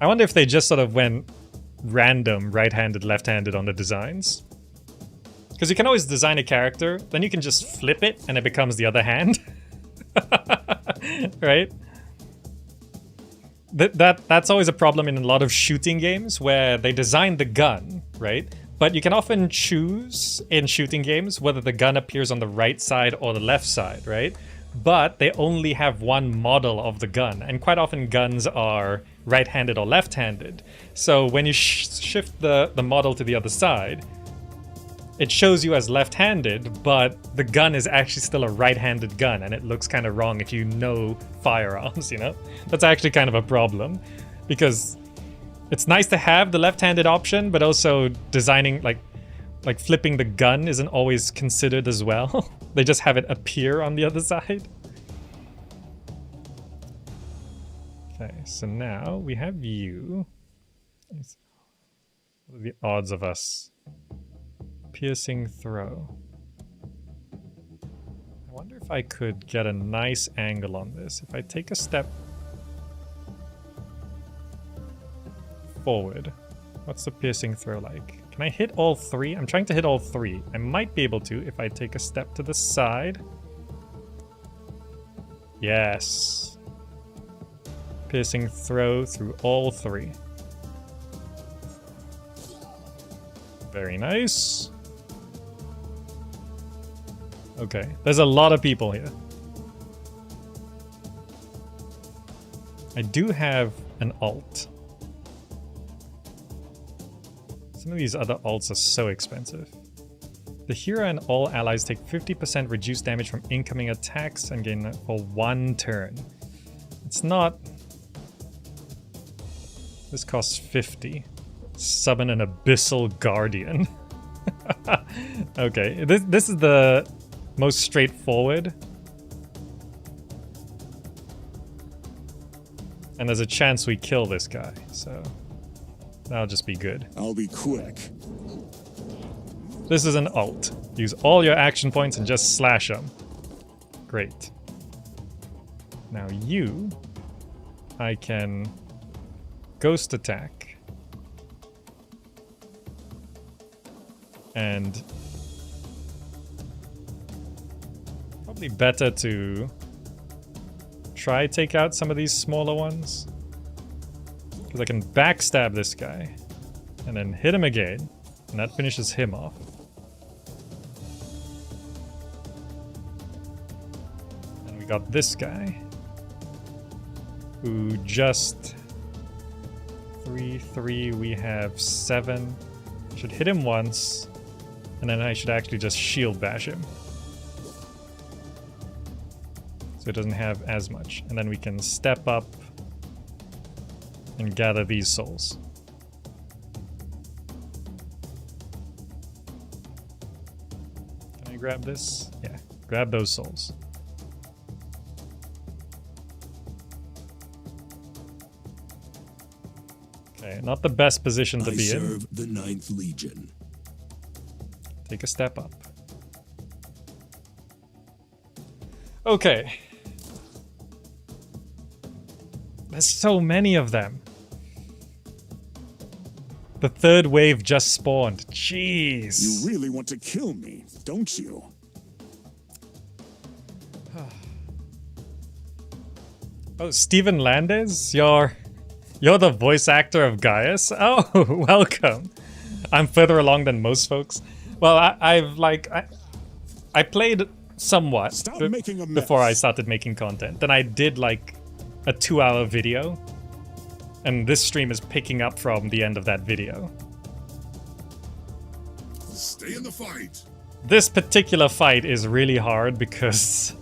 I wonder if they just sort of went random right-handed, left-handed on the designs. Because you can always design a character, then you can just flip it and it becomes the other hand. Right? That's always a problem in a lot of shooting games where they design the gun, right? But you can often choose in shooting games whether the gun appears on the right side or the left side, right? But they only have one model of the gun, and quite often guns are right-handed or left-handed. So when you shift the model to the other side, it shows you as left-handed, but the gun is actually still a right-handed gun, and it looks kind of wrong if you know firearms, you know? That's actually kind of a problem, because it's nice to have the left-handed option, but also designing, like flipping the gun isn't always considered as well. They just have it appear on the other side. Okay, so now we have you. What are the odds of us? Piercing throw. I wonder if I could get a nice angle on this. If I take a step forward, what's the piercing throw like? Can I hit all three? I'm trying to hit all three. I might be able to if I take a step to the side. Yes. Piercing throw through all three. Very nice. Okay, there's a lot of people here. I do have an ult. Some of these other ults are so expensive. The hero and all allies take 50% reduced damage from incoming attacks and gain that for 1 turn. It's not... This costs 50. Summon an Abyssal Guardian. Okay, this is the most straightforward. And there's a chance we kill this guy, so that'll just be good. I'll be quick. This is an ult. Use all your action points and just slash them. Great. Now you, I can ghost attack. And probably better to try take out some of these smaller ones. Because I can backstab this guy and then hit him again, and that finishes him off. And we got this guy who just 3, we have 7. I should hit him once, and then I should actually just shield bash him. So it doesn't have as much. And then we can step up and gather these souls. Can I grab this? Yeah, grab those souls. Okay, not the best position to be in. I serve the 9th Legion. Take a step up. Okay. There's so many of them. The 3rd wave just spawned. Jeez. You really want to kill me, don't you? Oh, Steven Landes? You're the voice actor of Gaius? Oh, welcome. I'm further along than most folks. Well, I played somewhat Stop making a mess. before I started making content. Then I did like a 2-hour video. And this stream is picking up from the end of that video. Stay in the fight. This particular fight is really hard because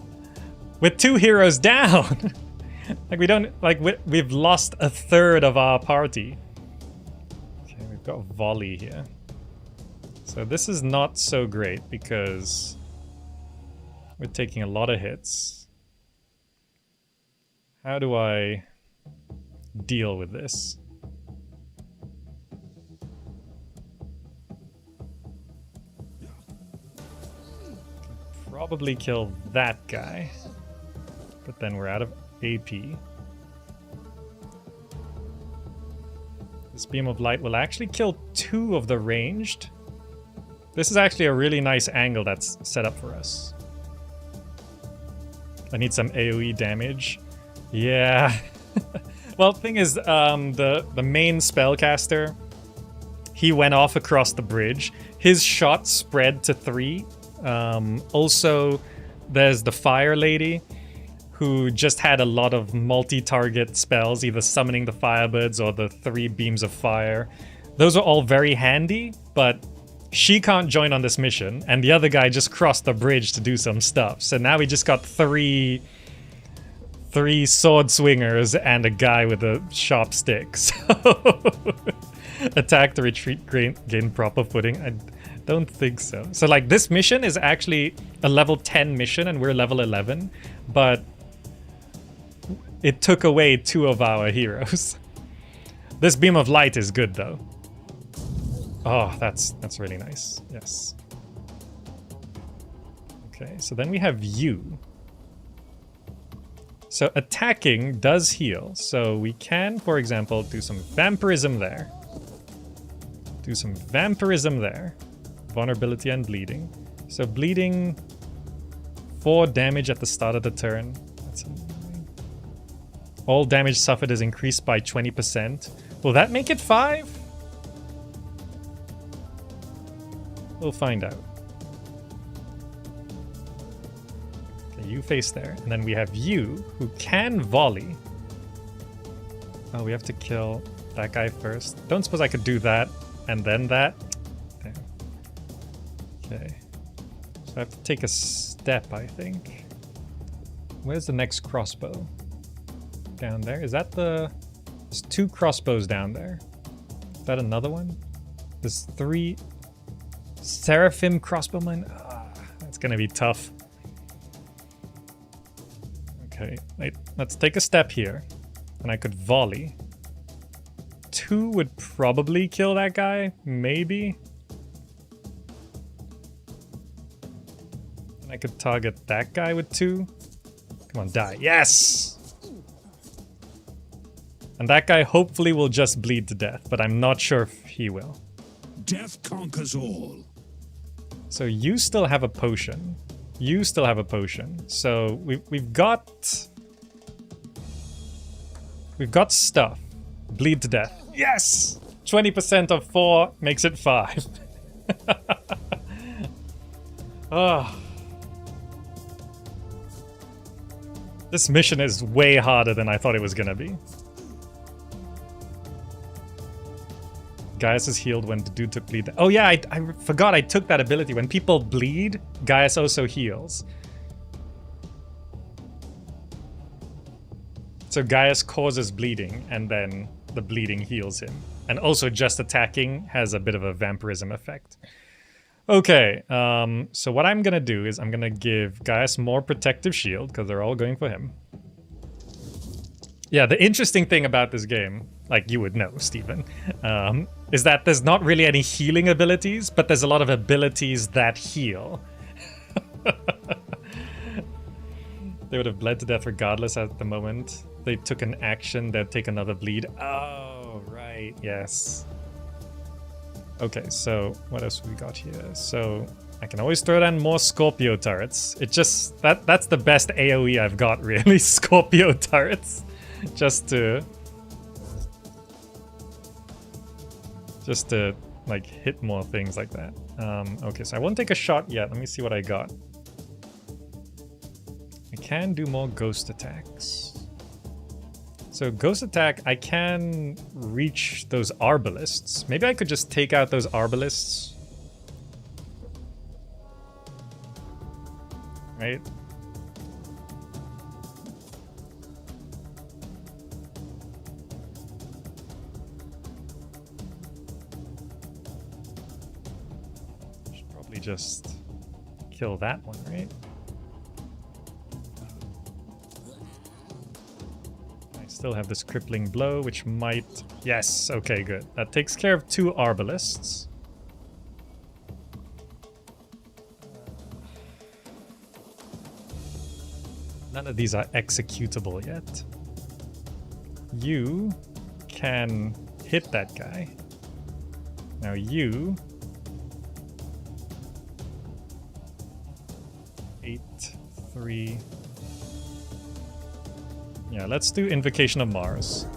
with 2 heroes down, like we've lost a 1/3 of our party. Okay, we've got volley here. So this is not so great because we're taking a lot of hits. How do I deal with this? Probably kill that guy, but then we're out of AP. This beam of light will actually kill 2 of the ranged. This is actually a really nice angle that's set up for us. I need some AoE damage. Yeah. Well, the thing is, the main spellcaster, he went off across the bridge. His shot spread to 3. Also, there's the Fire Lady, who just had a lot of multi-target spells, either summoning the Firebirds or the 3 beams of fire. Those are all very handy, but she can't join on this mission, and the other guy just crossed the bridge to do some stuff. So now we just got 3 sword swingers and a guy with a sharp stick. So attack to retreat, gain proper footing. Don't think so. So like this mission is actually a level 10 mission and we're level 11, but it took away 2 of our heroes. This beam of light is good though. Oh, that's really nice. Yes. Okay, so then we have you. So attacking does heal. So we can, for example, do some vampirism there. Do some vampirism there. Vulnerability and bleeding. So bleeding 4 damage at the start of the turn. That's annoying. All damage suffered is increased by 20%. Will that make it 5? We'll find out. Okay, you face there. And then we have you, who can volley. Oh, we have to kill that guy first. Don't suppose I could do that and then that? Damn. Okay. So I have to take a step, I think. Where's the next crossbow? Down there? Is that the... There's 2 crossbows down there. Is that another one? There's 3... Seraphim crossbowman? Ah, that's gonna be tough. Okay, wait. Let's take a step here. And I could volley. 2 would probably kill that guy. Maybe. And I could target that guy with 2. Come on, die. Yes! And that guy hopefully will just bleed to death, but I'm not sure if he will. Death conquers all. So you still have a potion. You still have a potion. So we've got stuff. Bleed to death. Yes! 20% of 4 makes it 5. Oh. This mission is way harder than I thought it was gonna be. Gaius is healed when the dude took bleed. Oh yeah, I forgot I took that ability. When people bleed, Gaius also heals. So Gaius causes bleeding, and then the bleeding heals him. And also just attacking has a bit of a vampirism effect. Okay, so what I'm gonna do is I'm gonna give Gaius more protective shield, because they're all going for him. Yeah, the interesting thing about this game, like you would know, Stephen, is that there's not really any healing abilities, but there's a lot of abilities that heal. They would have bled to death regardless at the moment. They took an action, they'd take another bleed. Oh, right, yes. Okay, so what else we got here? So I can always throw down more Scorpio turrets. It just, that's the best AoE I've got, really, Scorpio turrets. Just to like hit more things like that. Okay, so I won't take a shot yet. Let me see what I got. I can do more ghost attacks. So ghost attack, I can reach those arbalists. Maybe I could just take out those arbalists. Right? Just kill that one, right? I still have this crippling blow, which might... Yes, okay, good. That takes care of 2 arbalists. None of these are executable yet. You can hit that guy. Now you... 8, 3. Yeah, let's do Invocation of Mars.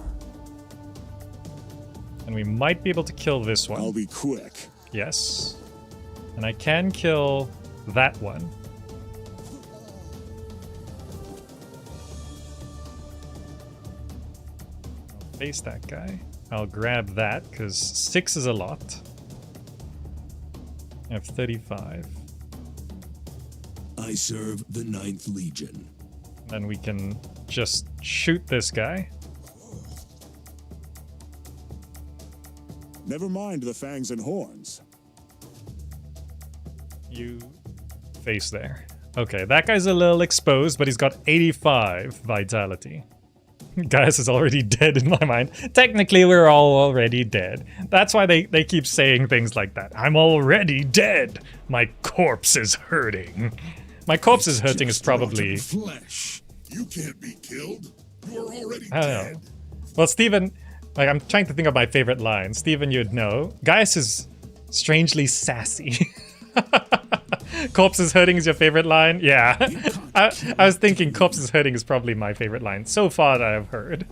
And we might be able to kill this one. I'll be quick. Yes. And I can kill that one. I'll face that guy. I'll grab that, because 6 is a lot. I have 35. I serve the 9th Legion. Then we can just shoot this guy. Never mind the fangs and horns. You face there. Okay, that guy's a little exposed, but he's got 85 vitality. Gaius is already dead in my mind. Technically, we're all already dead. That's why they keep saying things like that. I'm already dead. My corpse is hurting. My corpse is hurting is probably... Flesh. You can't be killed. You are already I don't dead. know. Well, Steven, like, I'm trying to think of my favorite line. Steven, you'd know. Gaius is strangely sassy. Corpse is hurting is your favorite line? Yeah. I was thinking corpse is hurting is probably my favorite line so far that I've heard.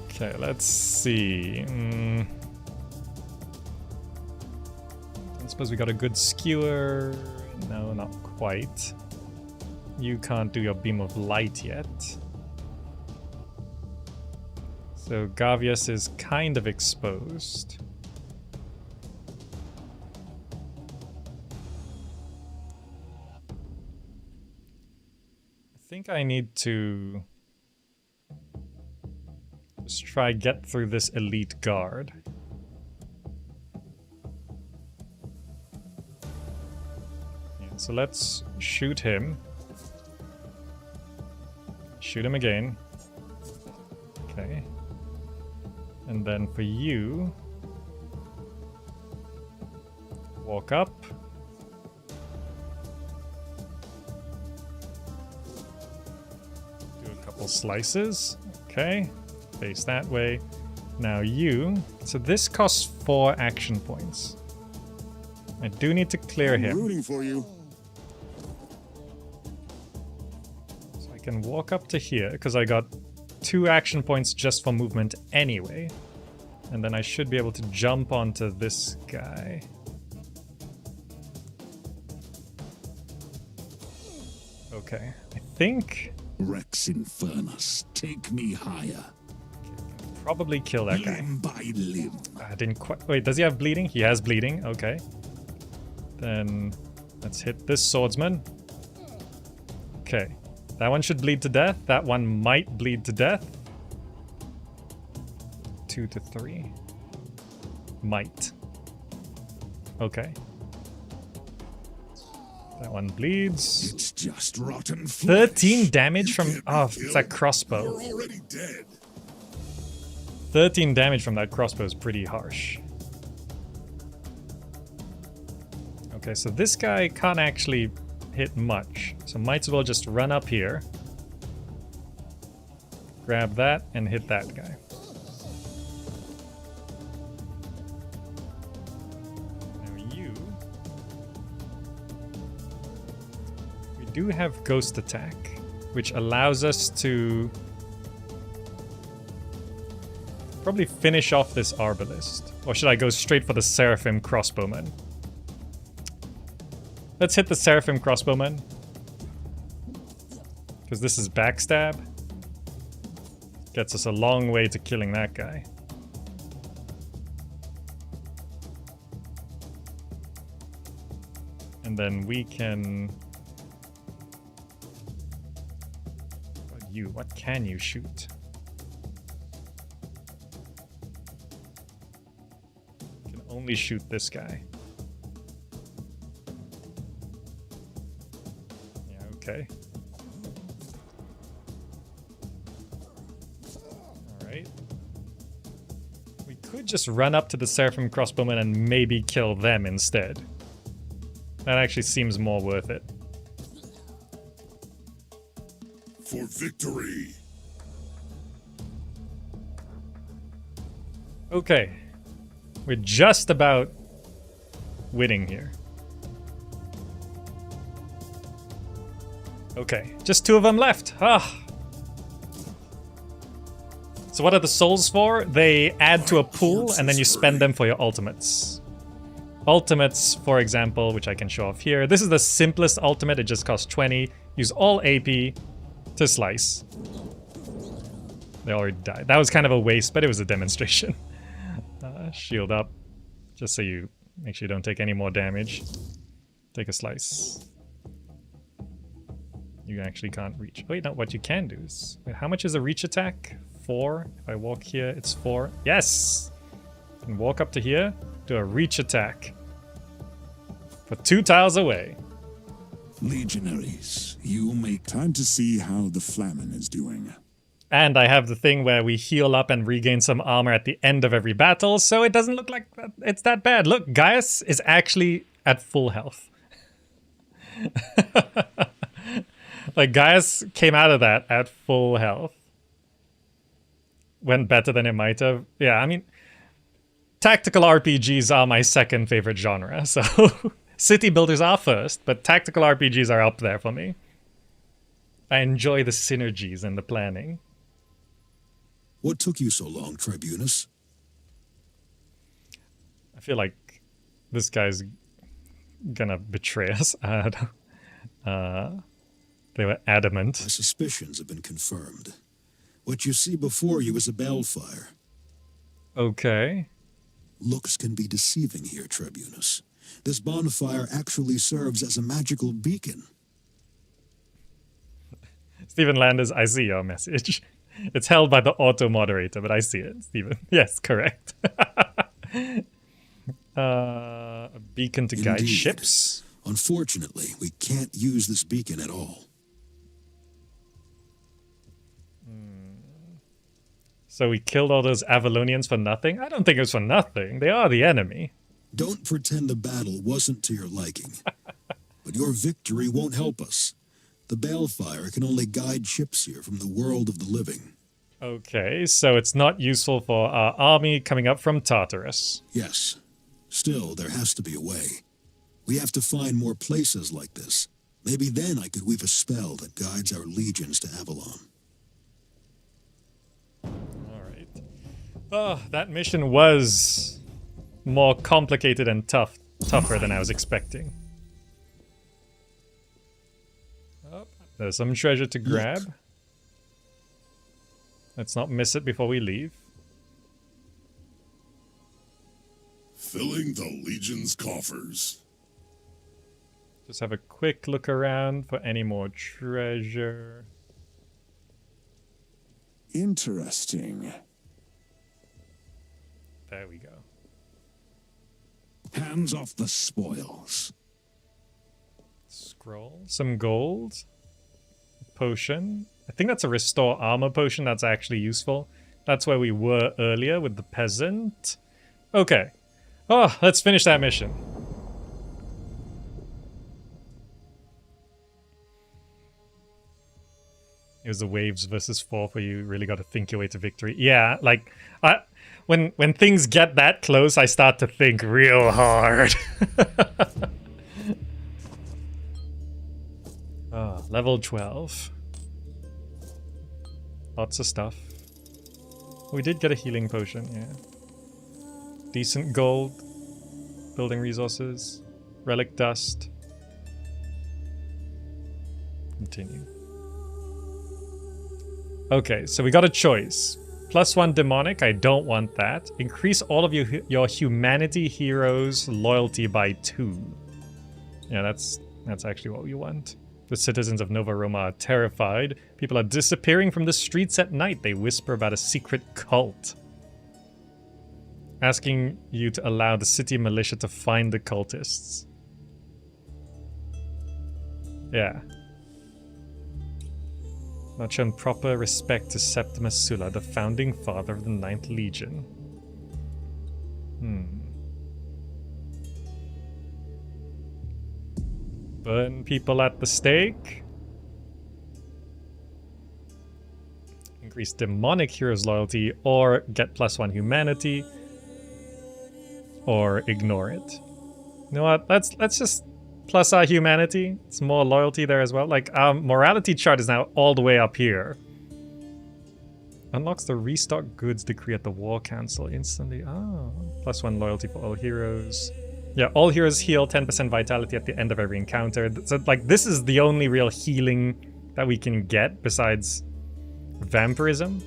Okay, let's see. I suppose we got a good skewer. No, not quite. You can't do your beam of light yet. So Gavius is kind of exposed. I think I need to just try get through this elite guard. Yeah, so let's shoot him. Shoot him again. Okay. And then for you, walk up. Do a couple slices. Okay. Face that way. Now you. So this costs 4 action points. I do need to clear I'm him. rooting for you. So I can walk up to here because I got 2 action points just for movement anyway. And then I should be able to jump onto this guy. Okay, I think Rex Infernus, take me higher. probably kill that guy. Limb by limb. I didn't quite... Wait, does he have bleeding? He has bleeding, okay. Then let's hit this swordsman. Okay, that one should bleed to death. That one might bleed to death. 2 to 3. Might. Okay. That one bleeds. It's just rotten flesh. 13 damage from... Can't be Oh, it's killed. that crossbow. You're already dead. 13 damage from that crossbow is pretty harsh. Okay, so this guy can't actually hit much. So might as well just run up here. Grab that and hit that guy. Now you... We do have Ghost Attack, which allows us to probably finish off this Arbalist. Or should I go straight for the Seraphim Crossbowman? Let's hit the Seraphim Crossbowman. Because this is backstab. Gets us a long way to killing that guy. And then we can... What can you shoot? You can only shoot this guy. Yeah, okay. Alright. We could just run up to the Seraphim Crossbowmen and maybe kill them instead. That actually seems more worth it. For victory. Okay. We're just about winning here. Okay, just 2 of them left. Ah. So what are the souls for? They add to a pool and then you spend them for your ultimates. Ultimates, for example, which I can show off here. This is the simplest ultimate. It just costs 20. Use all AP to slice. They already died. That was kind of a waste, but it was a demonstration. Shield up, just so you make sure you don't take any more damage. Take a slice. You actually can't reach. Wait, no, what you can do is... Wait, how much is a reach attack? 4. If I walk here, it's 4. Yes! And walk up to here, do a reach attack. For 2 tiles away. Legionaries, you make Time to see how the Flamen is doing. And I have the thing where we heal up and regain some armor at the end of every battle, so it doesn't look like it's that bad. Look, Gaius is actually at full health. Like, Gaius came out of that at full health. Went better than it might have. Yeah, I mean, tactical RPGs are my second favorite genre, so city builders are first, but tactical RPGs are up there for me. I enjoy the synergies and the planning. What took you so long, Tribunus? I feel like this guy's gonna betray us. They were adamant. My suspicions have been confirmed. What you see before you is a balefire. Okay. Looks can be deceiving here, Tribunus. This bonfire actually serves as a magical beacon. Stephen Landers, I see your message. It's held by the auto moderator, but I see it, Stephen. Yes, correct. A beacon to guide Indeed. ships. Unfortunately, we can't use this beacon at all. So we killed all those Avalonians for nothing? I don't think it was for nothing. They are the enemy. Don't pretend the battle wasn't to your liking. But your victory won't help us. The balefire can only guide ships here from the world of the living. Okay, so it's not useful for our army coming up from Tartarus. Yes. Still, there has to be a way. We have to find more places like this. Maybe then I could weave a spell that guides our legions to Avalon. Alright. Oh, that mission was more complicated and tougher than I was expecting. Oh, there's some treasure to grab. Let's not miss it before we leave. Filling the Legion's coffers. Just have a quick look around for any more treasure. Interesting. There we go. hands off the spoils. Scroll. Some gold. Potion. I think that's a restore armor potion that's actually useful. That's where we were earlier with the peasant. Okay. Oh, let's finish that mission. It was the waves versus 4 where you really got to think your way to victory. Yeah, like when things get that close, I start to think real hard. Oh, level 12. Lots of stuff. We did get a healing potion, yeah. Decent gold. Building resources. Relic dust. Continue. Okay, so we got a choice. +1 demonic, I don't want that. Increase all of your humanity heroes' loyalty by 2. Yeah, that's actually what we want. The citizens of Nova Roma are terrified. People are disappearing from the streets at night. They whisper about a secret cult. Asking you to allow the city militia to find the cultists. Yeah. Not shown proper respect to Septimus Sulla, the founding father of the 9th Legion. Burn people at the stake. Increase demonic heroes' loyalty, or get +1 humanity, or ignore it. You know what? Let's just plus our humanity. It's more loyalty there as well. Like, our morality chart is now all the way up here. Unlocks the restock goods decree at the War Council instantly. Oh, +1 loyalty for all heroes. Yeah, all heroes heal 10% vitality at the end of every encounter. So, like, this is the only real healing that we can get besides vampirism.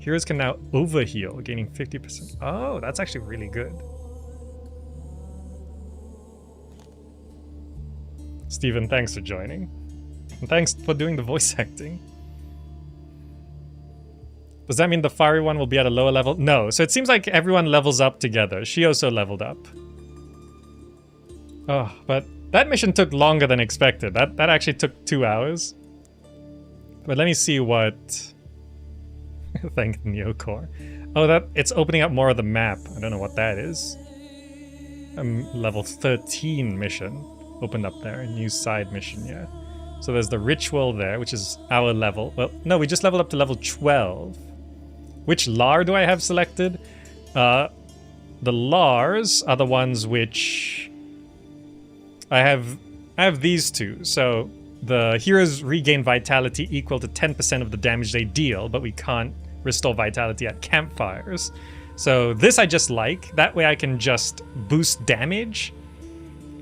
Heroes can now overheal, gaining 50%. Oh, that's actually really good. Steven, thanks for joining. And thanks for doing the voice acting. Does that mean the fiery one will be at a lower level? No. So it seems like everyone levels up together. She also leveled up. Oh, but that mission took longer than expected. That actually took 2 hours. But let me see what... Thank Neocore. Oh, it's opening up more of the map. I don't know what that is. Level 13 mission opened up there. New side mission, yeah. So there's the ritual there, which is our level. Well, no, we just leveled up to level 12. Which Lar do I have selected? The Lars are the ones which... I have these two. So the heroes regain vitality equal to 10% of the damage they deal, but we can't restore vitality at campfires. So this I just like. That way I can just boost damage,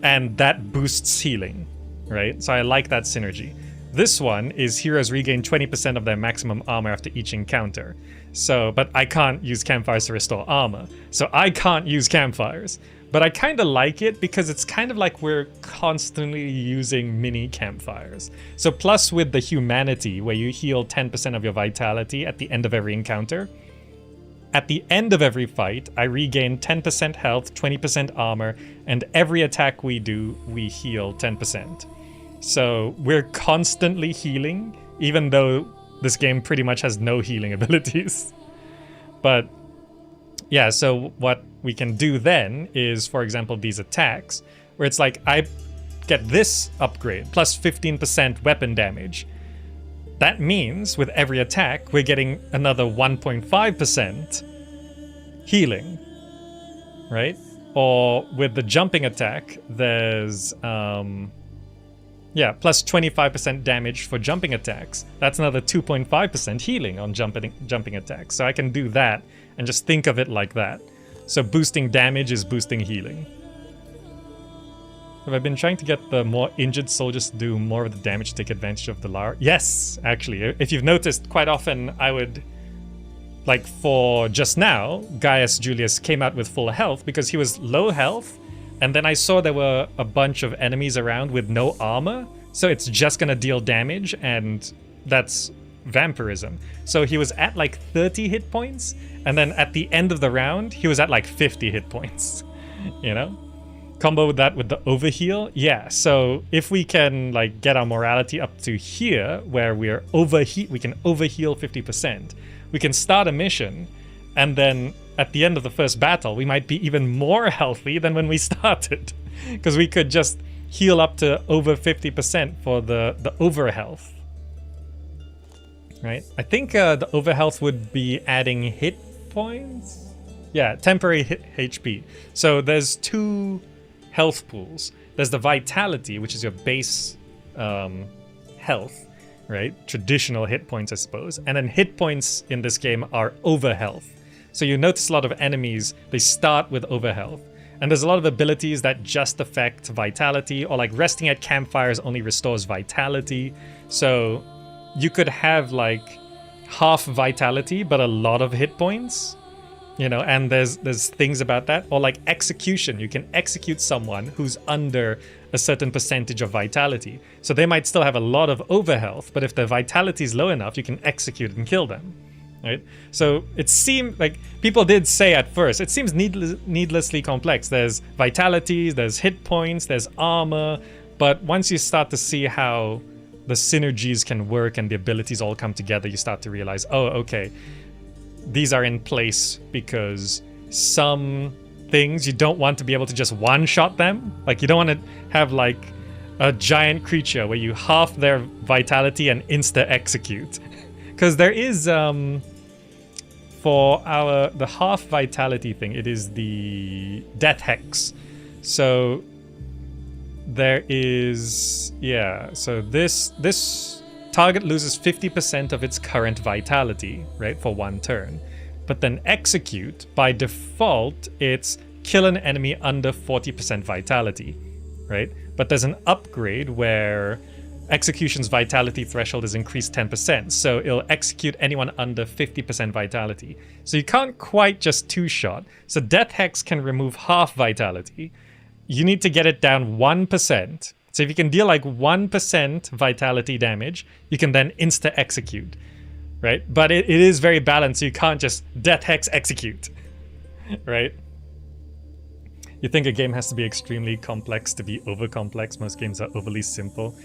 and that boosts healing, right? So I like that synergy. This one is heroes regain 20% of their maximum armor after each encounter. So, but I can't use campfires to restore armor. So I can't use campfires. But I kind of like it because it's kind of like we're constantly using mini campfires. So plus with the humanity, where you heal 10% of your vitality at the end of every encounter. At the end of every fight, I regain 10% health, 20% armor, and every attack we do, we heal 10%. So we're constantly healing, even though this game pretty much has no healing abilities. But yeah, so what we can do then is, for example, these attacks, where it's like I get this upgrade, plus 15% weapon damage. That means with every attack, we're getting another 1.5% healing, right? Or with the jumping attack, there's, yeah, plus 25% damage for jumping attacks. That's another 2.5% healing on jumping attacks. So I can do that and just think of it like that. So boosting damage is boosting healing. Have I been trying to get the more injured soldiers to do more of the damage to take advantage of the Lar? Yes, actually. If you've noticed, quite often I would... Like for just now, Gaius Julius came out with full health because he was low health. And then I saw there were a bunch of enemies around with no armor. So it's just gonna deal damage, and that's vampirism. So he was at like 30 hit points. And then at the end of the round, he was at like 50 hit points. You know? Combo with that with the overheal. Yeah, so if we can like get our morality up to here, where we can overheal 50%, we can start a mission, and then at the end of the first battle, we might be even more healthy than when we started, because we could just heal up to over 50% for the over health. Right? I think the over health would be adding hit points. Yeah, temporary hit HP. So there's two health pools. There's the vitality, which is your base health, right? Traditional hit points, I suppose. And then hit points in this game are over health. So you notice a lot of enemies, they start with over health. And there's a lot of abilities that just affect vitality, or like resting at campfires only restores vitality. So you could have like half vitality, but a lot of hit points. You know, and there's things about that. Or like execution. You can execute someone who's under a certain percentage of vitality. So they might still have a lot of overhealth, but if their vitality is low enough, you can execute and kill them. Right? So it seemed like people did say at first, it seems needlessly complex. There's vitality, there's hit points, there's armor. But once you start to see how the synergies can work and the abilities all come together, you start to realize, oh, okay. These are in place because some things you don't want to be able to just one-shot them. Like you don't want to have like a giant creature where you half their vitality and insta-execute. Because there is, for the half vitality thing, it is the Death Hex. So there is, yeah, so this target loses 50% of its current vitality, right, for one turn. But then execute, by default, it's kill an enemy under 40% vitality, right? But there's an upgrade where execution's vitality threshold is increased 10%, so it'll execute anyone under 50% vitality. So you can't quite just two-shot. So Death Hex can remove half vitality. You need to get it down 1%. So if you can deal like 1% vitality damage, you can then insta-execute. right? But it is very balanced, so you can't just death hex execute, right? You think a game has to be extremely complex to be over complex. Most games are overly simple.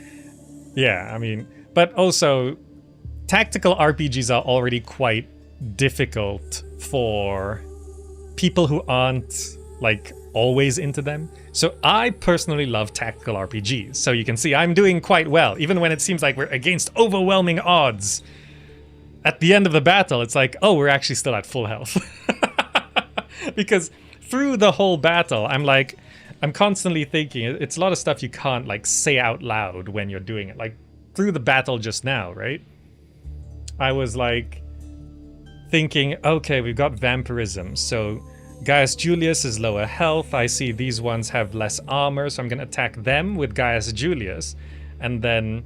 Yeah, I mean, but also tactical RPGs are already quite difficult for people who aren't like always into them. So I personally love tactical RPGs. So you can see I'm doing quite well, even when it seems like we're against overwhelming odds. At the end of the battle, it's like, oh, we're actually still at full health. Because through the whole battle, I'm constantly thinking, it's a lot of stuff you can't like say out loud when you're doing it. Like through the battle just now, right? I was like thinking, okay, we've got vampirism, so Gaius Julius is lower health. I see these ones have less armor, so I'm gonna attack them with Gaius Julius. And then,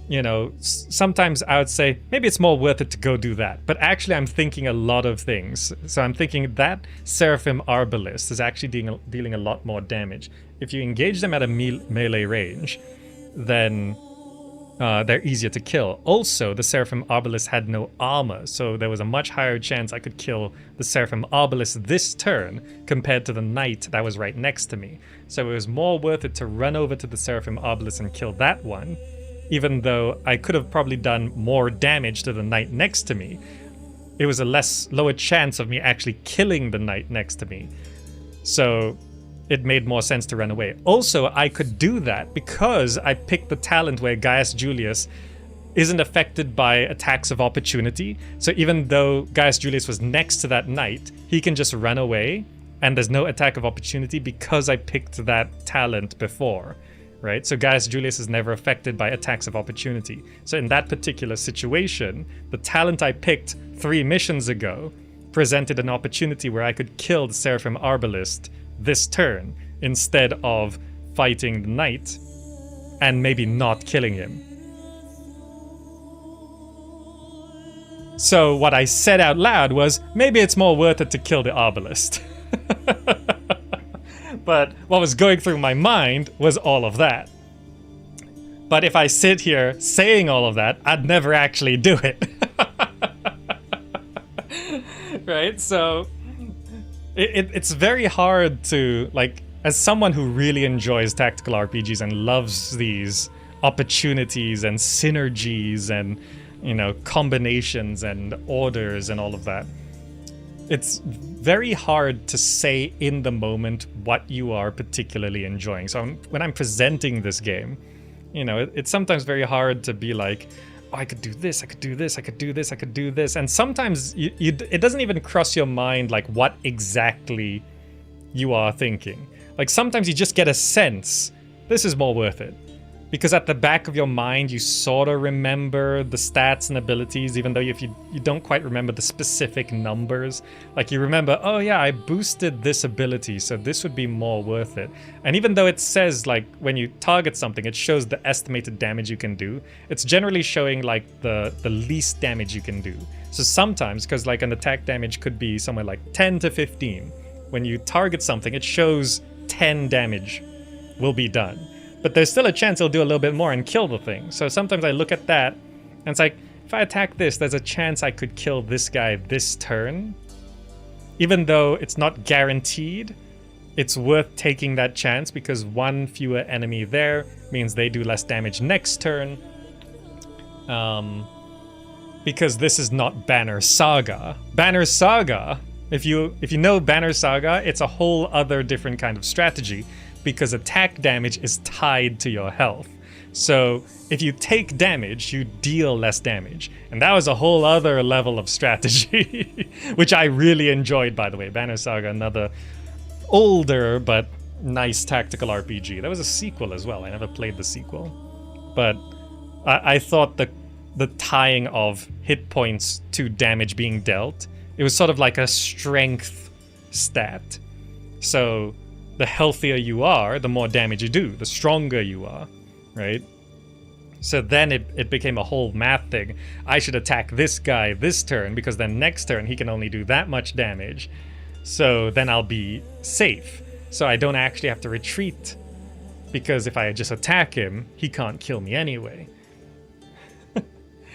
you know, sometimes I would say, maybe it's more worth it to go do that. But actually I'm thinking a lot of things. So I'm thinking that Seraphim Arbalist is actually dealing a lot more damage. If you engage them at a melee range, then they're easier to kill. Also, the Seraphim Arbalist had no armor, so there was a much higher chance I could kill the Seraphim Arbalist this turn compared to the knight that was right next to me. So it was more worth it to run over to the Seraphim Arbalist and kill that one, even though I could have probably done more damage to the knight next to me. It was a lower chance of me actually killing the knight next to me. So it made more sense to run away. Also, I could do that because I picked the talent where Gaius Julius isn't affected by attacks of opportunity. So even though Gaius Julius was next to that knight, he can just run away and there's no attack of opportunity because I picked that talent before, right? So Gaius Julius is never affected by attacks of opportunity. So in that particular situation, the talent I picked 3 missions ago presented an opportunity where I could kill the Seraphim Arbalist this turn instead of fighting the knight and maybe not killing him. So what I said out loud was, maybe it's more worth it to kill the Arbalist. But what was going through my mind was all of that. But if I sit here saying all of that, I'd never actually do it. Right? So it's very hard to, like, as someone who really enjoys tactical RPGs and loves these opportunities and synergies and, you know, combinations and orders and all of that, it's very hard to say in the moment what you are particularly enjoying. So when I'm presenting this game, you know, it's sometimes very hard to be like, oh, I could do this, I could do this, I could do this, I could do this. And sometimes it doesn't even cross your mind like what exactly you are thinking. Like sometimes you just get a sense, this is more worth it. Because at the back of your mind, you sort of remember the stats and abilities, even though if you don't quite remember the specific numbers. Like you remember, oh yeah, I boosted this ability, so this would be more worth it. And even though it says, like, when you target something, it shows the estimated damage you can do, it's generally showing, like, the least damage you can do. So sometimes, because, like, an attack damage could be somewhere like 10 to 15, when you target something, it shows 10 damage will be done. But there's still a chance it'll do a little bit more and kill the thing. So sometimes I look at that, and it's like, if I attack this, there's a chance I could kill this guy this turn. Even though it's not guaranteed, it's worth taking that chance because one fewer enemy there means they do less damage next turn. Because this is not Banner Saga. Banner Saga, if you know Banner Saga, it's a whole other different kind of strategy, because attack damage is tied to your health. So if you take damage, you deal less damage. And that was a whole other level of strategy, which I really enjoyed, by the way. Banner Saga, another older but nice tactical RPG. There was a sequel as well. I never played the sequel. But I thought the tying of hit points to damage being dealt, it was sort of like a strength stat. So the healthier you are, the more damage you do, the stronger you are, right? So then it became a whole math thing. I should attack this guy this turn because then next turn he can only do that much damage. So then I'll be safe. So I don't actually have to retreat, because if I just attack him, he can't kill me anyway.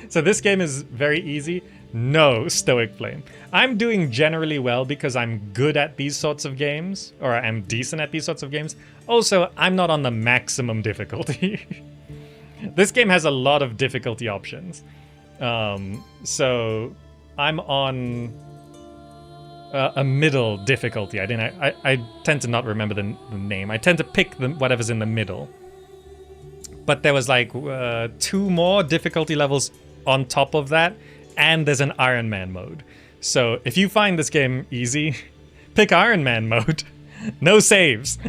So this game is very easy. No Stoic Flame. I'm doing generally well because I'm good at these sorts of games, or I'm decent at these sorts of games. Also, I'm not on the maximum difficulty. This game has a lot of difficulty options. So I'm on a middle difficulty. I tend to not remember the name. I tend to pick whatever's in the middle. But there was like 2 more difficulty levels on top of that, and there's an Iron Man mode. So if you find this game easy, pick Iron Man mode. No saves.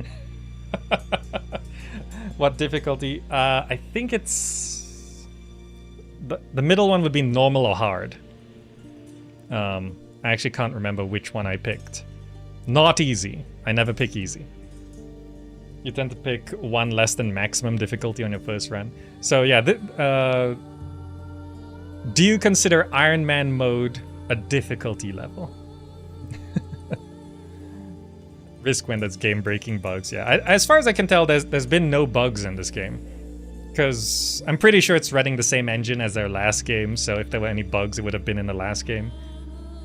What difficulty? I think it's... The middle one would be normal or hard. I actually can't remember which one I picked. Not easy. I never pick easy. You tend to pick 1 less than maximum difficulty on your first run. So yeah, do you consider Iron Man mode a difficulty level? Risk when there's game-breaking bugs. Yeah, as far as I can tell, there's been no bugs in this game. Because I'm pretty sure it's running the same engine as their last game, so if there were any bugs, it would have been in the last game.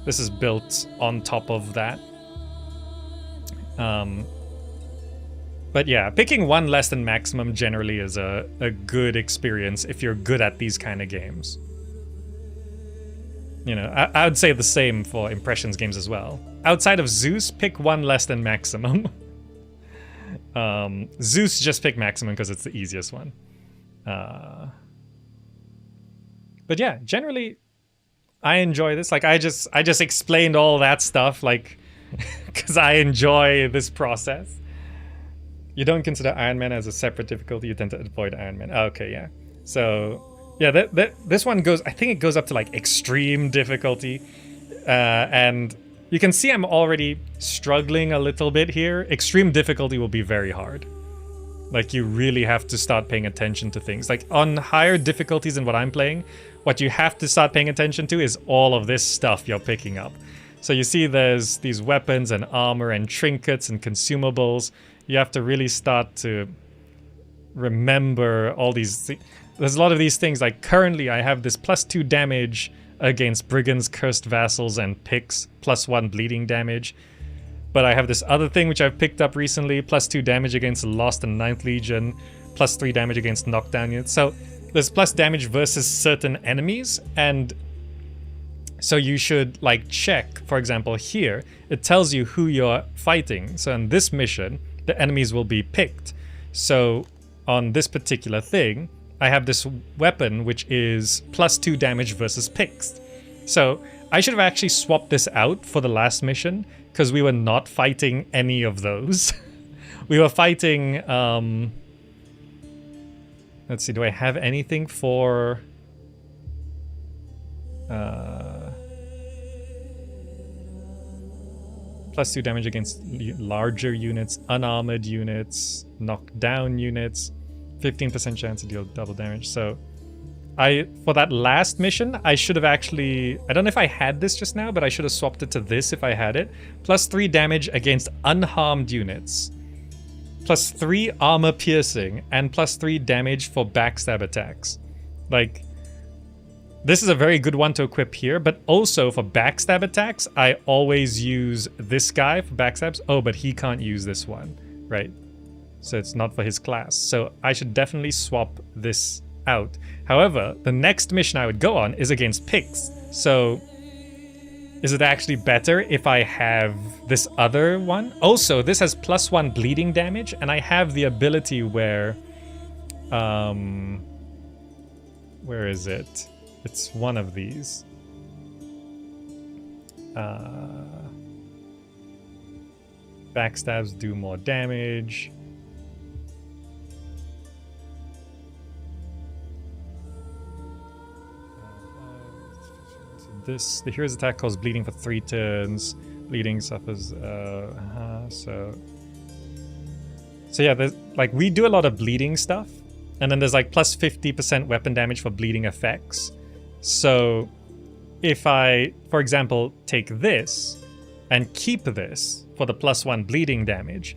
This is built on top of that. But yeah, picking 1 less than maximum generally is a good experience if you're good at these kind of games. You know, I would say the same for Impressions games as well. Outside of Zeus, pick 1 less than maximum. Zeus, just pick maximum because it's the easiest one. But yeah, generally, I enjoy this. Like, I just explained all that stuff, like, because I enjoy this process. You don't consider Iron Man as a separate difficulty. You tend to avoid Iron Man. Okay, yeah. So, yeah, this one goes... I think it goes up to, like, extreme difficulty. And you can see I'm already struggling a little bit here. Extreme difficulty will be very hard. Like, you really have to start paying attention to things. Like, on higher difficulties than what I'm playing, what you have to start paying attention to is all of this stuff you're picking up. So you see there's these weapons and armor and trinkets and consumables. You have to really start to remember all these there's a lot of these things. Like currently I have this +2 damage against brigands, cursed vassals, and Picts, +1 bleeding damage. But I have this other thing which I've picked up recently, +2 damage against Lost and 9th Legion, +3 damage against knockdown units. So there's plus damage versus certain enemies, and so you should like check, for example here, it tells you who you're fighting. So in this mission, the enemies will be picked. So on this particular thing, I have this weapon which is +2 damage versus Picts. So I should have actually swapped this out for the last mission, because we were not fighting any of those. We were fighting, let's see, do I have anything for... +2 damage against larger units, unarmored units, knockdown units, 15% chance to deal double damage. So for that last mission, I should have actually, I don't know if I had this just now, but I should have swapped it to this if I had it. +3 damage against unharmed units, +3 armor piercing, and +3 damage for backstab attacks. Like, this is a very good one to equip here, but also for backstab attacks, I always use this guy for backstabs. Oh, but he can't use this one, right? So it's not for his class. So I should definitely swap this out. However, the next mission I would go on is against Picts. So is it actually better if I have this other one? Also, this has +1 bleeding damage, and I have the ability where is it? It's one of these. Backstabs do more damage. The hero's attack causes bleeding for 3 turns. Bleeding suffers. So yeah, there's like we do a lot of bleeding stuff, and then there's like +50% weapon damage for bleeding effects. So if I, for example, take this and keep this for the +1 bleeding damage,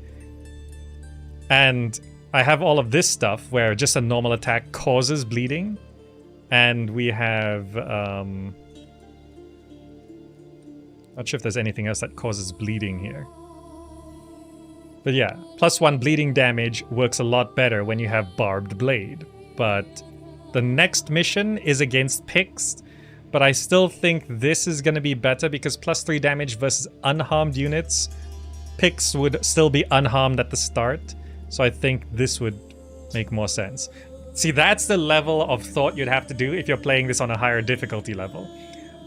and I have all of this stuff where just a normal attack causes bleeding, And we have... not sure if there's anything else that causes bleeding here. But yeah, +1 bleeding damage works a lot better when you have Barbed Blade. But the next mission is against Pix, but I still think this is going to be better because +3 damage versus unharmed units. Pix would still be unharmed at the start, so I think this would make more sense. See, that's the level of thought you'd have to do if you're playing this on a higher difficulty level.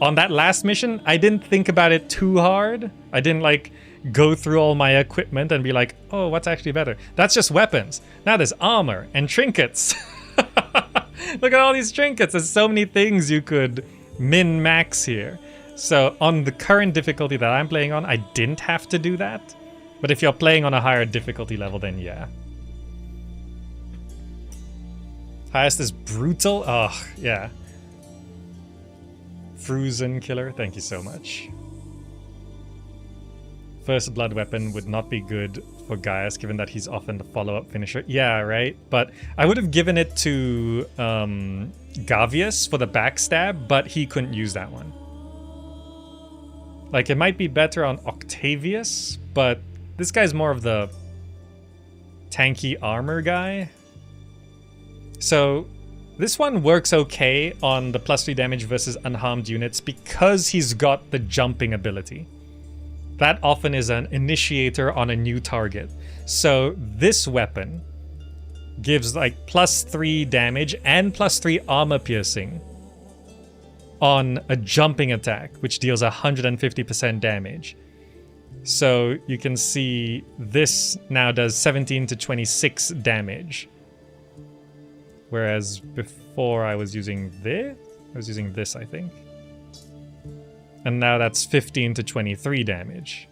On that last mission, I didn't think about it too hard. I didn't like go through all my equipment and be like, oh, what's actually better? That's just weapons. Now there's armor and trinkets. Look at all these trinkets. There's so many things you could min-max here. So on the current difficulty that I'm playing on, I didn't have to do that. But if you're playing on a higher difficulty level, then yeah. Highest is brutal. Oh, yeah. Frozen Killer, thank you so much. First blood weapon would not be good for Gaius, given that he's often the follow-up finisher. Yeah, right? But I would have given it to Gavius for the backstab, but he couldn't use that one. Like, it might be better on Octavius, but this guy's more of the tanky armor guy. So this one works okay on the +3 damage versus unharmed units because he's got the jumping ability. That often is an initiator on a new target. So this weapon gives like +3 damage and +3 armor piercing on a jumping attack, which deals 150% damage. So you can see this now does 17 to 26 damage. Whereas before I was using this, I think. And now that's 15 to 23 damage.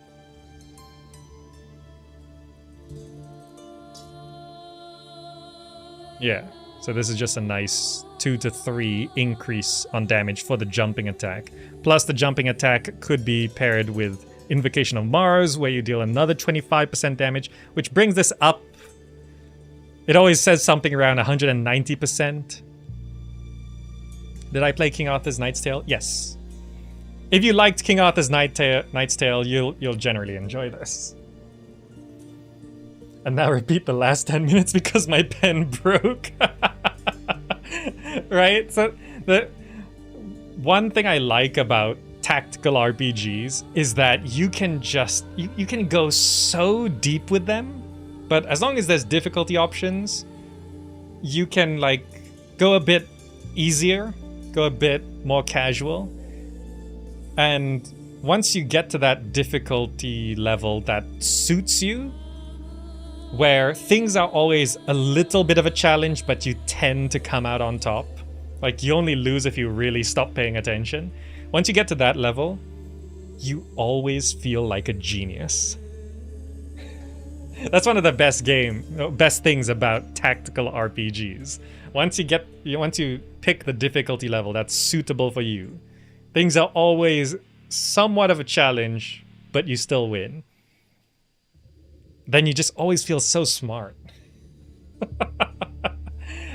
Yeah, so this is just a nice 2 to 3 increase on damage for the jumping attack. Plus the jumping attack could be paired with Invocation of Mars, where you deal another 25% damage, which brings this up. It always says something around 190%. Did I play King Arthur's Knight's Tale? Yes. If you liked King Arthur's Knight's Tale, you'll generally enjoy this. And now repeat the last 10 minutes because my pen broke. Right? So the one thing I like about tactical RPGs is that you can just you can go so deep with them, but as long as there's difficulty options, you can like go a bit easier, go a bit more casual. And once you get to that difficulty level that suits you, where things are always a little bit of a challenge, but you tend to come out on top. Like, you only lose if you really stop paying attention. Once you get to that level, you always feel like a genius. That's one of the best things about tactical RPGs. Once you pick the difficulty level that's suitable for you, things are always somewhat of a challenge, but you still win. Then you just always feel so smart.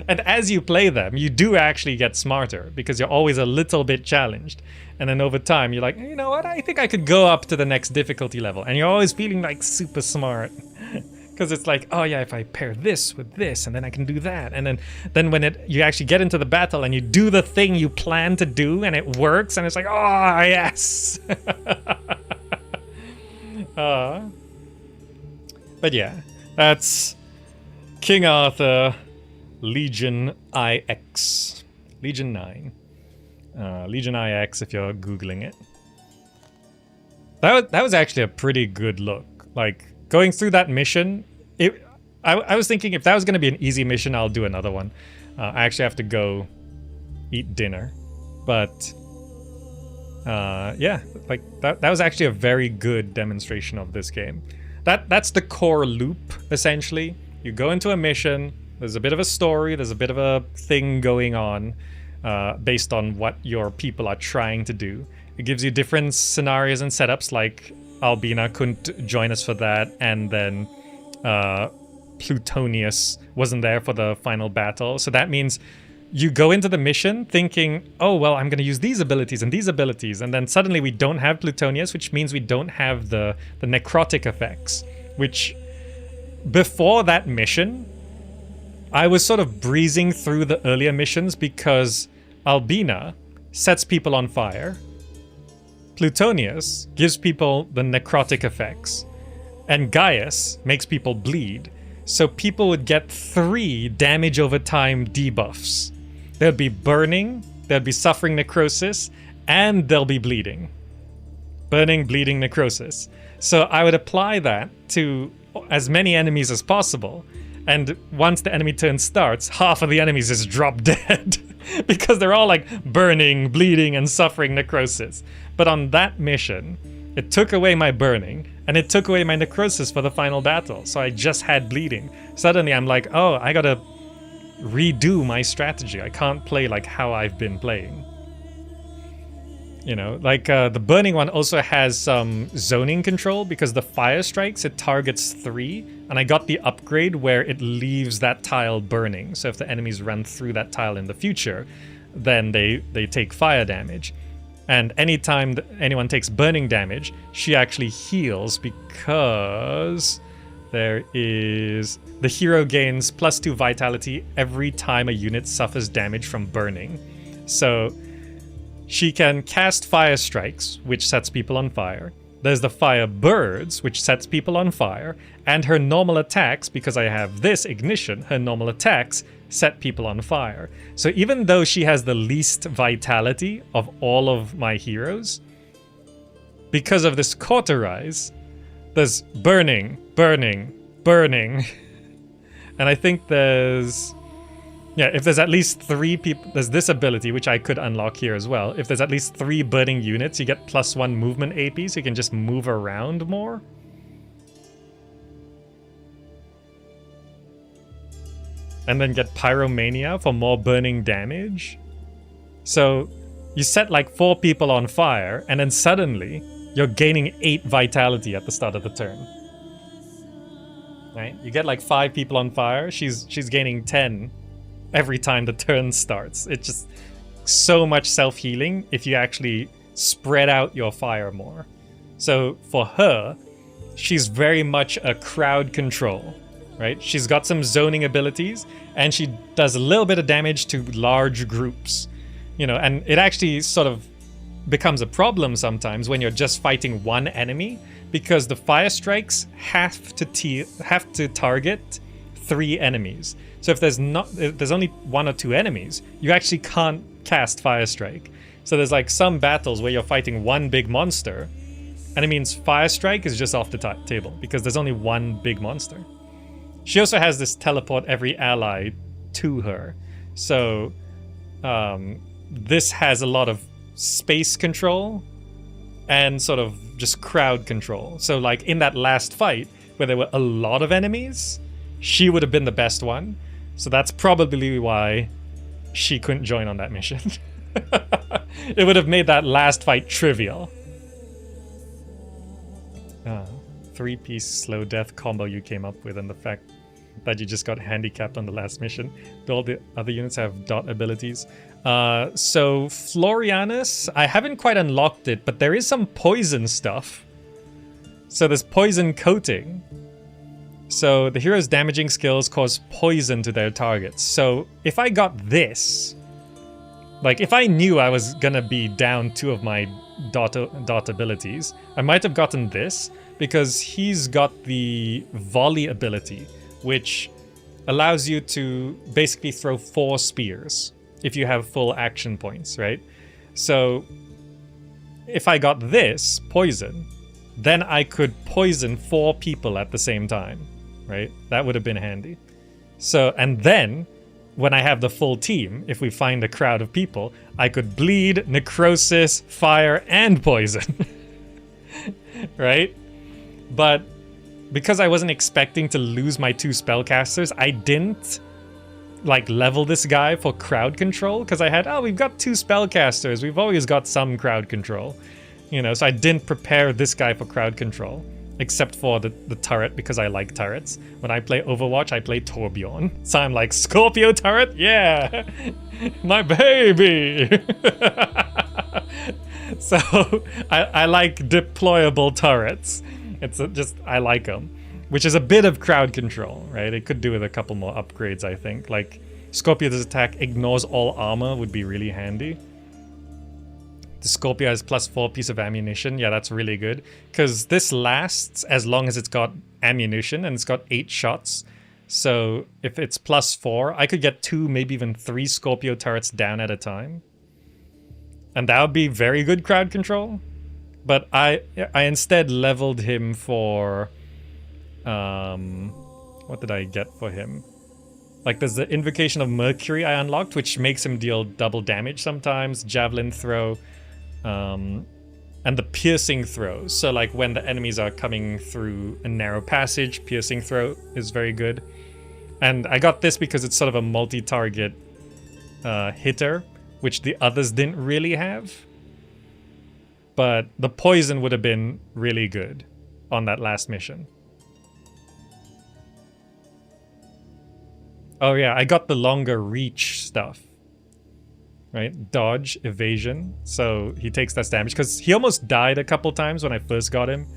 And as you play them, you do actually get smarter because you're always a little bit challenged. And then over time, you're like, you know what? I think I could go up to the next difficulty level. And you're always feeling like super smart. Because it's like, oh yeah, if I pair this with this, and then I can do that. And then when you actually get into the battle and you do the thing you plan to do and it works, and it's like, oh yes. But yeah, that's King Arthur Legion IX. Legion 9. Legion IX if you're Googling it. That was actually a pretty good look. Like, going through that mission, I was thinking if that was going to be an easy mission, I'll do another one. I actually have to go eat dinner. But, yeah, like that was actually a very good demonstration of this game. That's the core loop, essentially. You go into a mission, there's a bit of a story, there's a bit of a thing going on based on what your people are trying to do. It gives you different scenarios and setups, like Albina couldn't join us for that, and then Plutonius wasn't there for the final battle. So that means you go into the mission thinking, oh, well, I'm going to use these abilities, and then suddenly we don't have Plutonius, which means we don't have the necrotic effects, which before that mission, I was sort of breezing through the earlier missions because Albina sets people on fire, Plutonius gives people the necrotic effects, and Gaius makes people bleed. So people would get 3 damage over time debuffs. There'll be burning, there'll be suffering necrosis, and there'll be bleeding. Burning, bleeding, necrosis. So I would apply that to as many enemies as possible. And once the enemy turn starts, half of the enemies just drop dead. Because they're all like burning, bleeding, and suffering necrosis. But on that mission, it took away my burning, and it took away my necrosis for the final battle. So I just had bleeding. Suddenly I'm like, oh, I gotta redo my strategy. I can't play like how I've been playing. You know, like the burning one also has some zoning control because the fire strikes, it targets 3. And I got the upgrade where it leaves that tile burning. So if the enemies run through that tile in the future, then they take fire damage. And anytime anyone takes burning damage, she actually heals because there is... The hero gains +2 vitality every time a unit suffers damage from burning. So she can cast fire strikes, which sets people on fire. There's the fire birds, which sets people on fire. And her normal attacks, because I have this ignition, her normal attacks set people on fire. So even though she has the least vitality of all of my heroes, because of this cauterize, there's burning, burning, burning. And I think there's... Yeah, if there's at least 3 people... There's this ability, which I could unlock here as well. If there's at least 3 burning units, you get +1 movement AP, so you can just move around more. And then get Pyromania for more burning damage. So you set like 4 people on fire, and then suddenly you're gaining 8 vitality at the start of the turn. Right? You get like 5 people on fire, she's gaining 10 every time the turn starts. It's just so much self-healing if you actually spread out your fire more. So for her, she's very much a crowd control. Right? She's got some zoning abilities, and she does a little bit of damage to large groups. You know, and it actually sort of becomes a problem sometimes when you're just fighting one enemy, because the fire strikes have to target 3 enemies. So if there's only 1 or 2 enemies, you actually can't cast fire strike. So there's like some battles where you're fighting one big monster, and it means fire strike is just off the table because there's only one big monster. She also has this teleport every ally to her. So this has a lot of space control and sort of just crowd control. So like in that last fight where there were a lot of enemies, she would have been the best one. So that's probably why she couldn't join on that mission. It would have made that last fight trivial. 3-piece slow death combo you came up with, and the fact that you just got handicapped on the last mission. All the other units have dot abilities. So Florianus, I haven't quite unlocked it, but there is some poison stuff. So there's poison coating. So the hero's damaging skills cause poison to their targets. So if I got this, like if I knew I was gonna be down 2 of my dot abilities, I might have gotten this, because he's got the volley ability, which allows you to basically throw 4 spears if you have full action points, right? So if I got this, poison, then I could poison 4 people at the same time, right? That would have been handy. So, and then when I have the full team, if we find a crowd of people, I could bleed, necrosis, fire, and poison, right? But because I wasn't expecting to lose my 2 spellcasters, I didn't like level this guy for crowd control, because I had, we've got 2 spellcasters, we've always got some crowd control, you know, so I didn't prepare this guy for crowd control. except for the turret, because I like turrets. When I play Overwatch, I play Torbjorn. So I'm like, Scorpio turret? Yeah! My baby! So I like deployable turrets. It's just, I like them. Which is a bit of crowd control, right? It could do with a couple more upgrades, I think. Like, Scorpio's attack ignores all armor would be really handy. The Scorpio has +4 piece of ammunition. Yeah, that's really good. Because this lasts as long as it's got ammunition, and it's got 8 shots. So if it's +4, I could get 2, maybe even 3 Scorpio turrets down at a time. And that would be very good crowd control. But I instead leveled him for... what did I get for him? Like, there's the Invocation of Mercury I unlocked, which makes him deal double damage sometimes. Javelin throw. And the piercing throw. So like when the enemies are coming through a narrow passage, piercing throw is very good. And I got this because it's sort of a multi-target hitter, which the others didn't really have. But the poison would have been really good on that last mission. Oh yeah, I got the longer reach stuff. Right? Dodge, evasion. So he takes less damage. Because he almost died a couple times when I first got him.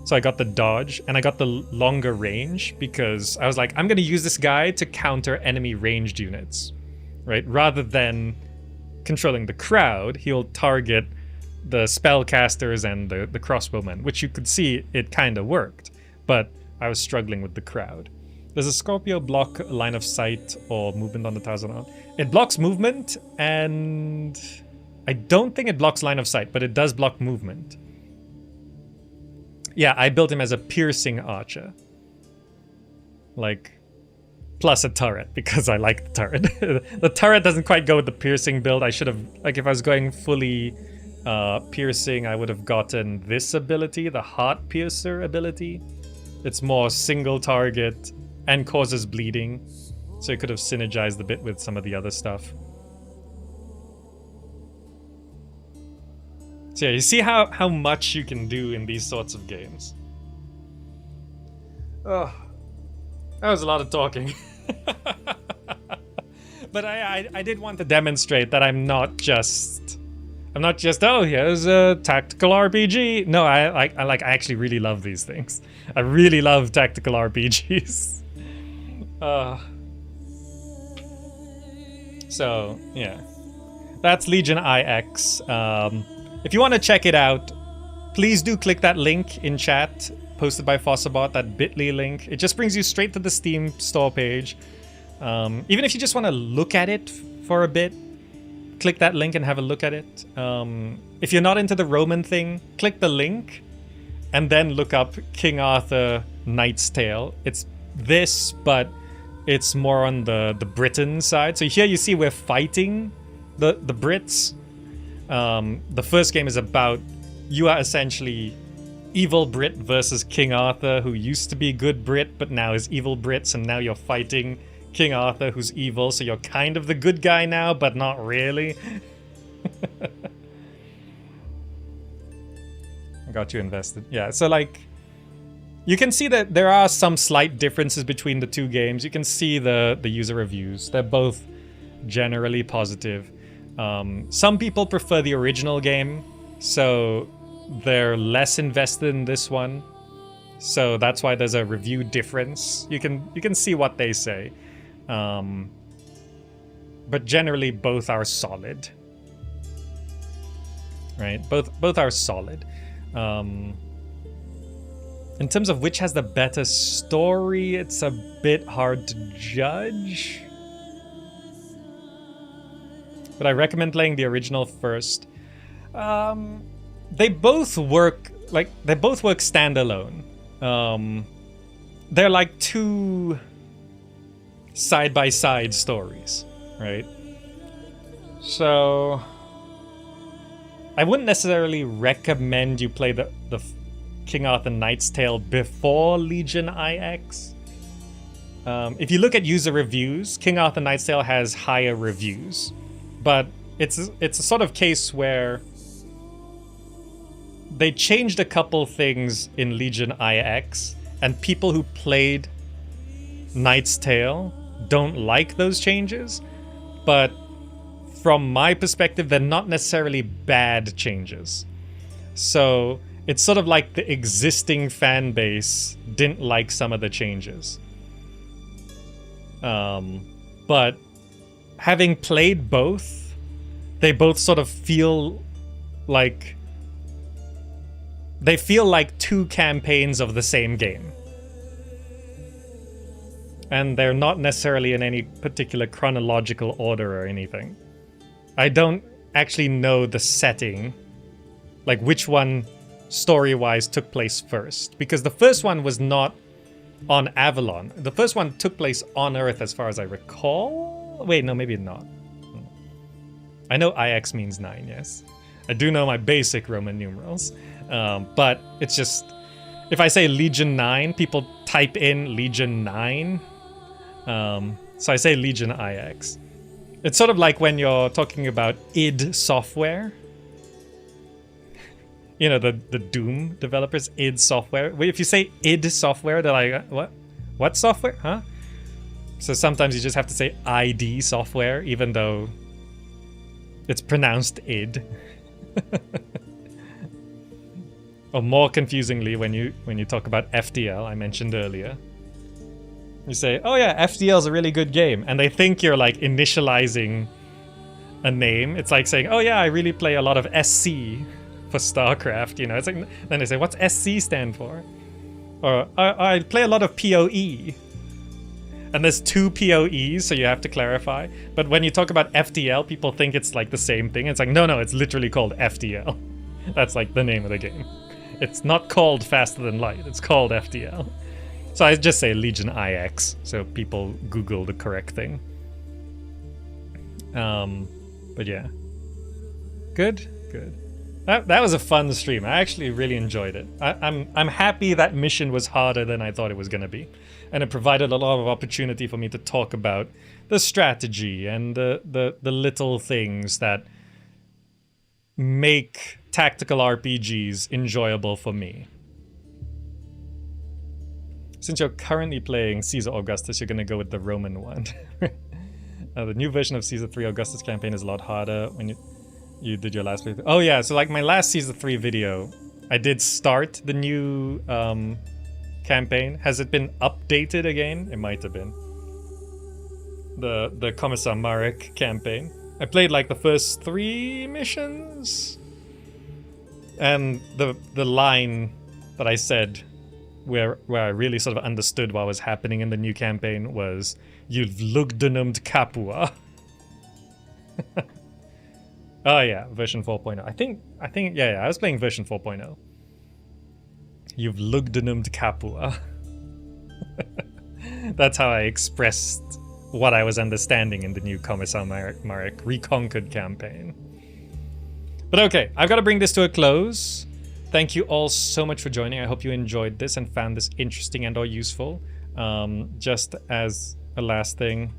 So I got the dodge, and I got the longer range, because I was like, I'm going to use this guy to counter enemy ranged units. Right? Rather than controlling the crowd, he'll target the spellcasters and the crossbowmen, which you could see it kind of worked. But I was struggling with the crowd. Does a Scorpio block line of sight or movement on the Tarzan? It blocks movement, and I don't think it blocks line of sight, but it does block movement. Yeah, I built him as a piercing archer. Like, plus a turret, because I like the turret. The turret doesn't quite go with the piercing build. I should have, like, if I was going fully piercing, I would have gotten this ability, the Heart Piercer ability. It's more single target and causes bleeding, so it could have synergized a bit with some of the other stuff. So yeah, you see how much you can do in these sorts of games. Oh, that was a lot of talking. But I did want to demonstrate that I'm not just, oh, here's a tactical RPG. No, I actually really love these things. I really love tactical RPGs. So yeah, that's Legion IX. If you want to check it out, please do click that link in chat posted by Fossabot, that bit.ly link. It just brings you straight to the Steam store page. Even if you just want to look at it for a bit, click that link and have a look at it. If you're not into the Roman thing, click the link and then look up King Arthur Knight's Tale. It's this, but it's more on the Britain side. So here you see we're fighting the Brits. The first game is about, you are essentially evil Brit versus King Arthur, who used to be good Brit but now is evil Brits, and now you're fighting King Arthur, who's evil, so you're kind of the good guy now, but not really. I got you invested. Yeah, so like, you can see that there are some slight differences between the two games. You can see the user reviews. They're both generally positive. Some people prefer the original game, so they're less invested in this one. So that's why there's a review difference. You can see what they say. But generally both are solid. Right? Both are solid. In terms of which has the better story, it's a bit hard to judge. But I recommend playing the original first. They both work standalone. They're like two side-by-side stories, right? So I wouldn't necessarily recommend you play the King Arthur Knight's Tale before Legion IX. If you look at user reviews, King Arthur Knight's Tale has higher reviews, but it's a sort of case where they changed a couple things in Legion IX, and people who played Knight's Tale don't like those changes, but from my perspective, they're not necessarily bad changes. So it's sort of like the existing fan base didn't like some of the changes. But having played both, they both sort of feel like two campaigns of the same game. And they're not necessarily in any particular chronological order or anything. I don't actually know the setting, like which one story-wise took place first, because the first one was not on Avalon. The first one took place on Earth as far as I recall. Wait, no, maybe not. I know IX means 9, yes. I do know my basic Roman numerals. But it's just, if I say Legion 9, people type in Legion 9. So I say Legion IX. It's sort of like when you're talking about id Software. You know, the Doom developers, id Software. If you say id Software, they're like, what? What software? Huh? So sometimes you just have to say ID Software, even though it's pronounced id. Or more confusingly, when you talk about FTL, I mentioned earlier. You say, oh yeah, FTL is a really good game. And they think you're like initializing a name. It's like saying, oh yeah, I really play a lot of SC for StarCraft. You know, it's like, then they say, what's SC stand for? Or I play a lot of PoE. And there's 2 PoEs, so you have to clarify. But when you talk about FTL, people think it's like the same thing. It's like, no, it's literally called FTL. That's like the name of the game. It's not called Faster Than Light. It's called FTL. So I just say Legion IX, so people Google the correct thing. But yeah. Good. That was a fun stream. I actually really enjoyed it. I'm happy that mission was harder than I thought it was going to be. And it provided a lot of opportunity for me to talk about the strategy and the little things that make tactical RPGs enjoyable for me. Since you're currently playing Caesar Augustus, you're going to go with the Roman one. The new version of Caesar 3 Augustus campaign is a lot harder when you did your last playthrough. Oh yeah, so like my last Caesar 3 video, I did start the new campaign. Has it been updated again? It might have been. The Commissar Marek campaign. I played like the first 3 missions. And the line that I said where I really sort of understood what was happening in the new campaign was "You've lugdenumt Capua." Oh yeah, version 4.0. I think yeah, I was playing version 4.0. You've lugdenumt Capua. That's how I expressed what I was understanding in the new Commissar Marek Reconquered campaign. But okay, I've got to bring this to a close. Thank you all so much for joining. I hope you enjoyed this and found this interesting and or useful. Just as a last thing,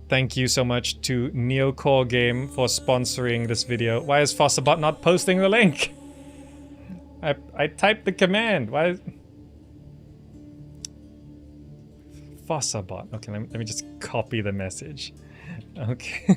thank you so much to Neocore Game for sponsoring this video. Why is Fossabot not posting the link? I typed the command. Why is... Fossabot. Okay, let me just copy the message. Okay.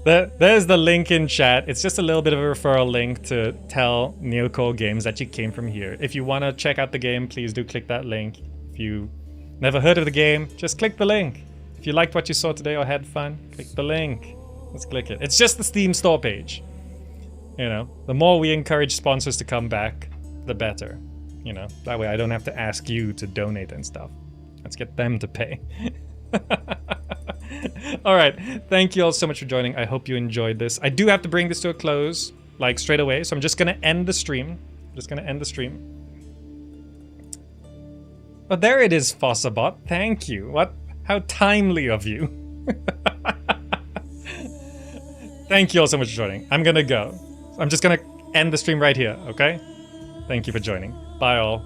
There's the link in chat. It's just a little bit of a referral link to tell Neocore Games that you came from here. If you want to check out the game, please do click that link. If you never heard of the game, just click the link. If you liked what you saw today or had fun, click the link. Let's click it. It's just the Steam store page. You know, the more we encourage sponsors to come back, the better. You know, that way I don't have to ask you to donate and stuff. Let's get them to pay. Alright, thank you all so much for joining. I hope you enjoyed this. I do have to bring this to a close, like straight away, so I'm just gonna end the stream. Oh, there it is, Fossabot. Thank you. What? How timely of you. Thank you all so much for joining. I'm gonna go. I'm just gonna end the stream right here, okay? Thank you for joining. Bye all.